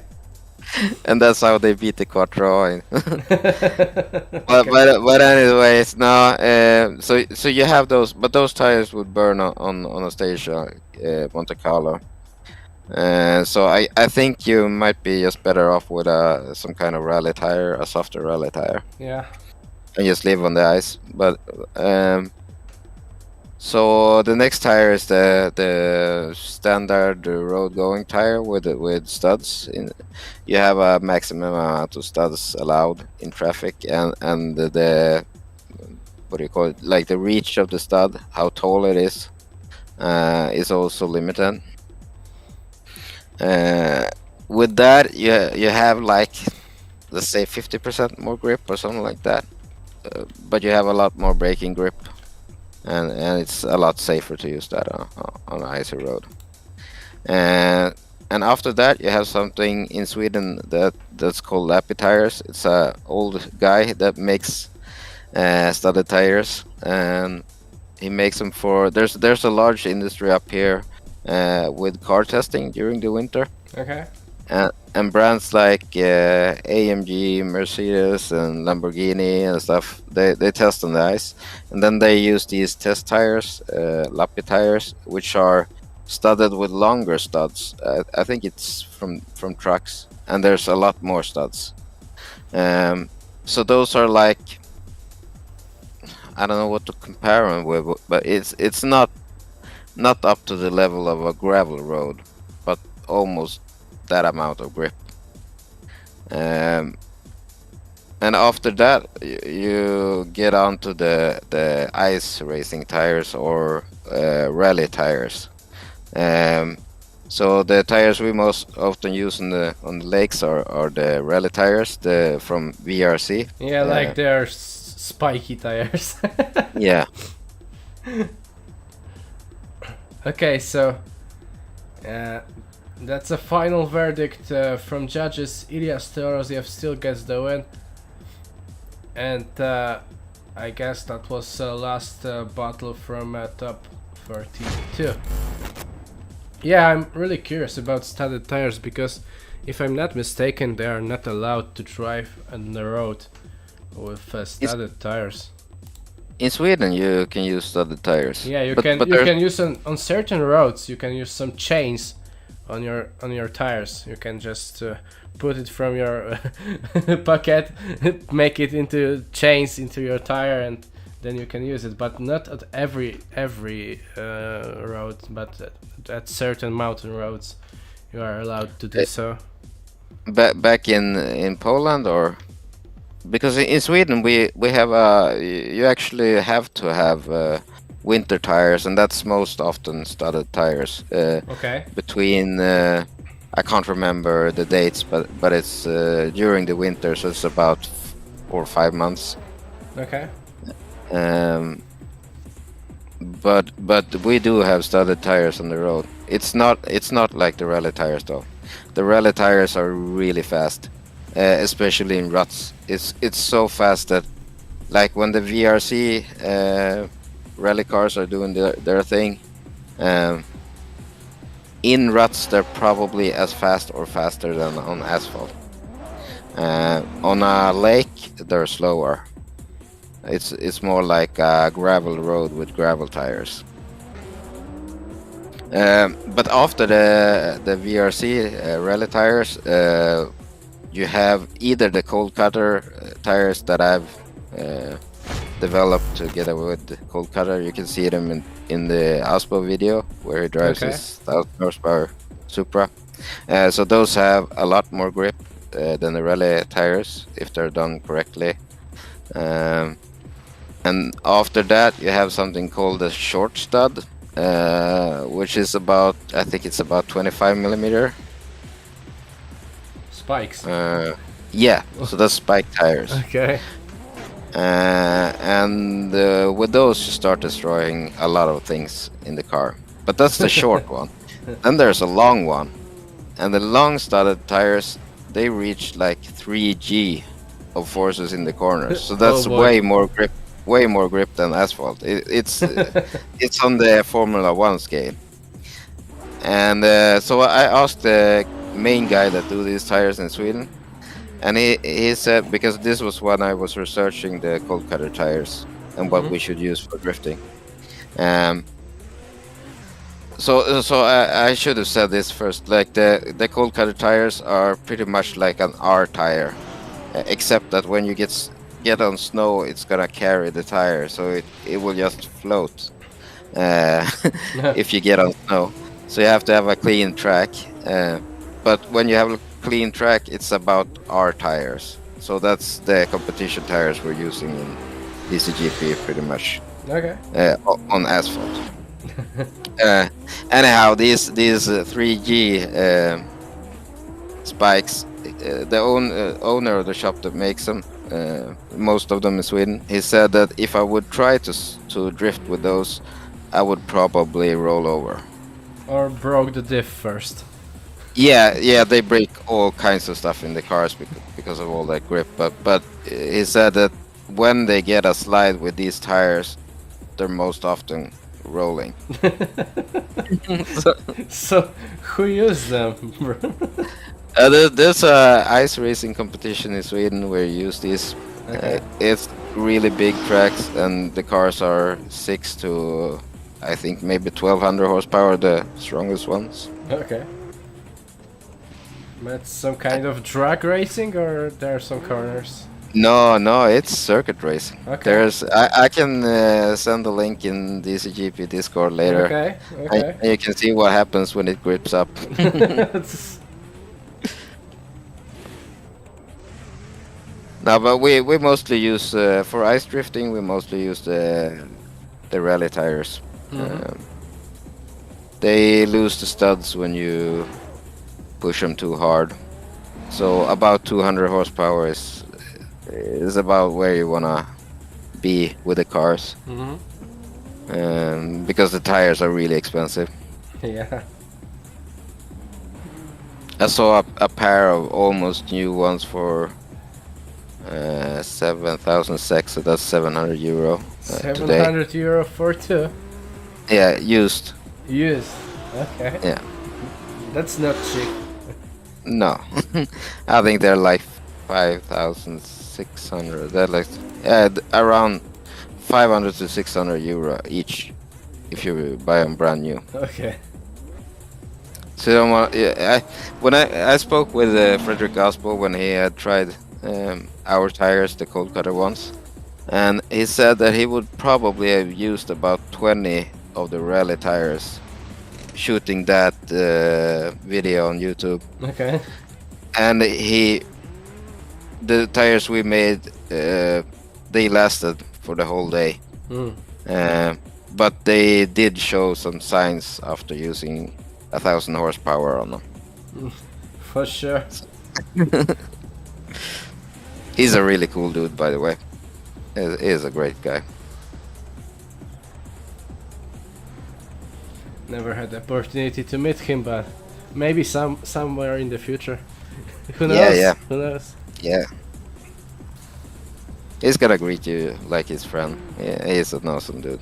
and that's how they beat the Quattro. But anyways, no. So you have those, but those tires would burn on a stage like Monte Carlo. So I think you might be just better off with some kind of rally tire, a softer rally tire, Yeah. and just live on the ice. But so the next tire is the standard road going tire with studs. You have a maximum amount of studs allowed in traffic, and the what do you call it? Like the reach of the stud, how tall it is also limited. With that, you have like, let's say 50% more grip or something like that, but you have a lot more braking grip, and it's a lot safer to use that on an icy road. And after that, you have something in Sweden that's called lappy tires. It's a old guy that makes studded tires, and he makes them for there's a large industry up here with car testing during the winter. Okay. And brands like AMG, Mercedes, and Lamborghini and stuff, they test on the ice, and then they use these test tires, lappy tires, which are studded with longer studs. I think it's from trucks, and there's a lot more studs. So those are like, I don't know what to compare them with, but it's not up to the level of a gravel road, but almost that amount of grip. And after that, you get onto the ice racing tires or rally tires. So the tires we most often use on the lakes are the rally tires, from VRC. Yeah, like they're spiky tires. Yeah. Okay, so that's a final verdict from judges. Ilias Teoroziev still gets the win, and I guess that was last battle from top 42. Yeah, I'm really curious about studded tires, because if I'm not mistaken, they are not allowed to drive on the road with studded tires. In Sweden, you can use studded tires. Yeah, you but can use on certain roads. You can use some chains on your tires. You can just put it from your pocket, make it into chains into your tire, and then you can use it. But not at every road, but at certain mountain roads, you are allowed to do so. Back in Poland, or because in Sweden we have you actually have to have winter tires, and that's most often studded tires. Okay. Between I can't remember the dates, but it's during the winter, so it's about 4 or 5 months. Okay. But we do have studded tires on the road. It's not like the rally tires though. The rally tires are really fast, especially in ruts. It's so fast that, like when the VRC rally cars are doing their thing, in ruts they're probably as fast or faster than on asphalt. On a lake they're slower. It's more like a gravel road with gravel tires. But after the VRC rally tires, you have either the cold cutter tires that I've developed together with the cold cutter. You can see them in the Aspo video where he drives his 1000 horsepower Supra. So those have a lot more grip than the rally tires if they're done correctly. And after that, you have something called a short stud, which is about, I think it's about 25 millimeter. Spikes. Yeah, so that's spike tires. Okay. And with those, you start destroying a lot of things in the car. But that's the short one. Then there's a long one. And the long studded tires, they reach like 3G of forces in the corners. So that's way more grip than asphalt. It's on the Formula 1 scale. And so I asked the main guy that do these tires in Sweden, and he said, because this was when I was researching the cold cutter tires and what we should use for drifting. So I should have said this first. Like the cold cutter tires are pretty much like an R tire, except that when you get on snow, it's gonna carry the tire, so it will just float if you get on snow. So you have to have a clean track. But when you have a clean track, it's about R tires. So that's the competition tires we're using in Dcgp pretty much. Okay. On asphalt. Anyhow, these 3G spikes, the owner of the shop that makes them, most of them in Sweden, he said that if I would try to drift with those, I would probably roll over. Or broke the diff first. Yeah, they break all kinds of stuff in the cars because of all that grip. But he said that when they get a slide with these tires, they're most often rolling. So who used them, bro? There's a ice racing competition in Sweden where you use these. Okay. It's really big tracks, and the cars are 6 to, I think, maybe 1200 horsepower, the strongest ones. Okay. That's some kind of drag racing, or there are some corners? No, it's circuit racing. Okay. I can send the link in Dcgp Discord later. Okay. And you can see what happens when it grips up. No, but we mostly use for ice drifting. We mostly use the rally tires. They lose the studs when you push them too hard. So about 200 horsepower is about where you wanna be with the cars. Because the tires are really expensive. Yeah. I saw a pair of almost new ones for 7,000 SEK, so that's 700 euro. 700 euro for two. Yeah, used. Used. Okay. Yeah. That's not cheap. No, I think they're like 5,600. They're like around 500 to 600 euro each if you buy them brand new. Okay. So you don't want. Yeah, when I spoke with Frederick Gospel when he had tried our tires, the cold cutter ones, and he said that he would probably have used about 20 of the rally tires shooting that video on YouTube. Okay. And the tires we made, they lasted for the whole day. But they did show some signs after using 1,000 horsepower on them. For sure. He's a really cool dude, by the way. He is a great guy. Never had the opportunity to meet him, but maybe somewhere in the future. Who knows? Yeah. Who knows? Yeah. He's gonna greet you like his friend. Yeah, he's an awesome dude.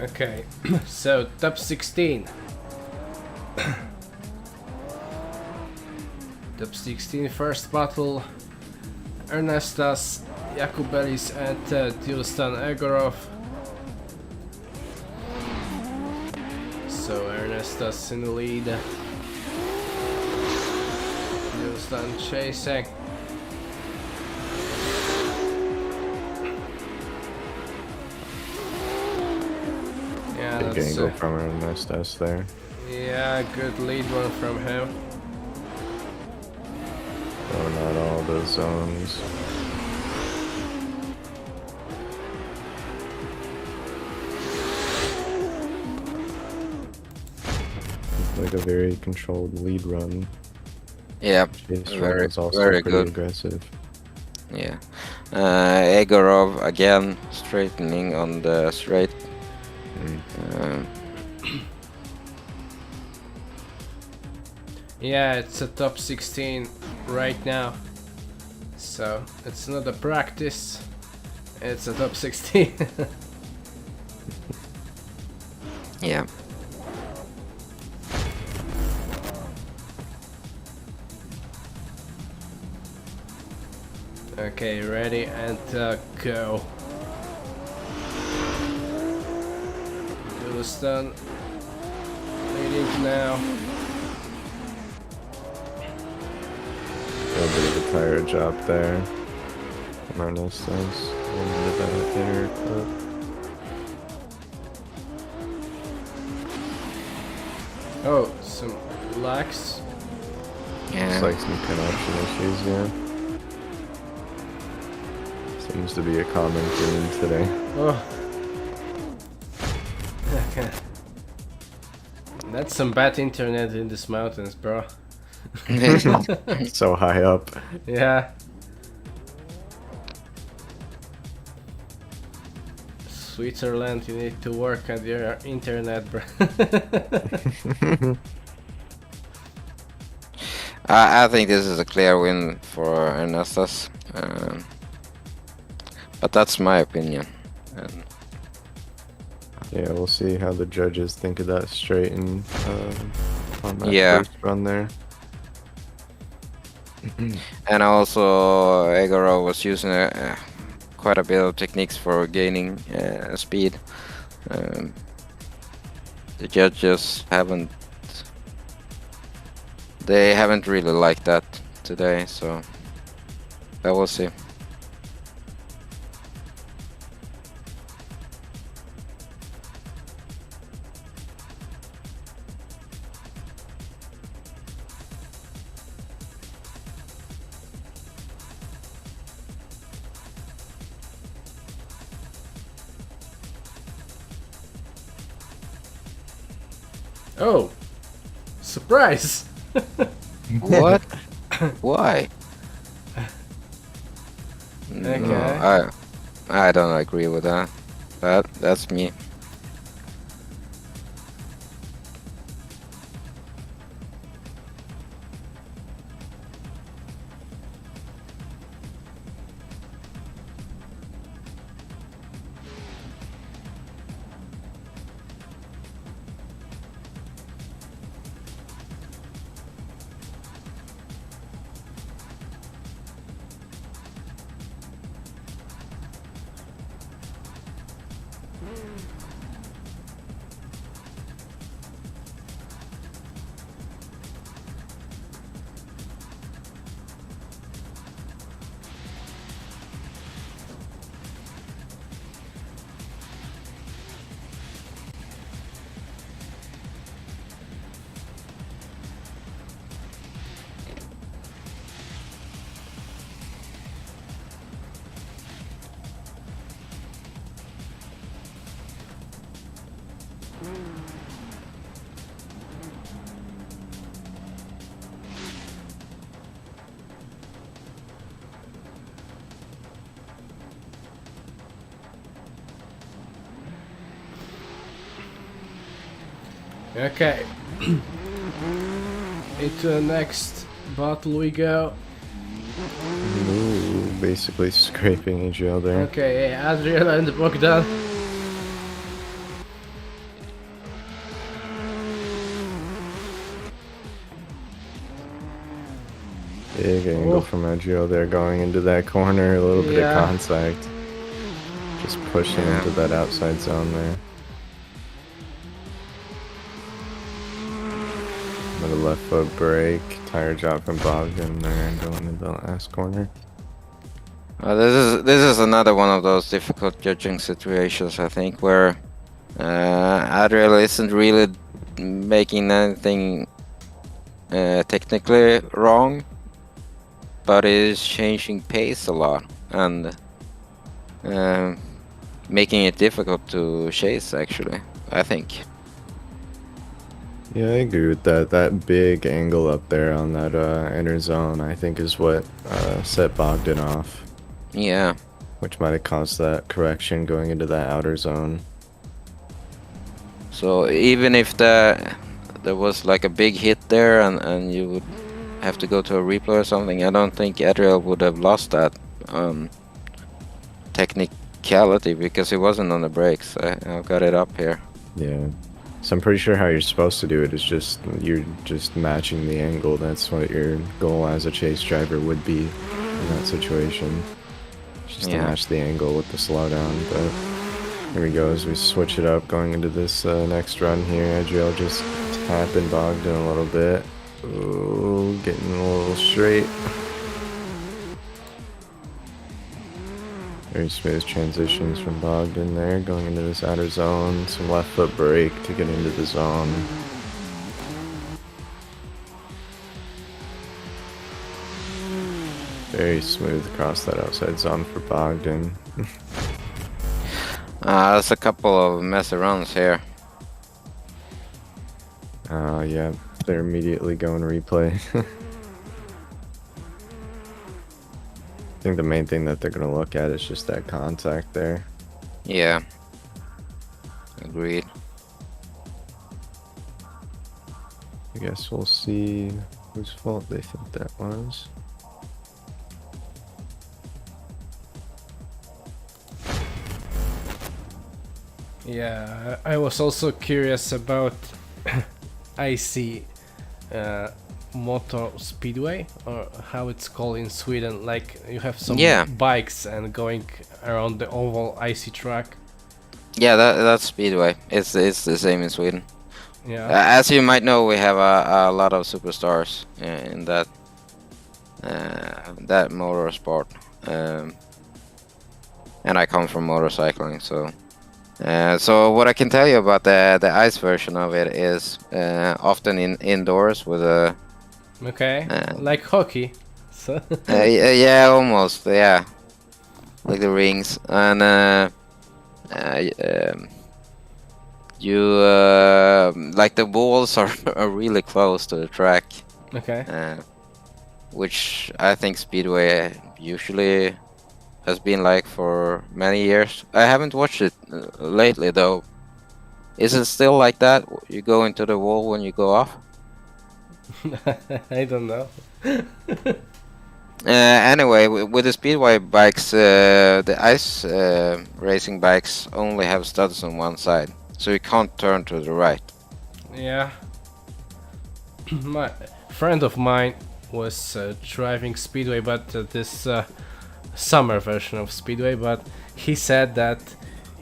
Okay, so top 16. Top 16 first battle. Ernestas, Jakubelis and Tilstan Egorov. So Ernestas in the lead. Tilstan chasing. Yeah, Big that's angle from Ernestas there. yeah, good lead one from him. those zones. It's like a very controlled lead run. Yeah, Chase run very, was also very pretty good. aggressive. Yeah. Egorov again straightening on the straight. Um, Yeah, it's a top 16 right now. So it's not a practice, it's a top 16. yeah. Okay, ready and go. Yellowstone leading now. A little bit of a tire job there. Marnus does into that inner clip. Oh, some lags. Yeah. It's like some connection issues, yeah. Seems to be a common theme today. Oh. Okay. That's some bad internet in these mountains, bro. So high up. Yeah. Switzerland, you need to work on your internet, bro. I think this is a clear win for Ernestas. But that's my opinion. And Yeah, we'll see how the judges think of that straight and on that Yeah. first run there. And also, Egorov was using quite a bit of techniques for gaining speed. The judges haven't. They haven't really liked that today, so we'll see. Oh! Surprise! What? Why? Okay. No, I don't agree with that. That's me. Okay. Into the next battle we go. Ooh, basically scraping each other. Okay, Adrian and Bogdan. Big angle Oh. from Adrio there going into that corner, a little bit Yeah. of contact. Just pushing into that outside zone there. With a left foot brake, tire job from Bogdan there and going into the last corner. This is another one of those difficult judging situations, I think, where Adriel isn't really making anything technically wrong, but it is changing pace a lot and making it difficult to chase. Actually, I think. Yeah, I agree with that. That big angle up there on that inner zone, I think, is what set Bogdan off, Yeah. which might have caused that correction going into that outer zone. So even if there was like a big hit there and you would have to go to a replay or something, I don't think Adriel would have lost that technicality because he wasn't on the brakes. I've got it up here. Yeah. So I'm pretty sure how you're supposed to do it is you're just matching the angle. That's what your goal as a chase driver would be in that situation. Just to match the angle with the slowdown. But here we go as we switch it up going into this next run here. Adriel just tapping Bogdan a little bit. Ooh, getting a little straight. Very smooth transitions from Bogdan there, going into this outer zone. Some left foot brake to get into the zone. Very smooth across that outside zone for Bogdan. There's a couple of messy runs here. Yeah, they're immediately going replay. I think the main thing that they're going to look at is just that contact there. Yeah. Agreed. I guess we'll see whose fault they think that was. Yeah, I was also curious about IC motor speedway, or how it's called in Sweden. Like you have some bikes and going around the oval icy track. Yeah, that's speedway. It's the same in Sweden. Yeah. As you might know, we have a lot of superstars in that motorsport, and I come from motorcycling, so. So what I can tell you about the ice version of it is often indoors with a. Okay. Like hockey. So. Yeah, almost. Yeah. Like the rings, and you like the walls are really close to the track. Okay. Which I think speedway usually has been like for many years. I haven't watched it lately though. Is it still like that? You go into the wall when you go off? I don't know. Anyway, with the speedway bikes, the ice racing bikes only have studs on one side, so you can't turn to the right. Yeah. My friend of mine was driving speedway, but this summer version of speedway, but he said that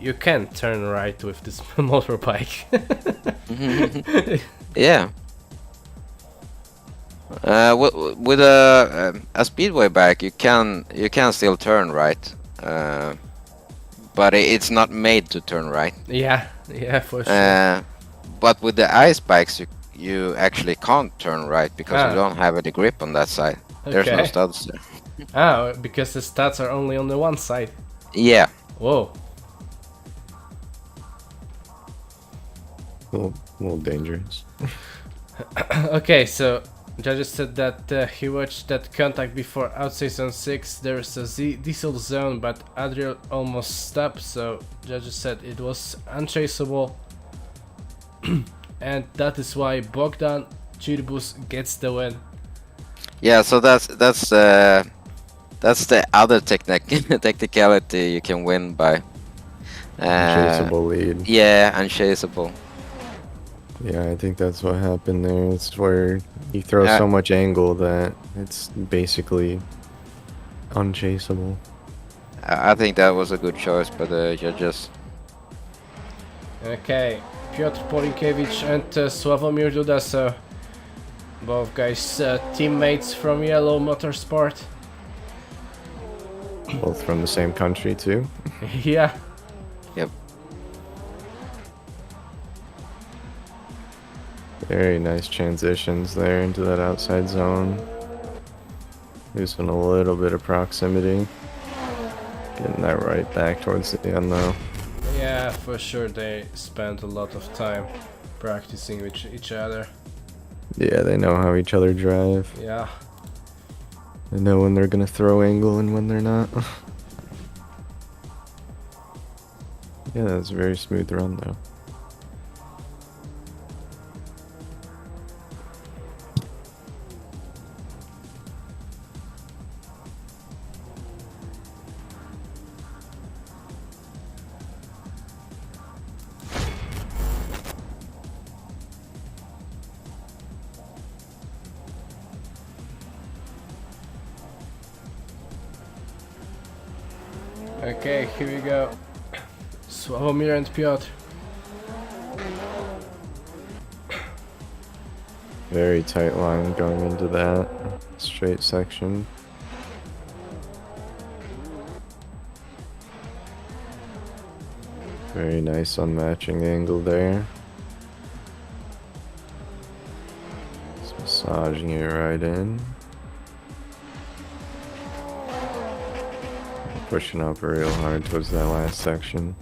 you can turn right with this motorbike. Yeah. With a speedway bike, you can still turn right, but it's not made to turn right. Yeah, for sure. But with the ice bikes, you actually can't turn right because you don't have any grip on that side. There's no studs there. Because the studs are only on the one side. Yeah. Whoa. A little dangerous. Okay, so judges said that he watched that contact before outside zone 6. There's a diesel zone, but Adriel almost stopped, so judges said it was unchaseable. And that is why Bogdan Chirbus gets the win. Yeah, so that's the other technicality you can win by. Unchaseable lead. Yeah, unchaseable. Yeah, I think that's what happened there. It's where you throw so much angle that it's basically unchaseable. I think that was a good choice by the judges. Okay, Piotr Polinkevich and Sławomir Duda, so both guys teammates from Yellow Motorsport. Both from the same country too. Yeah. Yep. Very nice transitions there into that outside zone. Losing a little bit of proximity. Getting that right back towards the end though. Yeah, for sure they spent a lot of time practicing with each other. Yeah, they know how each other drive. Yeah. They know when they're gonna throw angle and when they're not. Yeah, that's a very smooth run though. Okay, here we go. Sławomir and Piotr. Very tight line going into that straight section. Very nice unmatching angle there. Just massaging it right in. Pushing up real hard towards that last section.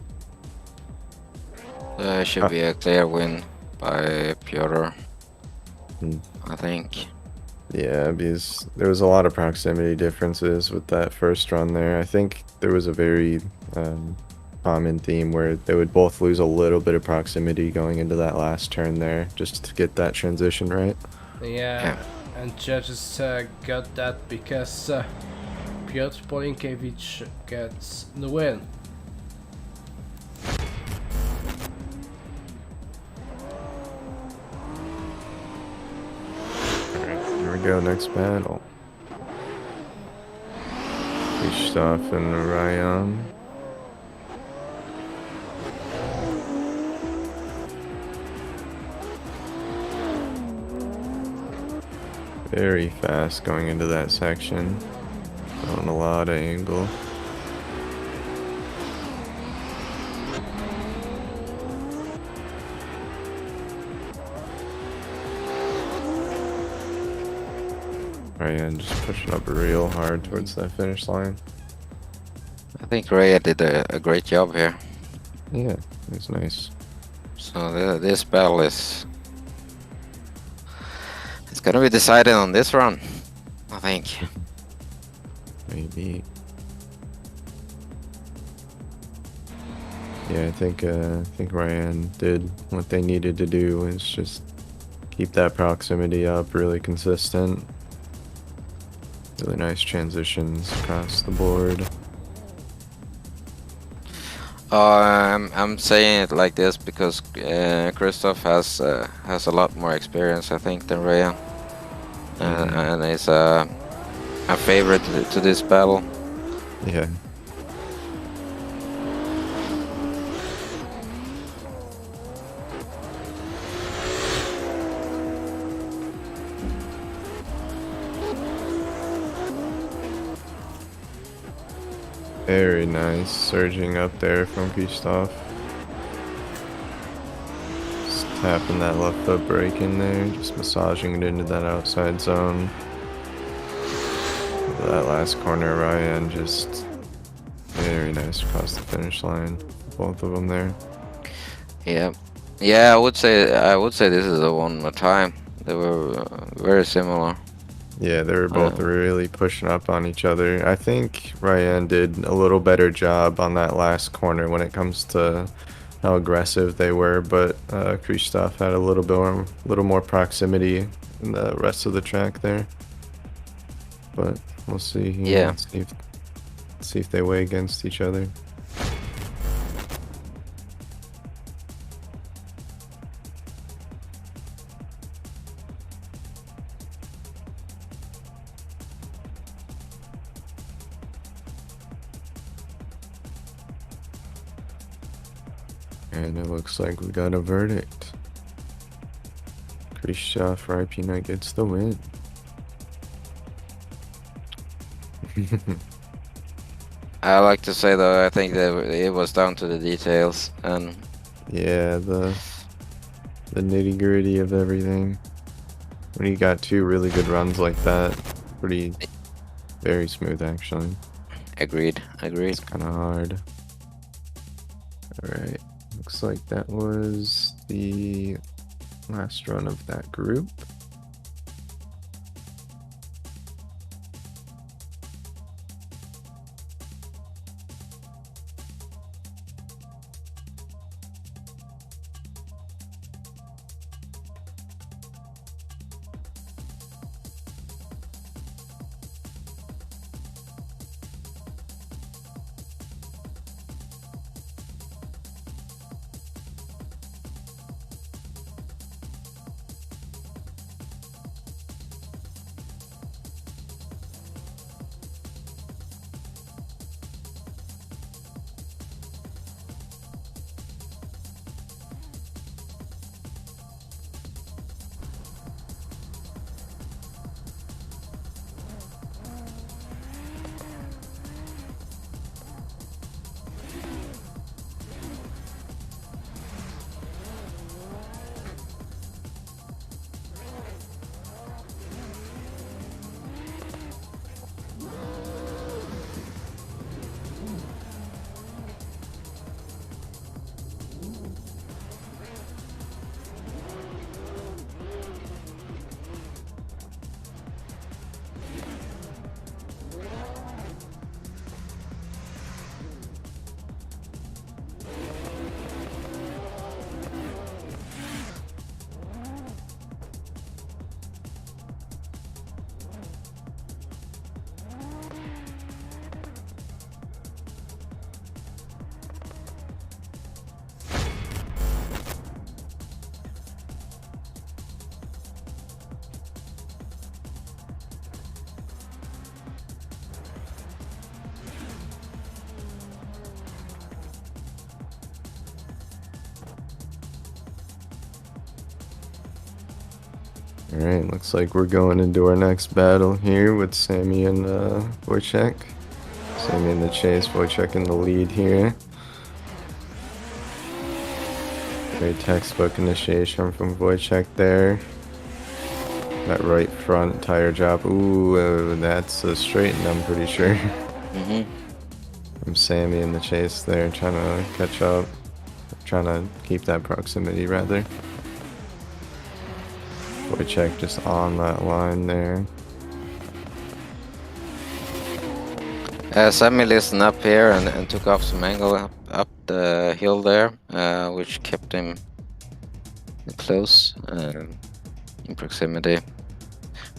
Should be a clear win by Piotr, Hmm. I think. Yeah, because there was a lot of proximity differences with that first run there. I think there was a very common theme where they would both lose a little bit of proximity going into that last turn there, just to get that transition right. Yeah, and judges got that because Piotr Polinkevich gets the win. Here we go, next battle. Krzysztof and Ryan. Very fast going into that section. On a lot of angle. Ryan just pushing up real hard towards that finish line. I think Rhea did a great job here. Yeah, it was nice. So this battle is... It's gonna be decided on this run, I think. Maybe. Yeah, I think Ryan did what they needed to do, is just keep that proximity up, really consistent. Really nice transitions across the board. I'm saying it like this because Krzysztof has a lot more experience, I think, than Rhea, and is a favorite to this battle. Yeah. Very nice surging up there from Krzysztof. Just tapping that left foot brake in there, just massaging it into that outside zone. That last corner, Ryan just very nice across the finish line. Both of them there. Yeah. I would say this is a one more time. They were very similar. Yeah, they were both really pushing up on each other. I think Ryan did a little better job on that last corner when it comes to how aggressive they were, but Krzysztof had a little more proximity in the rest of the track there. But we'll see. Yeah. See if they weigh against each other. And it looks like we got a verdict. Krzysztof Ripina gets the win. I like to say though, I think that it was down to the details, and Yeah, the nitty-gritty of everything. When you got two really good runs like that, pretty Very smooth, actually. Agreed. It's kind of hard. Alright, looks like that was the last run of that group. Alright, looks like we're going into our next battle here with Sammy and Wojciech. Sammy in the chase, Wojciech in the lead here. Very textbook initiation from Wojciech there. That right front tire drop. Ooh, that's a straighten, I'm pretty sure. From Sammy in the chase there, trying to catch up. Trying to keep that proximity, rather. Wojciech just on that line there. Sammy listened up here and took off some angle up the hill there, which kept him close in proximity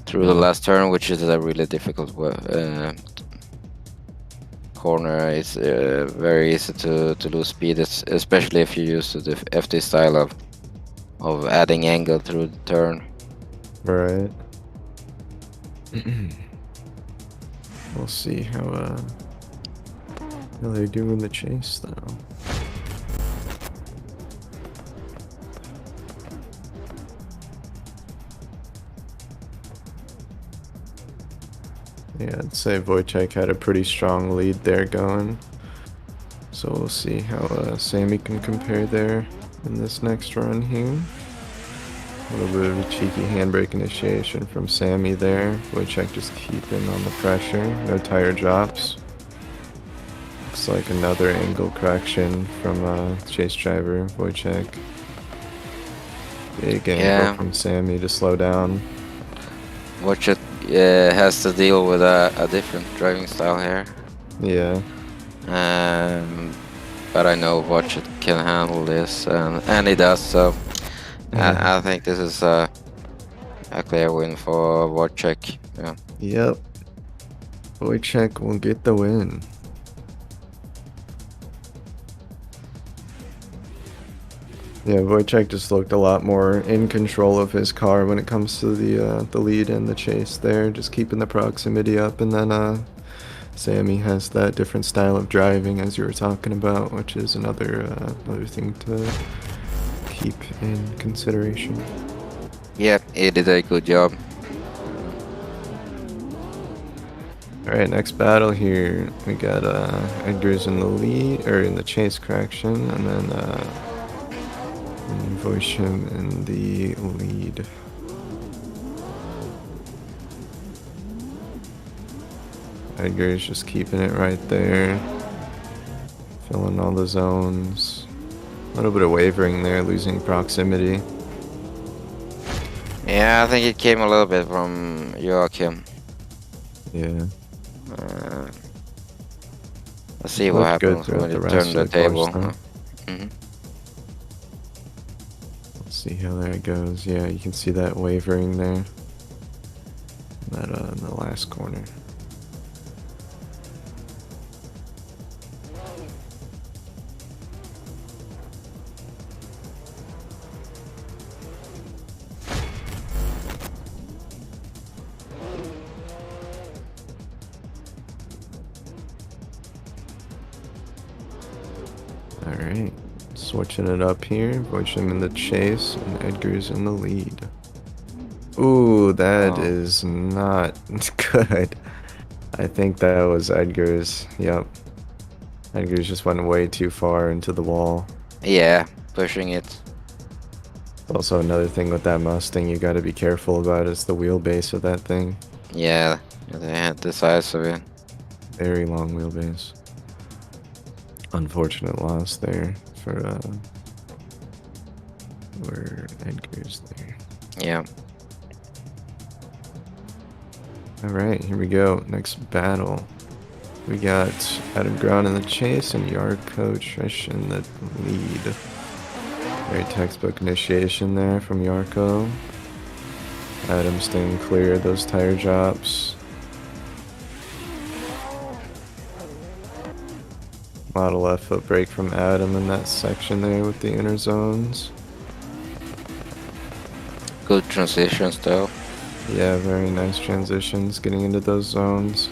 through the last turn, which is a really difficult corner. It's very easy to lose speed, especially if you use the FD style of adding angle through the turn. Right. We'll see how they do in the chase, though. Yeah, I'd say Wojciech had a pretty strong lead there going. So we'll see how Sammy can compare there in this next run here. A little bit of a cheeky handbrake initiation from Sammy there. Wojciech just keeping on the pressure. No tire drops. Looks like another angle correction from chase driver Wojciech. Big angle from Sammy to slow down. Wojciech has to deal with a different driving style here. Yeah. But I know Wojciech can handle this, and he does, so I think this is a clear win for Wojciech. Yeah. Yep. Wojciech will get the win. Yeah, Wojciech just looked a lot more in control of his car when it comes to the lead and the chase there, just keeping the proximity up, and then Sammy has that different style of driving as you were talking about, which is another thing to keep in consideration. Yeah, he did a good job. Alright, next battle here. We got Edgar's in the lead, or in the chase correction, and then Wojciech in the lead. Edgar's just keeping it right there. Filling all the zones. A little bit of wavering there, losing proximity. Yeah, I think it came a little bit from Joachim. Yeah. Let's see what Looked good happens throughout when the you rest turn of the the table. course, Hmm. Let's see how that goes. Yeah, you can see that wavering there. That in the last corner. Alright, switching it up here. Voichim in the chase, and Edgar's in the lead. Ooh, that Oh. is not good. I think that was Edgar's. Yep. Edgar's just went way too far into the wall. Yeah, pushing it. Also, another thing with that Mustang you gotta be careful about is the wheelbase of that thing. Yeah, they had the size of it. Very long wheelbase. Unfortunate loss there for where Edgar's there. Yeah. Alright, here we go. Next battle. We got Adam Grant in the chase and Yarko Trish in the lead. Very textbook initiation there from Yarko. Adam staying clear of those tire drops. Model left foot brake from Adam in that section there with the inner zones. Good transitions though. Yeah, very nice transitions getting into those zones.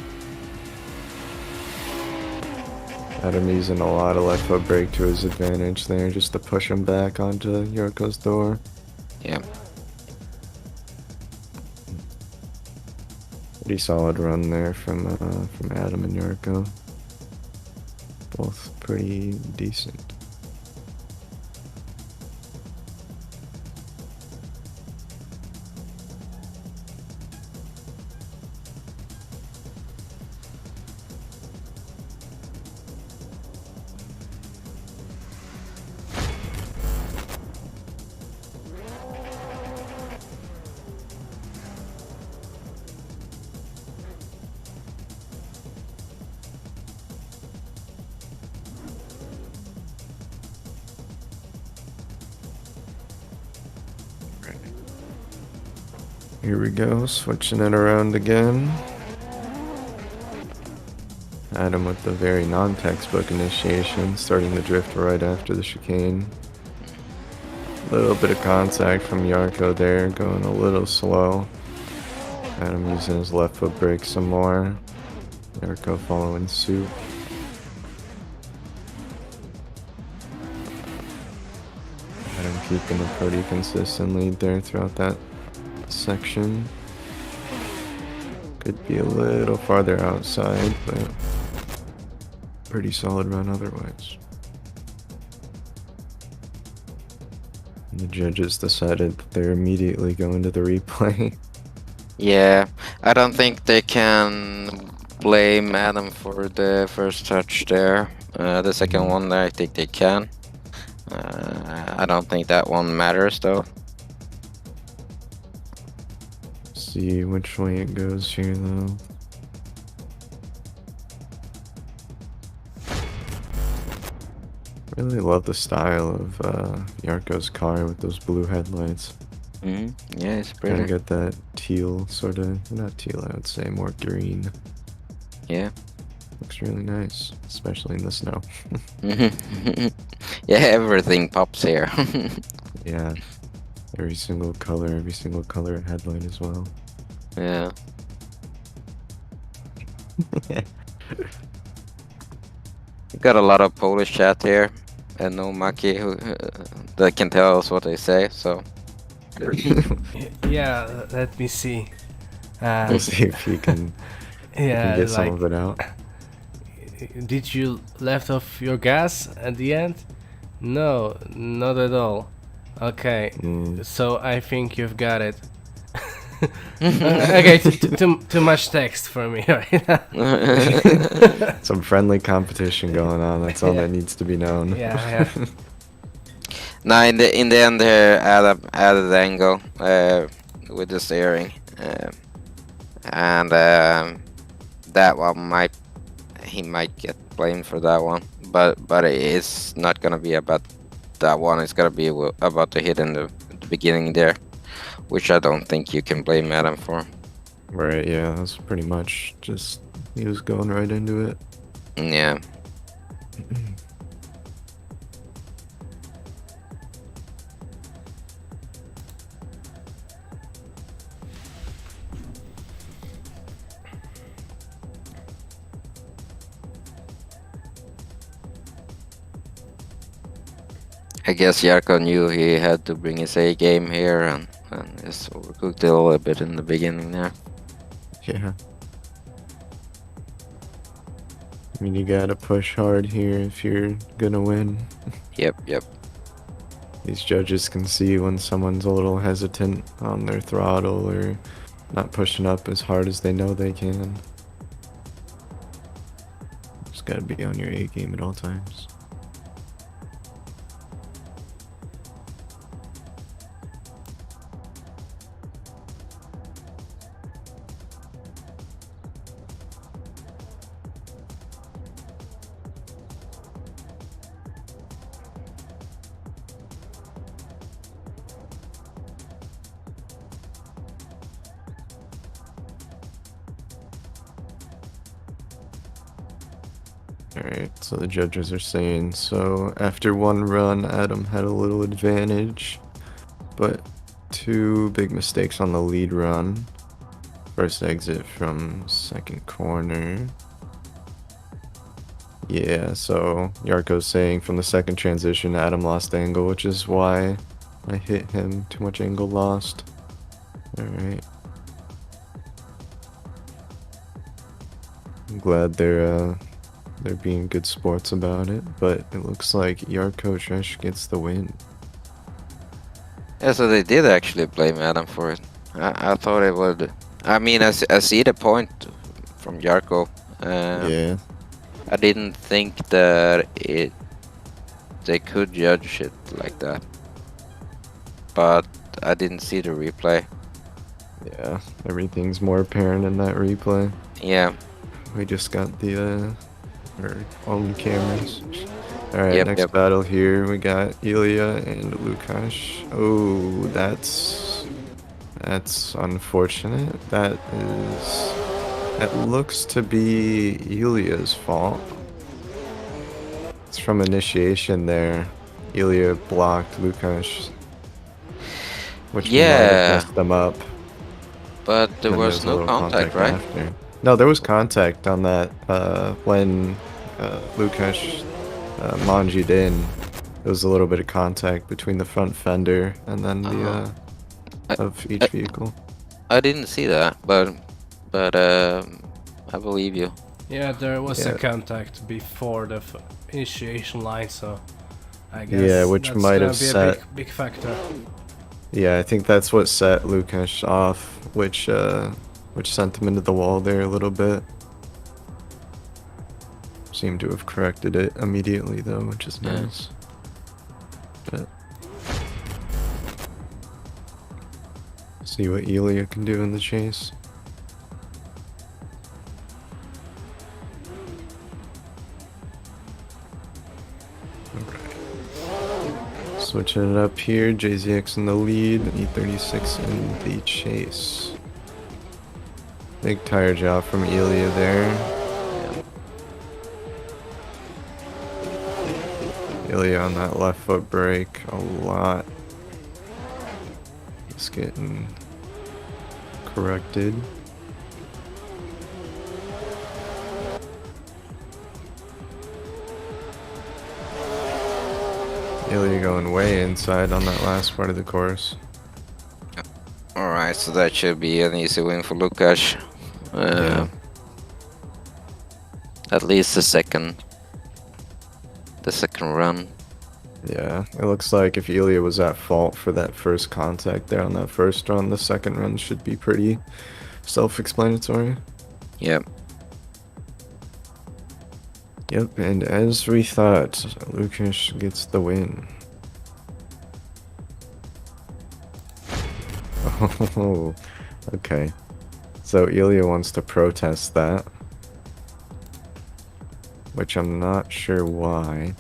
Adam using a lot of left foot brake to his advantage there just to push him back onto Yorko's door. Yeah. Pretty solid run there from Adam and Yorko. Both pretty decent. Here we go, switching it around again. Adam with the very non-textbook initiation, starting the drift right after the chicane. A little bit of contact from Yarko there, going a little slow. Adam using his left foot brake some more. Yarko following suit. Adam keeping a pretty consistent lead there throughout that section. Could be a little farther outside, but pretty solid run otherwise. And the judges decided that they're immediately going to the replay. Yeah, I don't think they can blame Adam for the first touch there. The second one, I think they can. I don't think that one matters though. See which way it goes here though. Really love the style of Yarko's car with those blue headlights. Yeah, it's Gotta pretty. get that teal sort of, not teal I would say, more green. Yeah. Looks really nice, especially in the snow. Yeah, everything pops here. Yeah, every single color headlight as well. Yeah. Got a lot of Polish chat here, and no Maki who that can tell us what they say. So Yeah, let me see. We'll see if he can, Yeah, get some like, of it out. did you left off your gas at the end? No, not at all. Okay, Mm. so I think you've got it. Okay, too much text for me right now. Some friendly competition going on. That's all Yeah. that needs to be known. Yeah. Now in the end here, Adam added angle with the steering, and that one he might get blamed for that one, but it's not gonna be about that one. It's gonna be about the hit in the beginning there, which I don't think you can blame Adam for. Right, yeah, that's pretty much just, he was going right into it. Yeah. I guess Jarko knew he had to bring his A game here and just overcooked it a little bit in the beginning there. Yeah. I mean, you gotta push hard here if you're gonna win. Yep. These judges can see when someone's a little hesitant on their throttle or not pushing up as hard as they know they can. Just gotta be on your A game at all times. Alright, so the judges are saying, so after one run, Adam had a little advantage, but 2 big mistakes on the lead run. First exit from second corner. Yeah, so Jarko's saying from the second transition, Adam lost angle, which is why I hit him. Too much angle lost. Alright. I'm glad they're being good sports about it, but it looks like Jarko Tresh gets the win. Yeah, so they did actually blame Adam for it. I thought it would. I mean, I see the point from Jarko. Yeah. I didn't think that they could judge it like that, but I didn't see the replay. Yeah, everything's more apparent in that replay. Yeah. We just got the our own cameras. Alright, Yep, next yep. battle here we got Ilya and Lukash. Oh, that's unfortunate. That looks to be Ilya's fault. It's from initiation there. Ilya blocked Lukash, which might have Yeah. messed them up. But there And was there's a no little contact, right? after. No, there was contact on that when Lukash manjied in. There was a little bit of contact between the front fender and then the of each vehicle. I didn't see that, but I believe you. Yeah, there was a Yeah. contact before the initiation line, so I guess Yeah, which that's might gonna have be set- a big factor. Yeah, I think that's what set Lukash off, which sent him into the wall there a little bit. Seemed to have corrected it immediately though, which is Yeah. nice. But see what Ilya can do in the chase. Alright. Switching it up here, JZX in the lead, E36 in the chase. Big tire job from Ilya there. Ilya on that left foot brake a lot. It's getting corrected. Ilya going way inside on that last part of the course. Alright, so that should be an easy win for Lukash. Yeah. At least the second run. Yeah, it looks like if Ilya was at fault for that first contact there on that first run, the second run should be pretty self-explanatory. Yep. Yep, and as we thought, Lucas gets the win. Oh, okay. So Ilya wants to protest that, which I'm not sure why.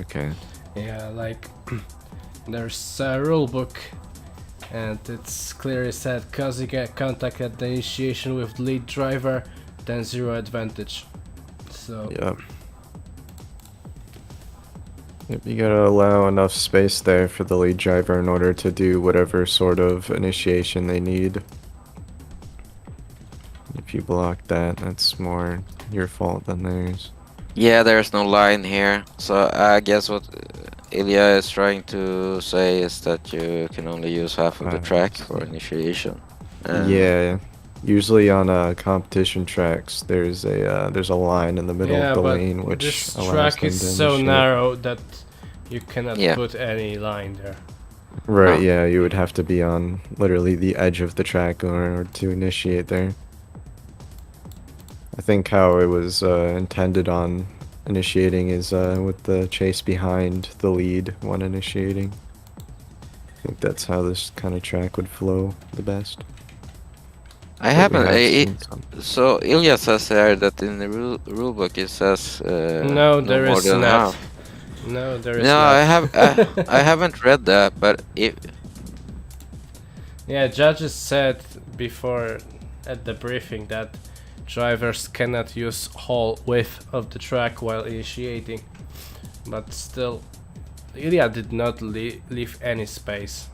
Okay. Yeah, like there's a rule book, and it's clearly said causing a contact at the initiation with lead driver, then 0 advantage. So Yep. Yep, you gotta allow enough space there for the lead driver in order to do whatever sort of initiation they need. If you block that, that's more your fault than theirs. Yeah, there's no line here. So I guess what Ilya is trying to say is that you can only use half of the track for initiation. Yeah, usually on competition tracks, there's a line in the middle yeah, of the but lane which this allows track them is to so initiate. narrow that you cannot Yeah. put any line there. Right, Oh. yeah, you would have to be on literally the edge of the track in order to initiate there. I think how it was intended on initiating is with the chase behind the lead when initiating. I think that's how this kind of track would flow the best. I But we haven't. have I- seen some. So Ilya says there that in the rule book it says No, there more is than not. half. No, there is No, not. I haven't read that, but if Yeah, judges said before at the briefing that drivers cannot use whole width of the track while initiating, but still, Ilya did not leave any space.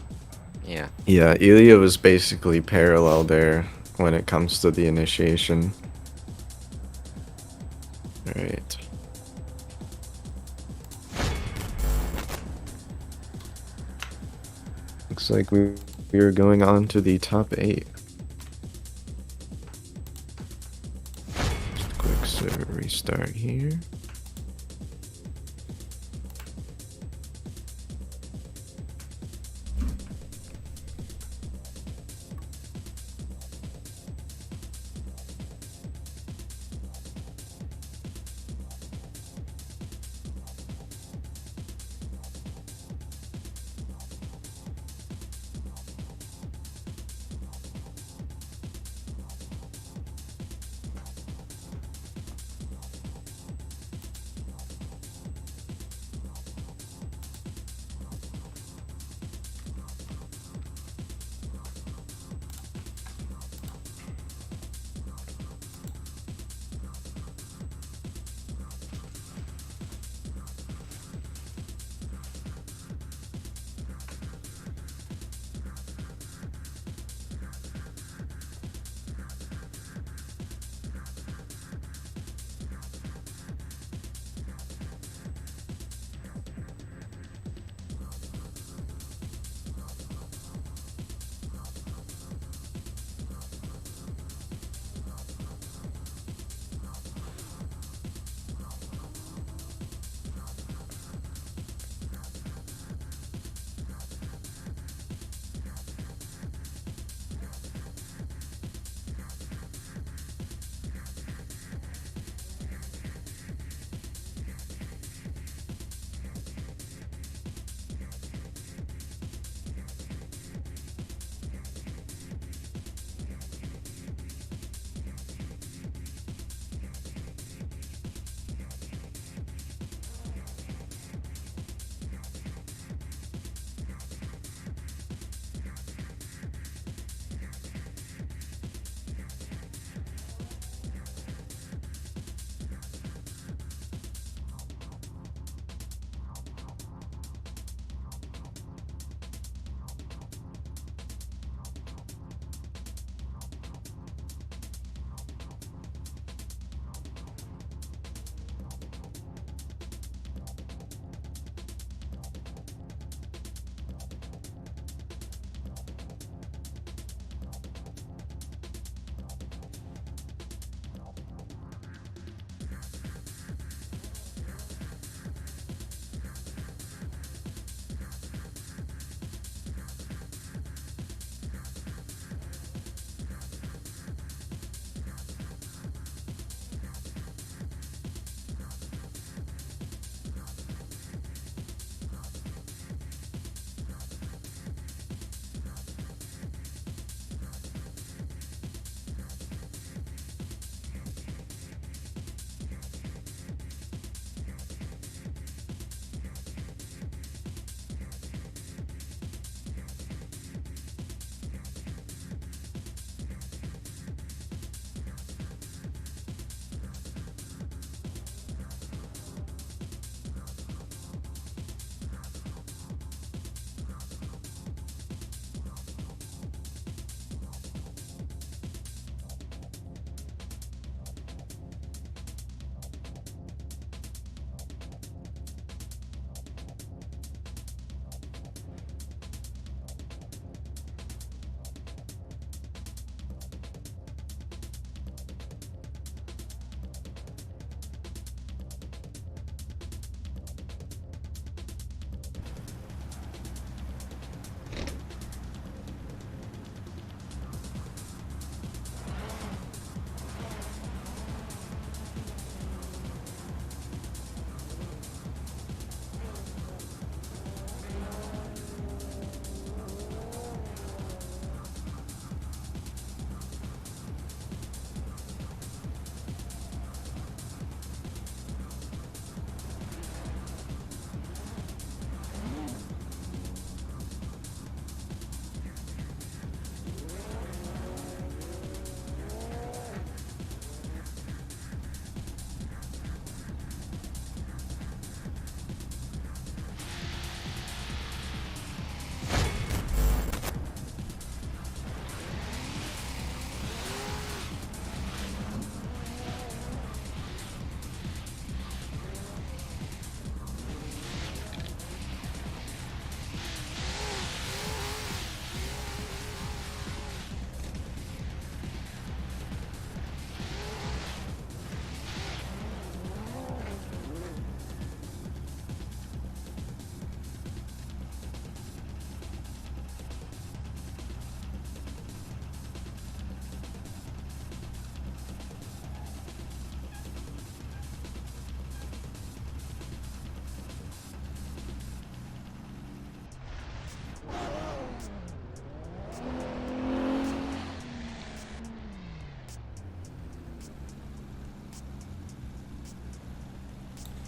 yeah, Yeah, Ilya was basically parallel there when it comes to the initiation. Alright. Looks like we are going on to the top 8. Just a quick restart here.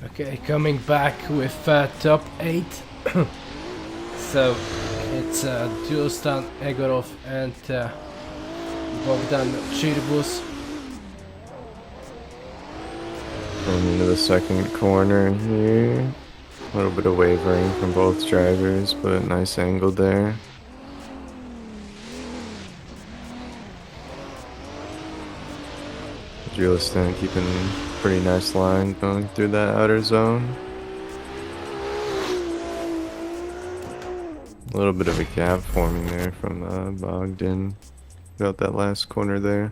Okay, coming back with top 8. So it's Duostan Egorov and Bogdan Chirbus. Going into the second corner here. A little bit of wavering from both drivers, but nice angle there. Duostan keeping pretty nice line going through that outer zone. A little bit of a gap forming there from Bogdan throughout that last corner there.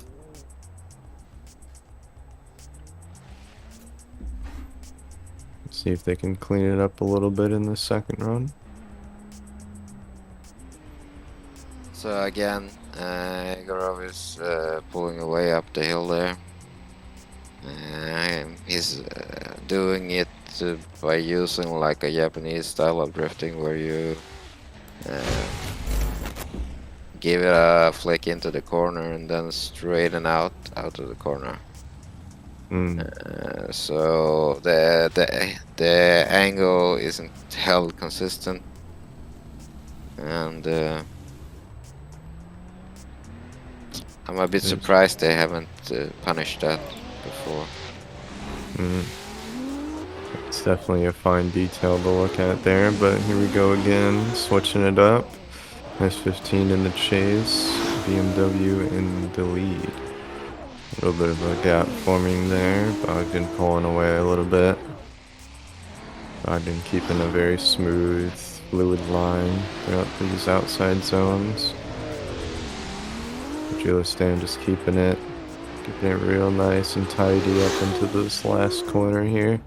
See if they can clean it up a little bit in the second run. So again, Egorov is pulling away up the hill there. He's doing it by using like a Japanese style of drifting where you give it a flick into the corner and then straighten out of the corner. So the angle isn't held consistent, and I'm a bit surprised they haven't punished that before. It's definitely a fine detail to look at there, but here we go again, switching it up. S15 in the chase, BMW in the lead. A little bit of a gap forming there, Bogdan pulling away a little bit. Bogdan keeping a very smooth, fluid line throughout these outside zones. Duostan just keeping it real nice and tidy up into this last corner here.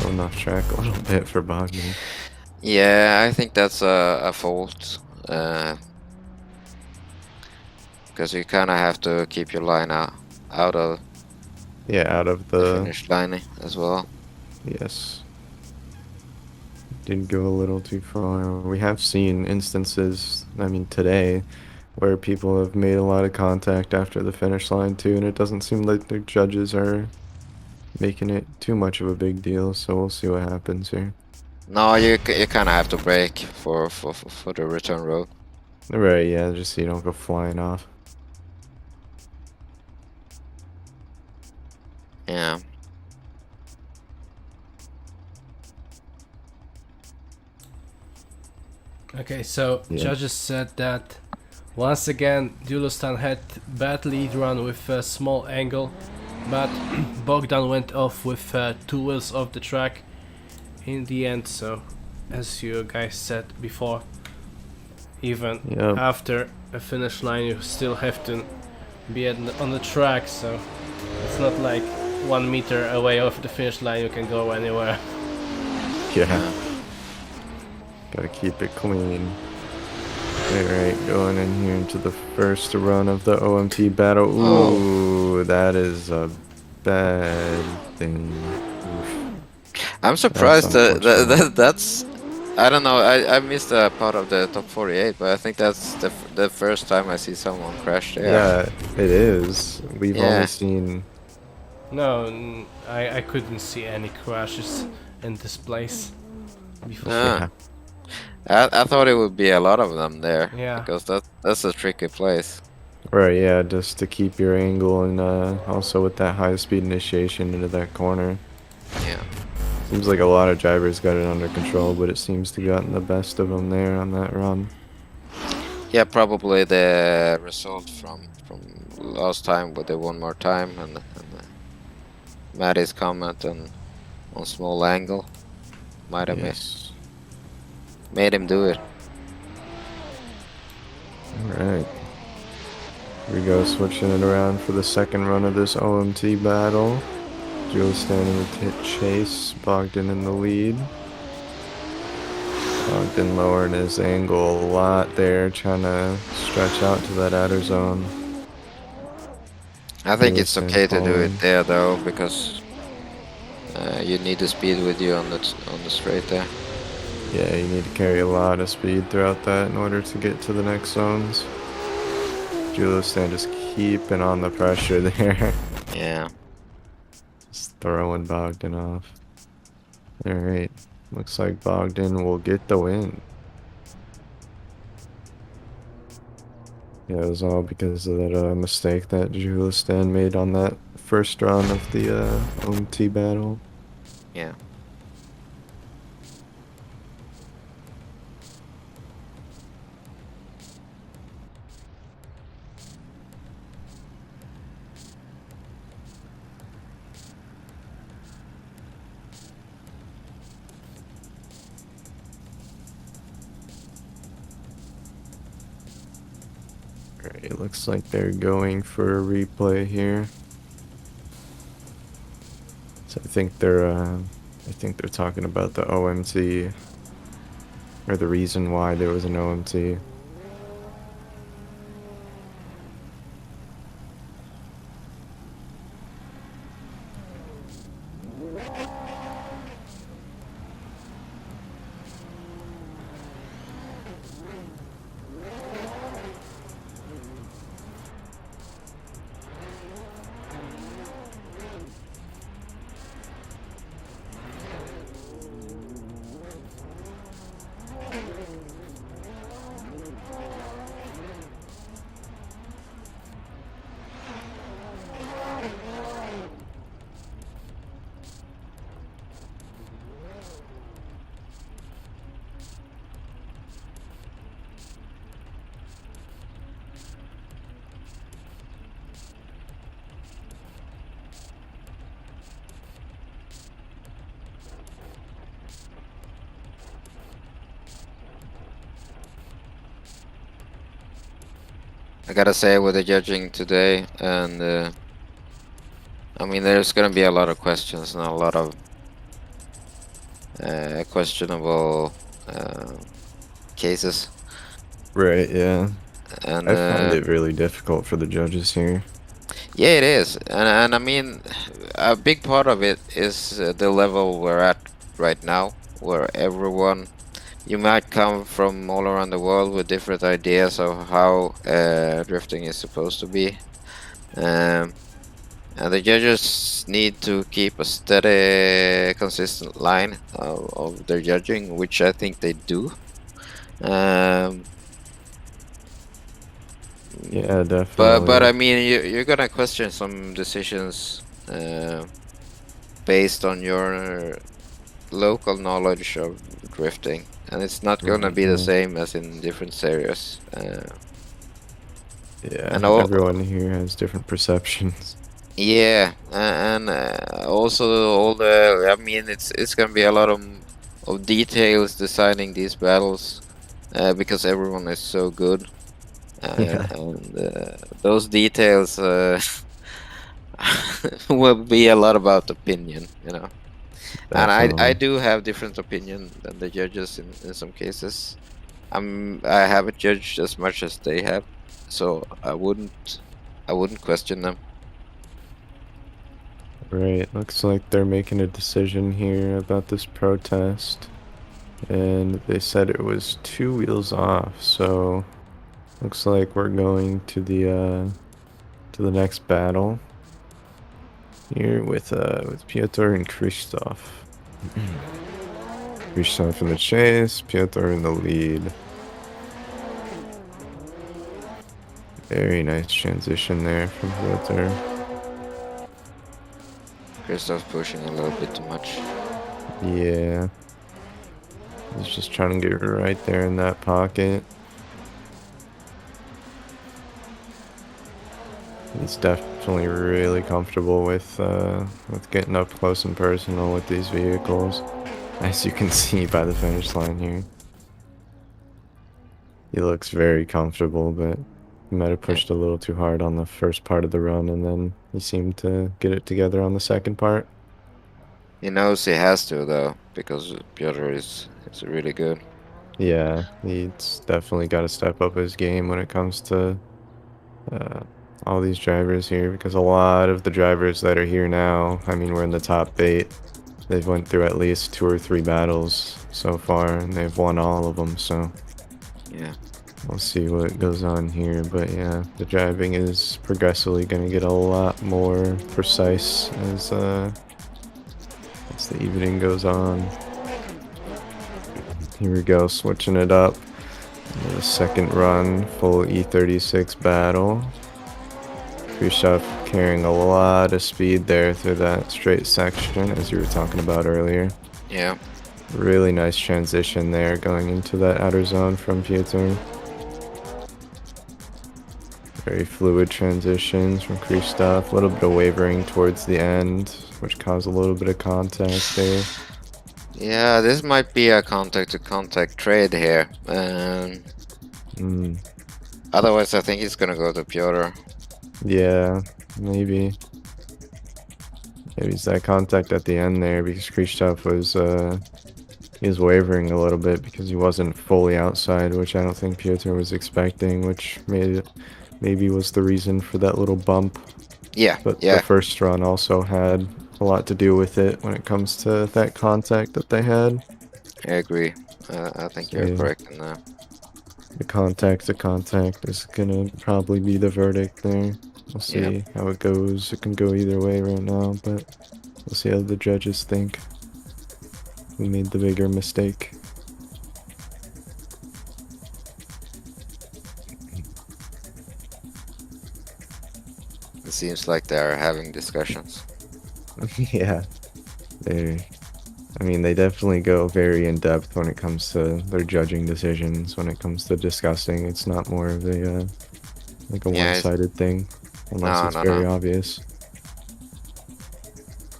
Going off track a little bit for Bogdan. Yeah, I think that's a fault. Because you kind of have to keep your line out of out of the the finish line as well. Yes. Did go a little too far. We have seen instances, I mean today, where people have made a lot of contact after the finish line too, and it doesn't seem like the judges are making it too much of a big deal, so we'll see what happens here. No, you kind of have to brake for the return road. Right, yeah, just so you don't go flying off. Yeah. Okay, so Yeah. judges said that once again Duostan had bad lead run with a small angle, but Bogdan went off with 2 wheels off the track in the end. So as you guys said before, even Yep. after a finish line you still have to be on the track, so it's not like 1 meter away off the finish line you can go anywhere. Yeah. Gotta keep it clean. Alright, going in here into the first run of the OMT battle. Ooh, that is a bad thing. Oof. I'm surprised unfortunate. that's. I don't know. I missed a part of the top 48, but I think that's the first time I see someone crash there. Yeah, it is. We've Yeah. only seen. No, I couldn't see any crashes in this place before. Yeah. I thought it would be a lot of them there. Yeah. Because that's a tricky place. Right, yeah, just to keep your angle and also with that high speed initiation into that corner. Yeah. Seems like a lot of drivers got it under control, but it seems to have gotten the best of them there on that run. Yeah, probably the result from last time with the one more time and Maddie's comment on small angle might have made him do it. Alright. Here we go, switching it around for the second run of this OMT battle. Duostan in the chase, Bogdan in the lead. Bogdan lowering his angle a lot there, trying to stretch out to that outer zone. I think it's Duostan okay to do following. it there though, because you need the speed with you on the straight there. Yeah, you need to carry a lot of speed throughout that in order to get to the next zones. Duostan just keeping on the pressure there. Yeah. Just throwing Bogdan off. Alright, looks like Bogdan will get the win. Yeah, it was all because of that mistake that Julistan made on that first round of the OMT battle. Yeah. Alright, it looks like they're going for a replay here. So I think they're talking about the OMT, or the reason why there was an OMT. I gotta say, with the judging today, and I mean, there's gonna be a lot of questions and a lot of questionable cases. Right, yeah. And I find it really difficult for the judges here. yeah, it is, and I mean, a big part of it is the level we're at right now, where everyone, you might come from all around the world with different ideas of how drifting is supposed to be, and the judges need to keep a steady, consistent line of their judging, which I think they do. Yeah, definitely. But I mean, you're gonna question some decisions based on your local knowledge of drifting, and it's not gonna be the same as in different series. Yeah, and all, everyone here has different perceptions. yeah, and also all the, I mean, it's gonna be a lot of details designing these battles, because everyone is so good. Yeah. And those details will be a lot about opinion, you know. And I Definitely. do have different opinion than the judges in some cases. I haven't judged as much as they have, so I wouldn't question them. Right, looks like they're making a decision here about this protest. And they said it was 2 wheels off, so looks like we're going to the next battle here with Piotr and Krzysztof. Krzysztof in the chase, Piotr in the lead. Very nice transition there from Piotr. Kristoff's pushing a little bit too much. Yeah. He's just trying to get right there in that pocket. He's definitely really comfortable with getting up close and personal with these vehicles, as you can see by the finish line here. He looks very comfortable, but he might have pushed a little too hard on the first part of the run, and then he seemed to get it together on the second part. He knows he has to, though, because Piotr is really good. Yeah, he's definitely got to step up his game when it comes to all these drivers here, because a lot of the drivers that are here now, I mean, we're in the top 8. They've went through at least 2 or 3 battles so far, and they've won all of them, so Yeah. we'll see what goes on here. But yeah, the driving is progressively going to get a lot more precise as the evening goes on. Here we go, switching it up. The second run, full E36 battle. Khrushchev carrying a lot of speed there through that straight section, as you were talking about earlier. Yeah. Really nice transition there, going into that outer zone from Piotr. Very fluid transitions from Khrushchev. A little bit of wavering towards the end, which caused a little bit of contact there. Yeah, this might be a contact-to-contact trade here. Otherwise, I think it's gonna go to Piotr. Yeah, maybe. Maybe it's that contact at the end there, because Khrushchev was he was wavering a little bit because he wasn't fully outside, which I don't think Piotr was expecting, which maybe was the reason for that little bump. Yeah, But yeah. the first run also had a lot to do with it when it comes to that contact that they had. I agree. I think you're Yeah. correct in that. The contact to contact is gonna probably be the verdict there. We'll see how it goes. It can go either way right now, but we'll see how the judges think. Who made the bigger mistake? It seems like they are having discussions. Yeah, I mean, they definitely go very in depth when it comes to their judging decisions. When it comes to discussing, it's not more of a like a one-sided thing, unless it's very obvious.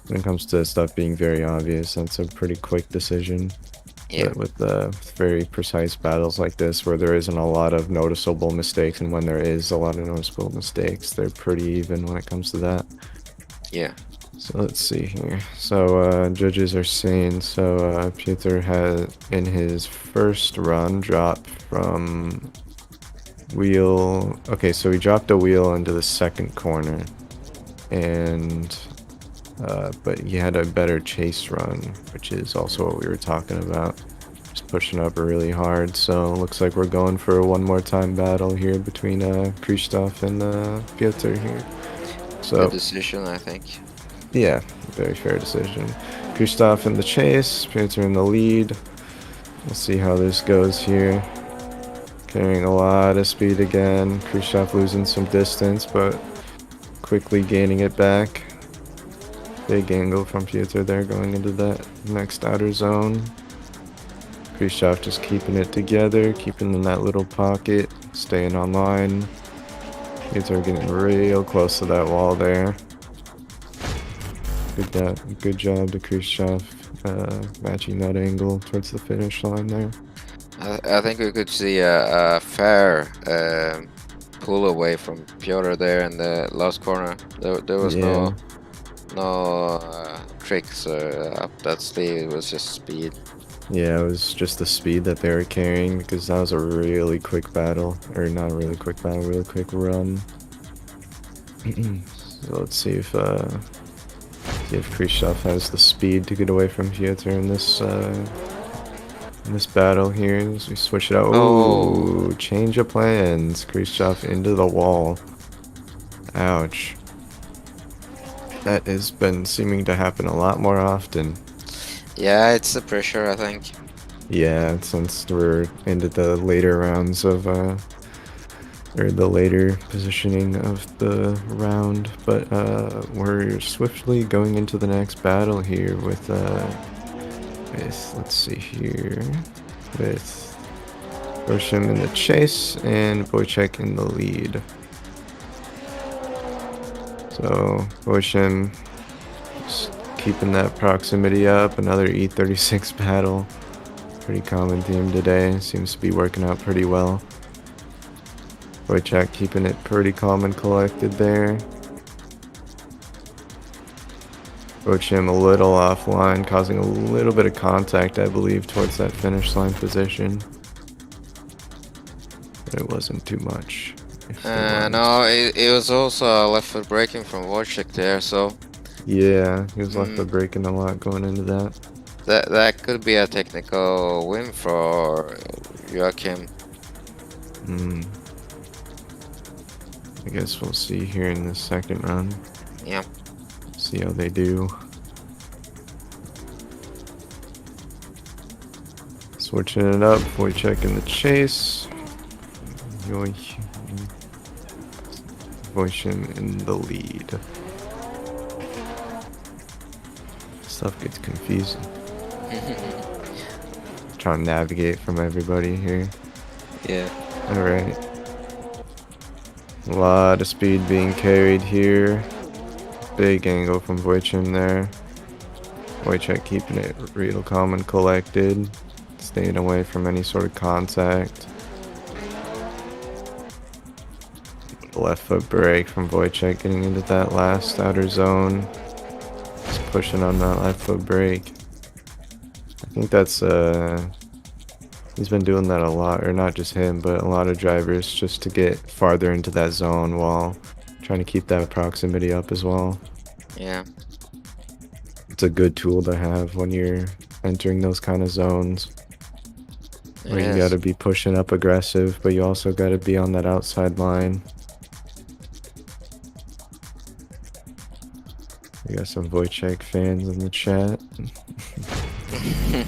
When it comes to stuff being very obvious, that's a pretty quick decision. Yeah. But with very precise battles like this, where there isn't a lot of noticeable mistakes, and when there is a lot of noticeable mistakes, they're pretty even when it comes to that. Yeah. So let's see here. So judges are saying, so Piotr had in his first run dropped from wheel. Okay, so he dropped a wheel into the second corner, and but he had a better chase run, which is also what we were talking about. Just pushing up really hard. So looks like we're going for a one more time battle here between Krzysztof and Piotr here. So Good decision, I think. yeah, very fair decision. Krzysztof in the chase, Piotr in the lead. We'll see how this goes here. Carrying a lot of speed again. Krzysztof losing some distance, but quickly gaining it back. Big angle from Piotr there going into that next outer zone. Khrushchev just keeping it together, keeping in that little pocket, staying online. Piotr getting real close to that wall there. Good job to Khrushchev matching that angle towards the finish line there. I think we could see a fair pull away from Piotr there in the last corner. There was no tricks up that speed. It was just speed. Yeah, it was just the speed that they were carrying, because that was a really quick battle, or not a really quick battle, really quick run. So let's see if Khrushchev has the speed to get away from Piotr in this battle here. As we switch it out. Oh, change of plans. Khrushchev into the wall. Ouch. That has been seeming to happen a lot more often. Yeah, it's the pressure, I think. Yeah, since we're into the later rounds of or the later positioning of the round, but we're swiftly going into the next battle here with let's see here, with Roshim in the chase and Wojciech in the lead. So Roshim just keeping that proximity up. Another E36 battle, pretty common theme today, seems to be working out pretty well. Wojciech keeping it pretty calm and collected there. Roshim a little offline, causing a little bit of contact, I believe, towards that finish line position. But it wasn't too much. No, it was also a left foot braking from Wojciech there, so... Yeah, he was left foot braking a lot going into that. That could be a technical win for Joachim. I guess we'll see here in the second run. Yeah. See how they do. Switching it up, Wojciech in the chase. Wojciech in the lead. Stuff gets confusing. Trying to navigate from everybody here. Yeah. Alright. A lot of speed being carried here. Big angle from Wojciech there. Wojciech keeping it real calm and collected. Staying away from any sort of contact. Left foot brake from Wojciech getting into that last outer zone. Just pushing on that left foot brake. I think that's he's been doing that a lot, or not just him, but a lot of drivers, just to get farther into that zone while trying to keep that proximity up as well. Yeah. It's a good tool to have when you're entering those kind of zones. Where you gotta be pushing up aggressive, but you also gotta be on that outside line. We got some Wojciech fans in the chat.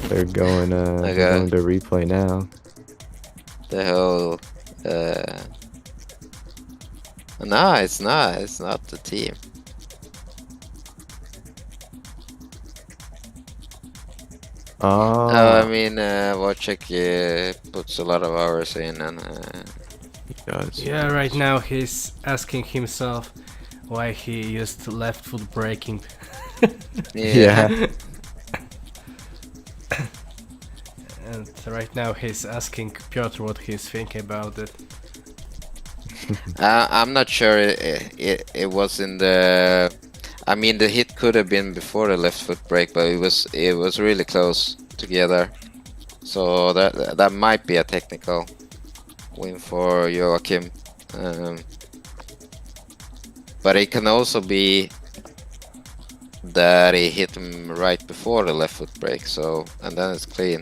They're going going to replay now. The whole no, it's not. It's not the team. Oh, I mean, Wojciech puts a lot of hours in, and he does. Yeah, right now he's asking himself why he used left foot braking. Yeah. And right now he's asking Piotr what he's thinking about it. I'm not sure it was in the. I mean, the hit could have been before the left foot brake, but it was really close together. So that might be a technical win for Joachim. But it can also be that he hit him right before the left foot brake. So, and then it's clean.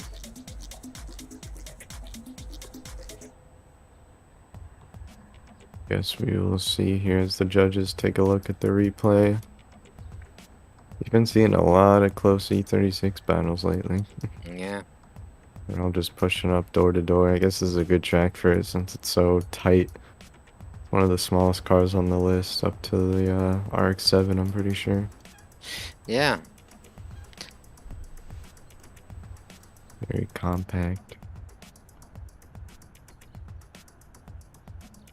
Guess we will see here as the judges take a look at the replay. You've been seeing a lot of close E36 battles lately. Yeah. They're all just pushing up door to door. I guess this is a good track for it since it's so tight. One of the smallest cars on the list, up to the RX-7, I'm pretty sure. Yeah. Very compact.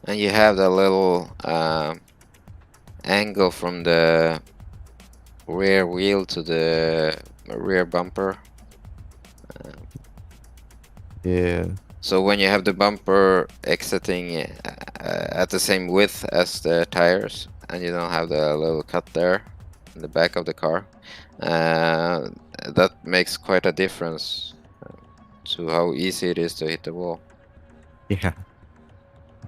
And you have that little angle from the rear wheel to the rear bumper. Yeah. So when you have the bumper exiting at the same width as the tires, and you don't have the little cut there in the back of the car, that makes quite a difference to how easy it is to hit the wall. Yeah.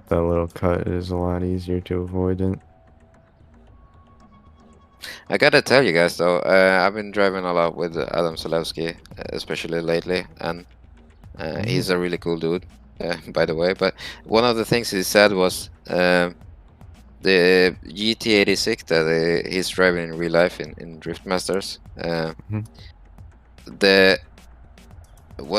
That little cut is a lot easier to avoid it. I gotta tell you guys though, I've been driving a lot with Adam Zalewski, especially lately, and he's a really cool dude, by the way. But one of the things he said was the GT86 that he's driving in real life in Drift Masters. One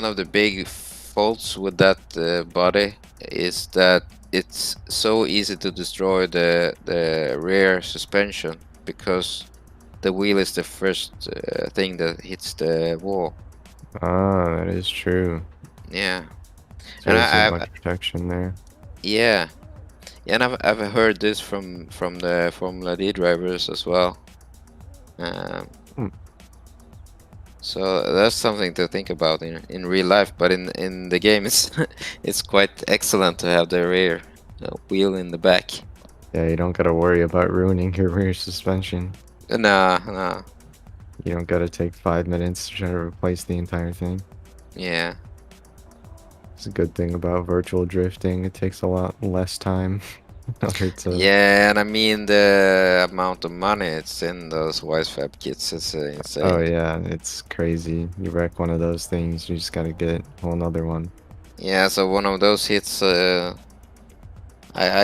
of the big faults with that body is that it's so easy to destroy the rear suspension, because the wheel is the first thing that hits the wall. Ah, that is true. Yeah. So And there's much protection there. Yeah, and I've heard this from the Formula D drivers as well. So that's something to think about in real life, but in the game it's quite excellent to have the rear wheel in the back. Yeah, you don't gotta worry about ruining your rear suspension. Nah. You don't gotta take 5 minutes to try to replace the entire thing. Yeah. It's a good thing about virtual drifting. It takes a lot less time. in order to... Yeah, and I mean the amount of money it's in those Wisefab kits is insane. Oh yeah, it's crazy. You wreck one of those things, you just gotta get a whole nother one. Yeah, so one of those hits, I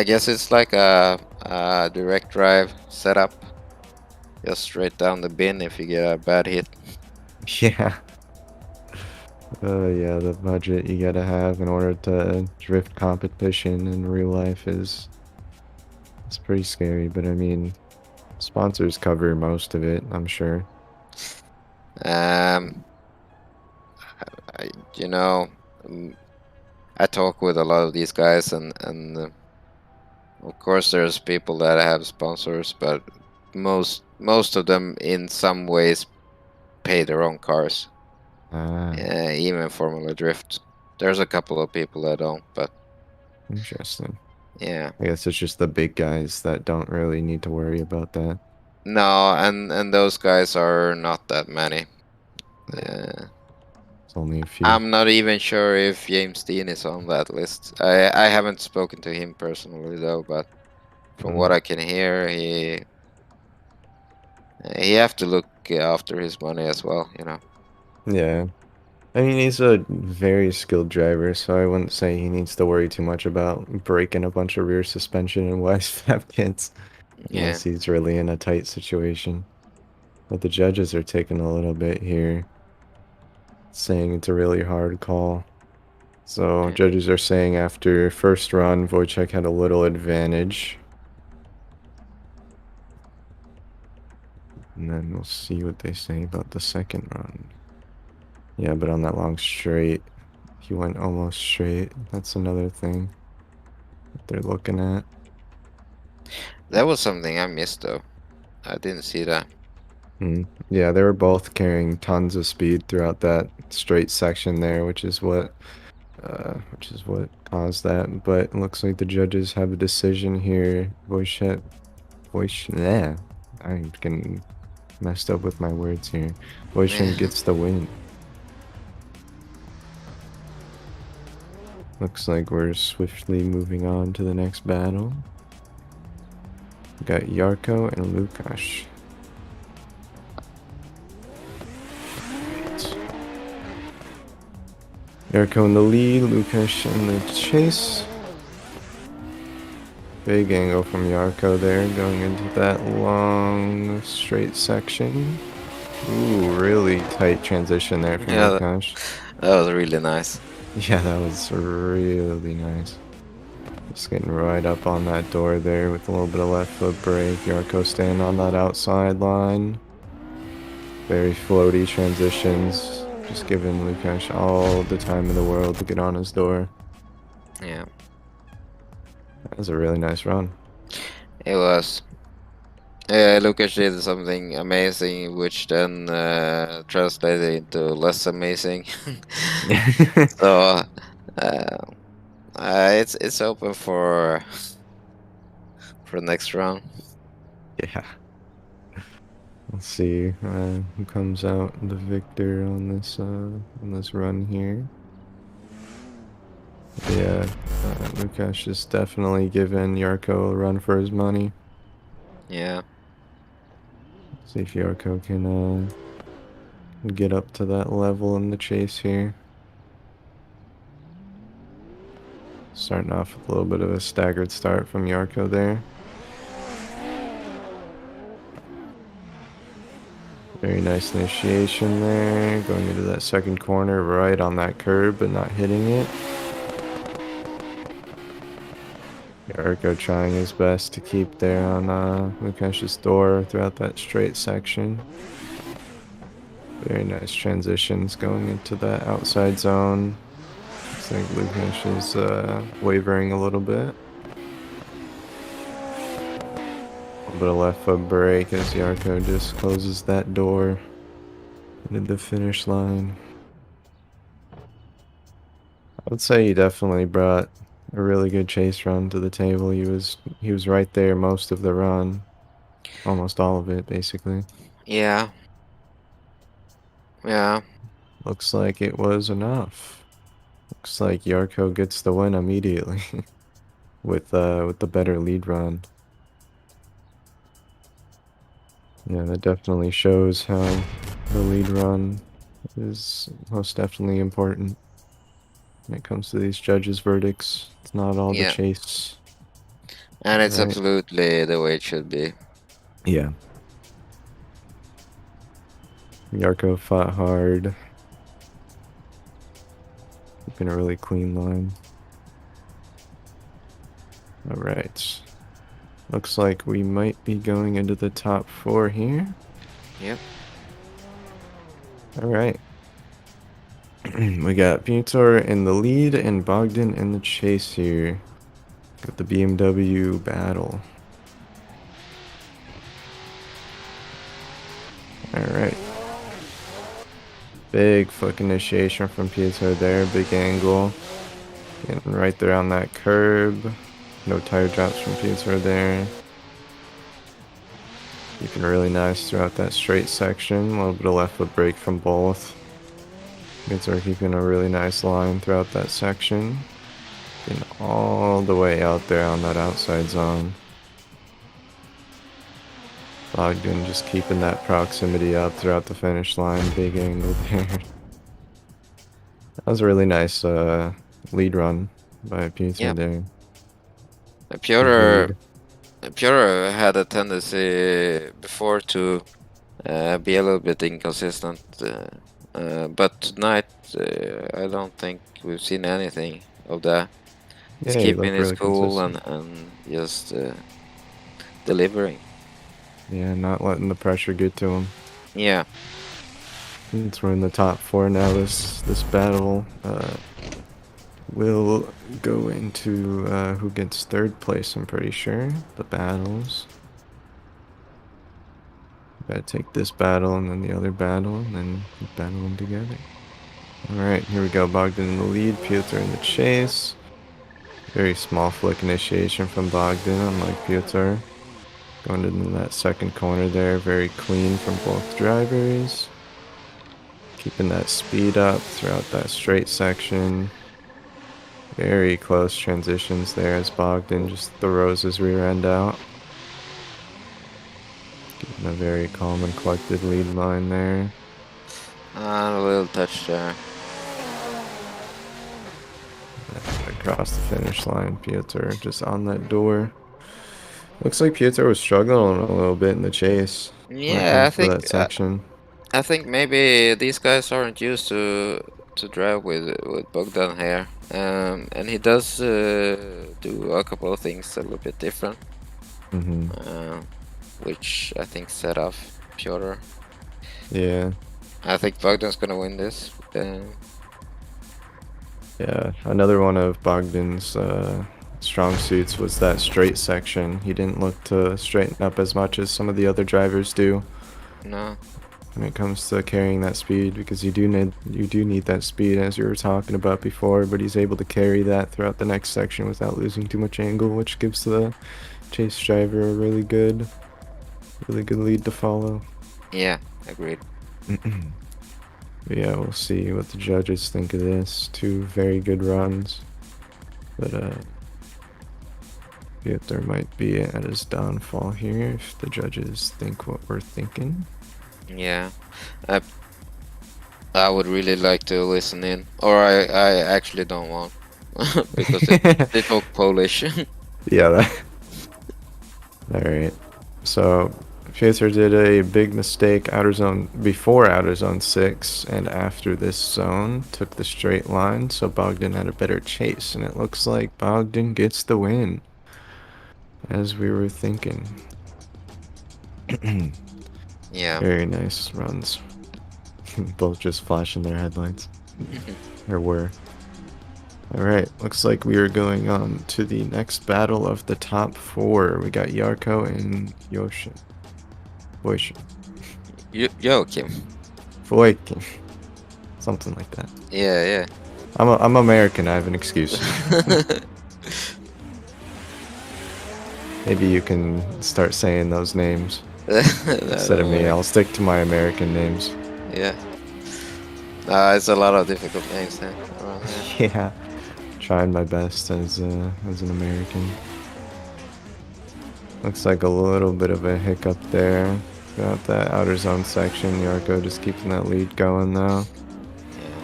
guess it's like a direct drive setup. Just straight down the bin if you get a bad hit. Yeah. Yeah, the budget you gotta have in order to drift competition in real life is it's pretty scary, but I mean, sponsors cover most of it, I'm sure. Um, I, you know, um, I talk with a lot of these guys, and of course there's people that have sponsors, but most of them in some ways pay their own cars. Ah, Even Formula Drift. There's a couple of people that don't, but interesting. yeah. I guess it's just the big guys that don't really need to worry about that. No, and those guys are not that many. Uh, It's only a few. I'm not even sure if James Dean is on that list. I haven't spoken to him personally though, but from what Mm, I can hear, he have to look after his money as well, you know. yeah. I mean, he's a very skilled driver, so I wouldn't say he needs to worry too much about breaking a bunch of rear suspension and wise fab kits Yeah. unless he's really in a tight situation. But the judges are taking a little bit here, saying it's a really hard call. So Yeah. judges are saying after first run, Wojciech had a little advantage. And then we'll see what they say about the second run. Yeah, but on that long straight, he went almost straight. That's another thing that they're looking at. That was something I missed though. I didn't see that. Yeah, they were both carrying tons of speed throughout that straight section there, which is what caused that. But it looks like the judges have a decision here. Yeah, I'm getting messed up with my words here. Wojciech gets the win. Looks like we're swiftly moving on to the next battle. We got Yarko and Lukasz. Yarko in the lead, Lukasz in the chase. Big angle from Yarko there, going into that long straight section. Ooh, really tight transition there from Yeah, Lukasz. that was really nice. Yeah, that was really nice. Just getting right up on that door there with a little bit of left foot brake. Yarko staying on that outside line. Very floaty transitions. Just giving Lukasz all the time in the world to get on his door. Yeah, That was a really nice run. it was. Lucas did something amazing, which then translated into less amazing. So it's open for next round. Yeah. Let's see who comes out the victor on this run here. Yeah, Lukasz is definitely giving Yarko a run for his money. Yeah, See if Yarko can get up to that level in the chase here. Starting off with a little bit of a staggered start from Yarko there. Very nice initiation there, going into that second corner right on that curb but not hitting it. Yarko trying his best to keep there on Lukash's door throughout that straight section. Very nice transitions going into that outside zone. Looks like Lukash is wavering a little bit. A little bit of left foot brake as Yarko just closes that door into the finish line. I would say he definitely brought a really good chase run to the table. He was right there most of the run. Almost all of it, basically. yeah, yeah. Looks like it was enough. Looks like Yarko gets the win immediately with the better lead run. Yeah, that definitely shows how the lead run is most definitely important when it comes to these judges' verdicts. It's not all the Yeah. chase. And it's Right. absolutely the way it should be. Yeah. Yarko fought hard. keeping a really clean line. Alright. Looks like we might be going into the top 4 here. Yep. Alright. We got Piotr in the lead and Bogdan in the chase here. Got the BMW battle. Alright. Big flick initiation from Piotr there. Big angle. Getting right there on that curb. No tire drops from Piotr there. Keeping really nice throughout that straight section. A little bit of left foot brake from both. Piotr keeping a really nice line throughout that section. Getting all the way out there on that outside zone. Bogdan just keeping that proximity up throughout the finish line. Big angle there. That was a really nice lead run by Piotr Yep. there. Piotr had a tendency before to be a little bit inconsistent, but tonight I don't think we've seen anything of that. He's Yeah, he keeping looked his really cool consistent. and just delivering. Yeah, not letting the pressure get to him. Yeah, Since we're in the top 4 now, this battle will go into who gets 3rd place, I'm pretty sure. The battles. Gotta take this battle and then the other battle and then battle them together. Alright, here we go. Bogdan in the lead, Piotr in the chase. Very small flick initiation from Bogdan, unlike Piotr. Going into that second corner there, very clean from both drivers. Keeping that speed up throughout that straight section. Very close transitions there as Bogdan just throws his rear end out. Keeping a very calm and collected lead line there. a little touch there. Across the finish line, Piotr just on that door. Looks like Piotr was struggling a little bit in the chase. when it Yeah, comes to that section. I think maybe these guys aren't used to drive with Bogdan here, and he does do a couple of things a little bit different, which I think set off Piotr. Yeah. I think Bogdan's gonna win this. Yeah, another one of Bogdan's strong suits was that straight section. He didn't look to straighten up as much as some of the other drivers do No. when it comes to carrying that speed, because you do need that speed, as you were talking about before, but he's able to carry that throughout the next section without losing too much angle, which gives the chase driver a really good lead to follow. Yeah, agreed. But yeah, we'll see what the judges think of this. 2 very good runs. But Piotr might be at his downfall here if the judges think what we're thinking. Yeah. I would really like to listen in, or I actually don't want, because they talk Polish. Yeah. Alright. So Piotr did a big mistake before outer zone 6 and after this zone. Took the straight line, so Bogdan had a better chase, and it looks like Bogdan gets the win. As we were thinking. Yeah. Very nice runs. Both just flashing their headlights. Or were. Alright, looks like we are going on to the next battle of the top 4. We got Jarko and Yoshi. Joachim. Voikin. Something like that. Yeah, I'm American, I have an excuse. Maybe you can start saying those names yeah. instead of me. I'll stick to my American names. Yeah. It's a lot of difficult names there. Around here. Yeah. Trying my best as an American. Looks like a little bit of a hiccup there. Got that outer zone section. Jarko just keeping that lead going though. Yeah.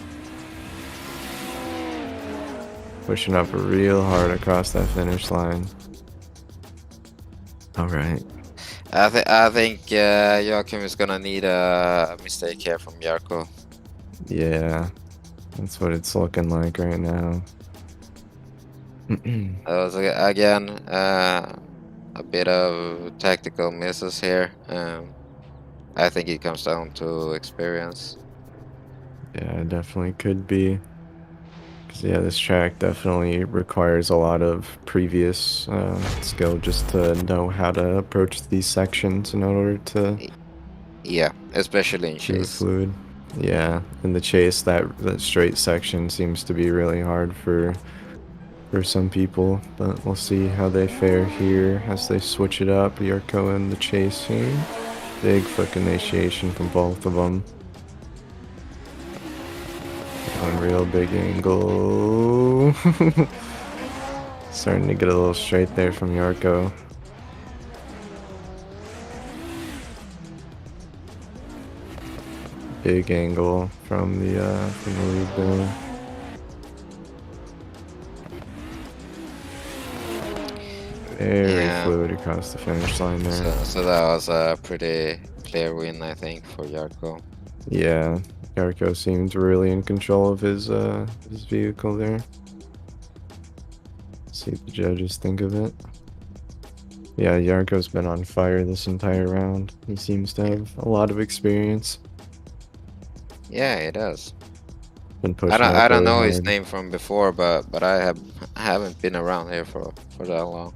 Pushing up real hard across that finish line. Alright. I think Joachim is gonna need a mistake here from Jarko. Yeah. That's what it's looking like right now. That was again a bit of tactical misses here. I think it comes down to experience. Yeah, it definitely could be. Because, yeah, this track definitely requires a lot of previous skill just to know how to approach these sections in order to Yeah, especially in do it chase. fluid. Yeah, in the chase, that straight section seems to be really hard for some people, but we'll see how they fare here as they switch it up. Yurko in the chase here. Big foot initiation from both of them. One real big angle. Starting to get a little straight there from Yarko. Big angle from the lead there. Very Yeah. fluid across the finish line there. So that was a pretty clear win, I think, for Yarko. Yeah, Yarko seemed really in control of his vehicle there. See what the judges think of it. Yeah, Yarko's been on fire this entire round. He seems to have a lot of experience. Yeah, it does. Been pushing I don't really know his hard. name from before, but I haven't been around here for that long.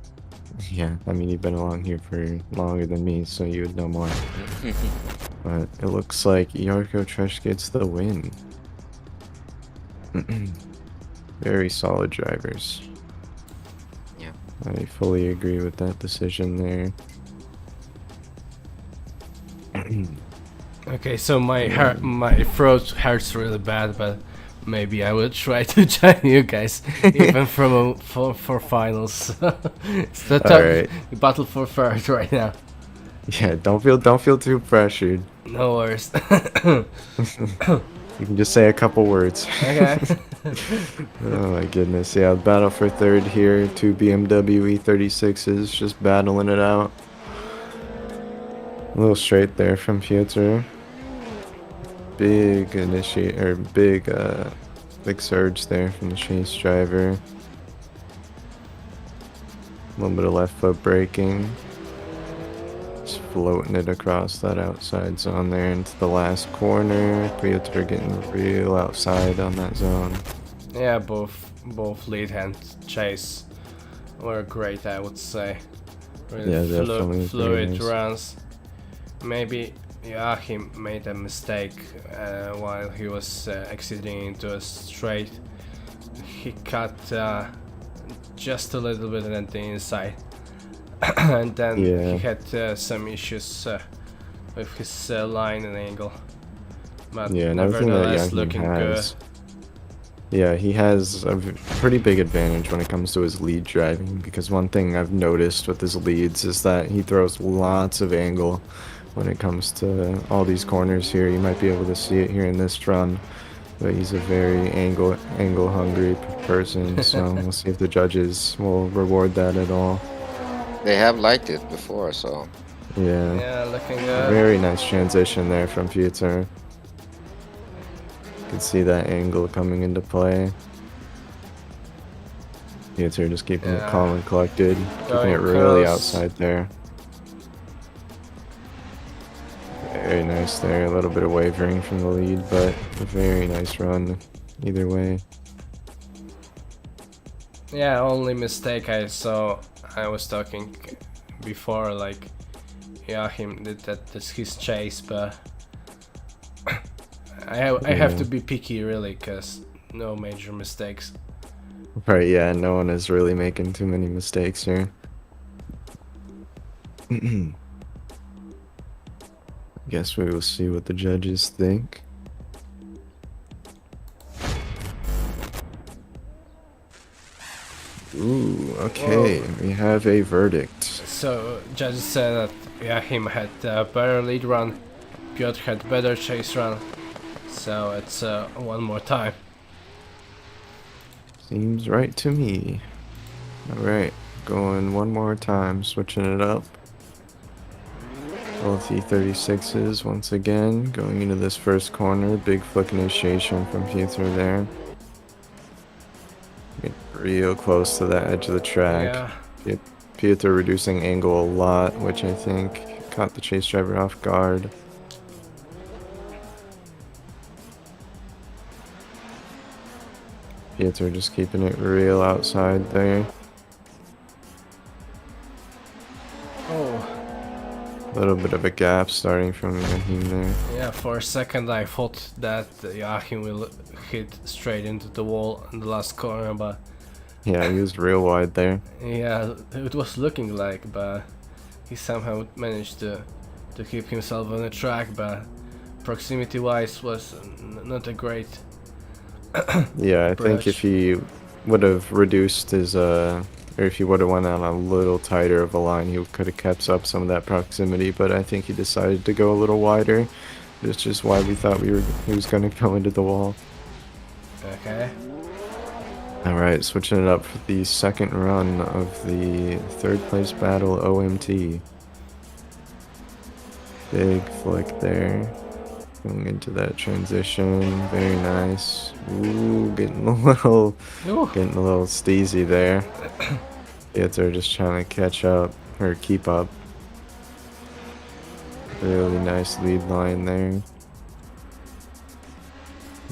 Yeah, I mean, you've been along here for longer than me, so you would know more. But it looks like Yarko Tresh gets the win. Very solid drivers. Yeah. I fully agree with that decision there. Okay, so my throat hurts really bad, but maybe I will try to join you guys, even for finals. It's the Alright. battle for third right now. Yeah, don't feel too pressured. No worries. You can just say a couple words. Okay. Oh my goodness, yeah, battle for third here. Two BMW E36s just battling it out. A little straight there from Piotr. Big big surge there from the chase driver. A little bit of left foot braking. Just floating it across that outside zone there into the last corner. Piotr getting real outside on that zone. Yeah, both lead and chase were great, I would say. Really Yeah, definitely fluid very nice. runs. Maybe Joachim made a mistake while he was exiting into a straight. He cut just a little bit at the inside, and then Yeah. he had some issues with his line and angle. But Yeah, and everything that nevertheless, Joachim looking has. Yeah, he has a pretty big advantage when it comes to his lead driving, because one thing I've noticed with his leads is that he throws lots of angle when it comes to all these corners here. You might be able to see it here in this run, but he's a very angle hungry person, so we'll see if the judges will reward that at all. They have liked it before, so Yeah, Yeah, looking good. very nice transition there from Piotr. You can see that angle coming into play. Piotr just keeping it Yeah. calm and collected, keeping Going it really close. outside there. Very nice there, a little bit of wavering from the lead, but a very nice run either way. Yeah, only mistake I saw, I was talking before, like Joachim did that's his chase, but I have to be picky really, cause no major mistakes. Right, yeah, no one is really making too many mistakes here. Guess we will see what the judges think. Ooh, okay, we have a verdict. So judges said that Joachim had a better lead run, Piotr had better chase run, so it's one more time. Seems right to me. Alright, going one more time, switching it up. Both E36s once again going into this first corner. Big flick initiation from Pietro there. Get real close to the edge of the track. Yeah. Pietro reducing angle a lot, which I think caught the chase driver off guard. Pietro just keeping it real outside there. Oh. A little bit of a gap starting from Rahim there. Yeah, for a second I thought that Joachim will hit straight into the wall in the last corner, but Yeah, he was real wide there. yeah, it was looking like, but he somehow managed to keep himself on the track, but proximity-wise was not a great. Yeah, I think Bridge. if he would have reduced his, or if he would have went on a little tighter of a line, he could have kept up some of that proximity, but I think he decided to go a little wider. That's just why we thought he was going to go into the wall. Okay. Alright, switching it up for the second run of the third place battle OMT. Big flick there. Going into that transition. Very nice. Ooh, getting a little steezy there. Pietro just trying to catch up or keep up. Really nice lead line there.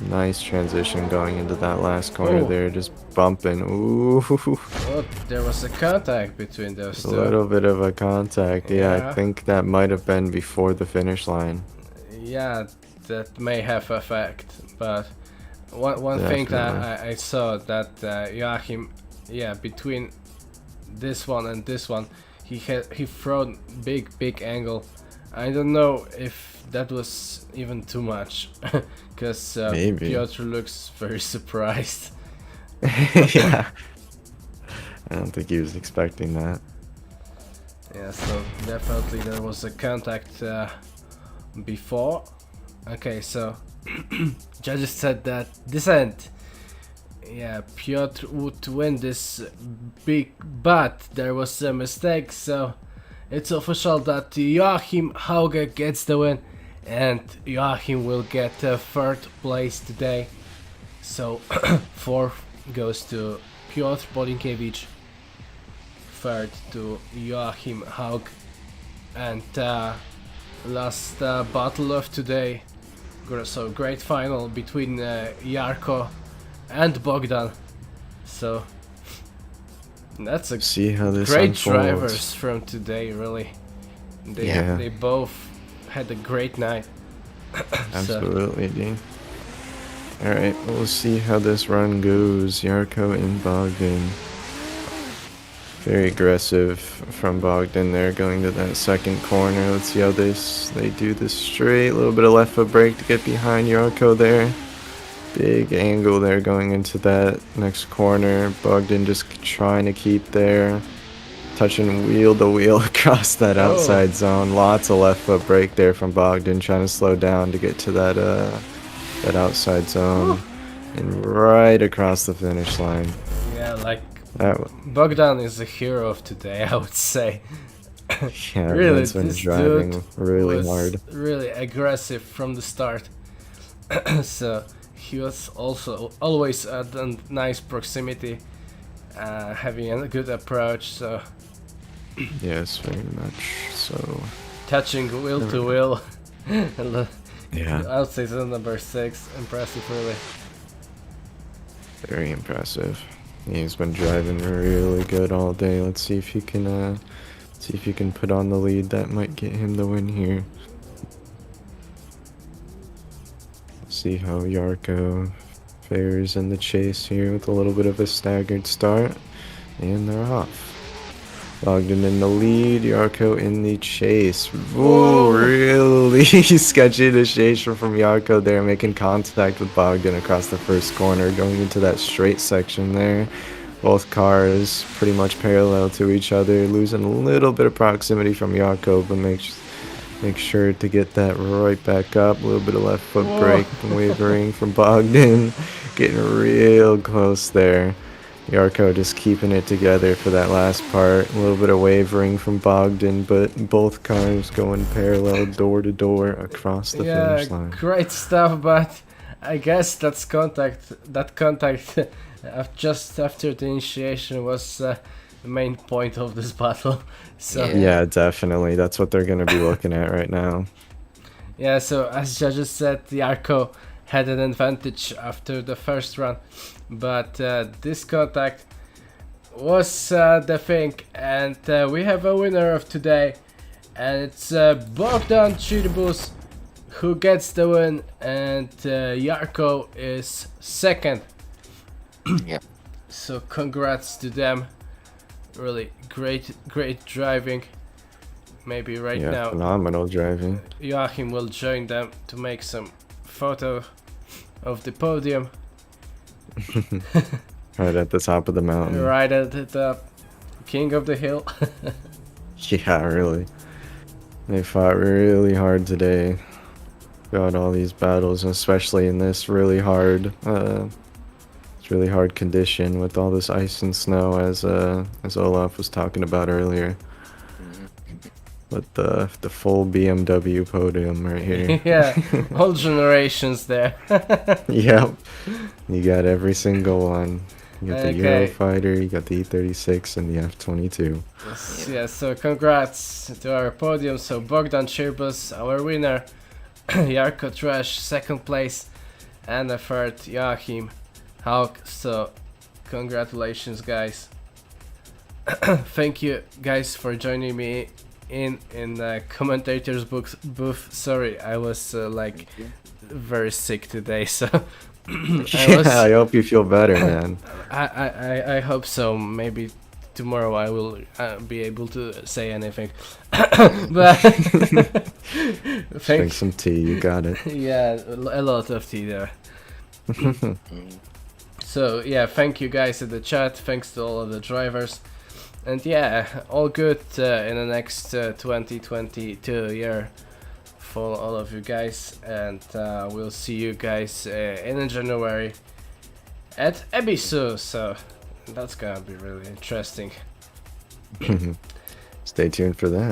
Nice transition going into that last corner Ooh. there, just bumping. Ooh, Oh, there was a contact between those a two. little bit of a contact. Yeah, Yeah. I think that might have been before the finish line. Yeah, that may have effect, but one thing that I saw that Joachim, yeah, between this one and this one, he thrown big angle. I don't know if that was even too much, because Maybe. Piotr looks very surprised. Yeah. I don't think he was expecting that. Yeah, so definitely there was a contact before. Okay, so judges said that this end, yeah, Piotr would win this big, but there was a mistake, so it's official that Joachim Hauge gets the win, and Joachim will get third place today. So fourth goes to Piotr Bolinkiewicz, third to Joachim Haug, and last battle of today. So great final between Jarko and Bogdan. So that's a See how this great unfolds. drivers from today, really. Yeah. They both had a great night. Absolutely, Dean. Alright, we'll see how this run goes. Jarko and Bogdan. Very aggressive from Bogdan there, going to that second corner. Let's see how they do this straight. A little bit of left foot brake to get behind Jarko there. Big angle there going into that next corner. Bogdan just trying to keep there. Touching wheel to wheel across that outside zone. Lots of left foot brake there from Bogdan, trying to slow down to get to that outside zone. And right across the finish line. Yeah, like That Bogdan is the hero of today, I would say. Yeah, Really, he's been this driving dude really was hard. really aggressive from the start. So he was also always at a nice proximity, having a good approach. So Yes, very much so. touching wheel to wheel. Yeah, I would say the number 6, impressive, really. very impressive. He's been driving really good all day. Let's see if he can put on the lead. That might get him the win here. See how Jarko fares in the chase here with a little bit of a staggered start. And they're off. Bogdan in the lead, Jarko in the chase. Ooh, really sketchy initiation from Jarko there, making contact with Bogdan across the first corner, going into that straight section there. Both cars pretty much parallel to each other, losing a little bit of proximity from Jarko, but make sure to get that right back up. A little bit of left foot brake wavering from Bogdan, getting real close there. Yarko just keeping it together for that last part. A little bit of wavering from Bogdan, but both cars going parallel door to door across the finish line. Great stuff, but I guess that's contact. That contact just after the initiation was the main point of this battle. So Yeah, definitely. That's what they're gonna be looking at right now. yeah, so as judges said, Yarko had an advantage after the first run, but this contact was the thing, and we have a winner of today, and it's Bogdan Chirbus who gets the win, and Yarko is second. Yeah. So congrats to them. Really great driving. Maybe right Yeah, now phenomenal driving. Joachim will join them to make some photo of the podium. Right at the top of the mountain. Right at the king of the hill. Yeah, really. They fought really hard today. Got all these battles, especially in this really hard condition with all this ice and snow, as Olaf was talking about earlier. But the full BMW podium right here. Yeah, all generations there. Yep. You got every single one. You got the Okay. Eurofighter, you got the E36, and the F-22. Yeah, so congrats to our podium. So Bogdan Chirbus, our winner. Yarko Trash, second place. And the third, Joachim Hauk. So congratulations, guys. Thank you, guys, for joining me in the commentators booth. Sorry, I was very sick today, so I hope you feel better, man. I hope so. Maybe tomorrow I will be able to say anything. But Drink some tea, you got it. yeah, a lot of tea there. So yeah, thank you guys in the chat. Thanks to all of the drivers. And yeah, all good in the next 2022 year for all of you guys, and we'll see you guys in January at Ebisu, so that's gonna be really interesting. Stay tuned for that.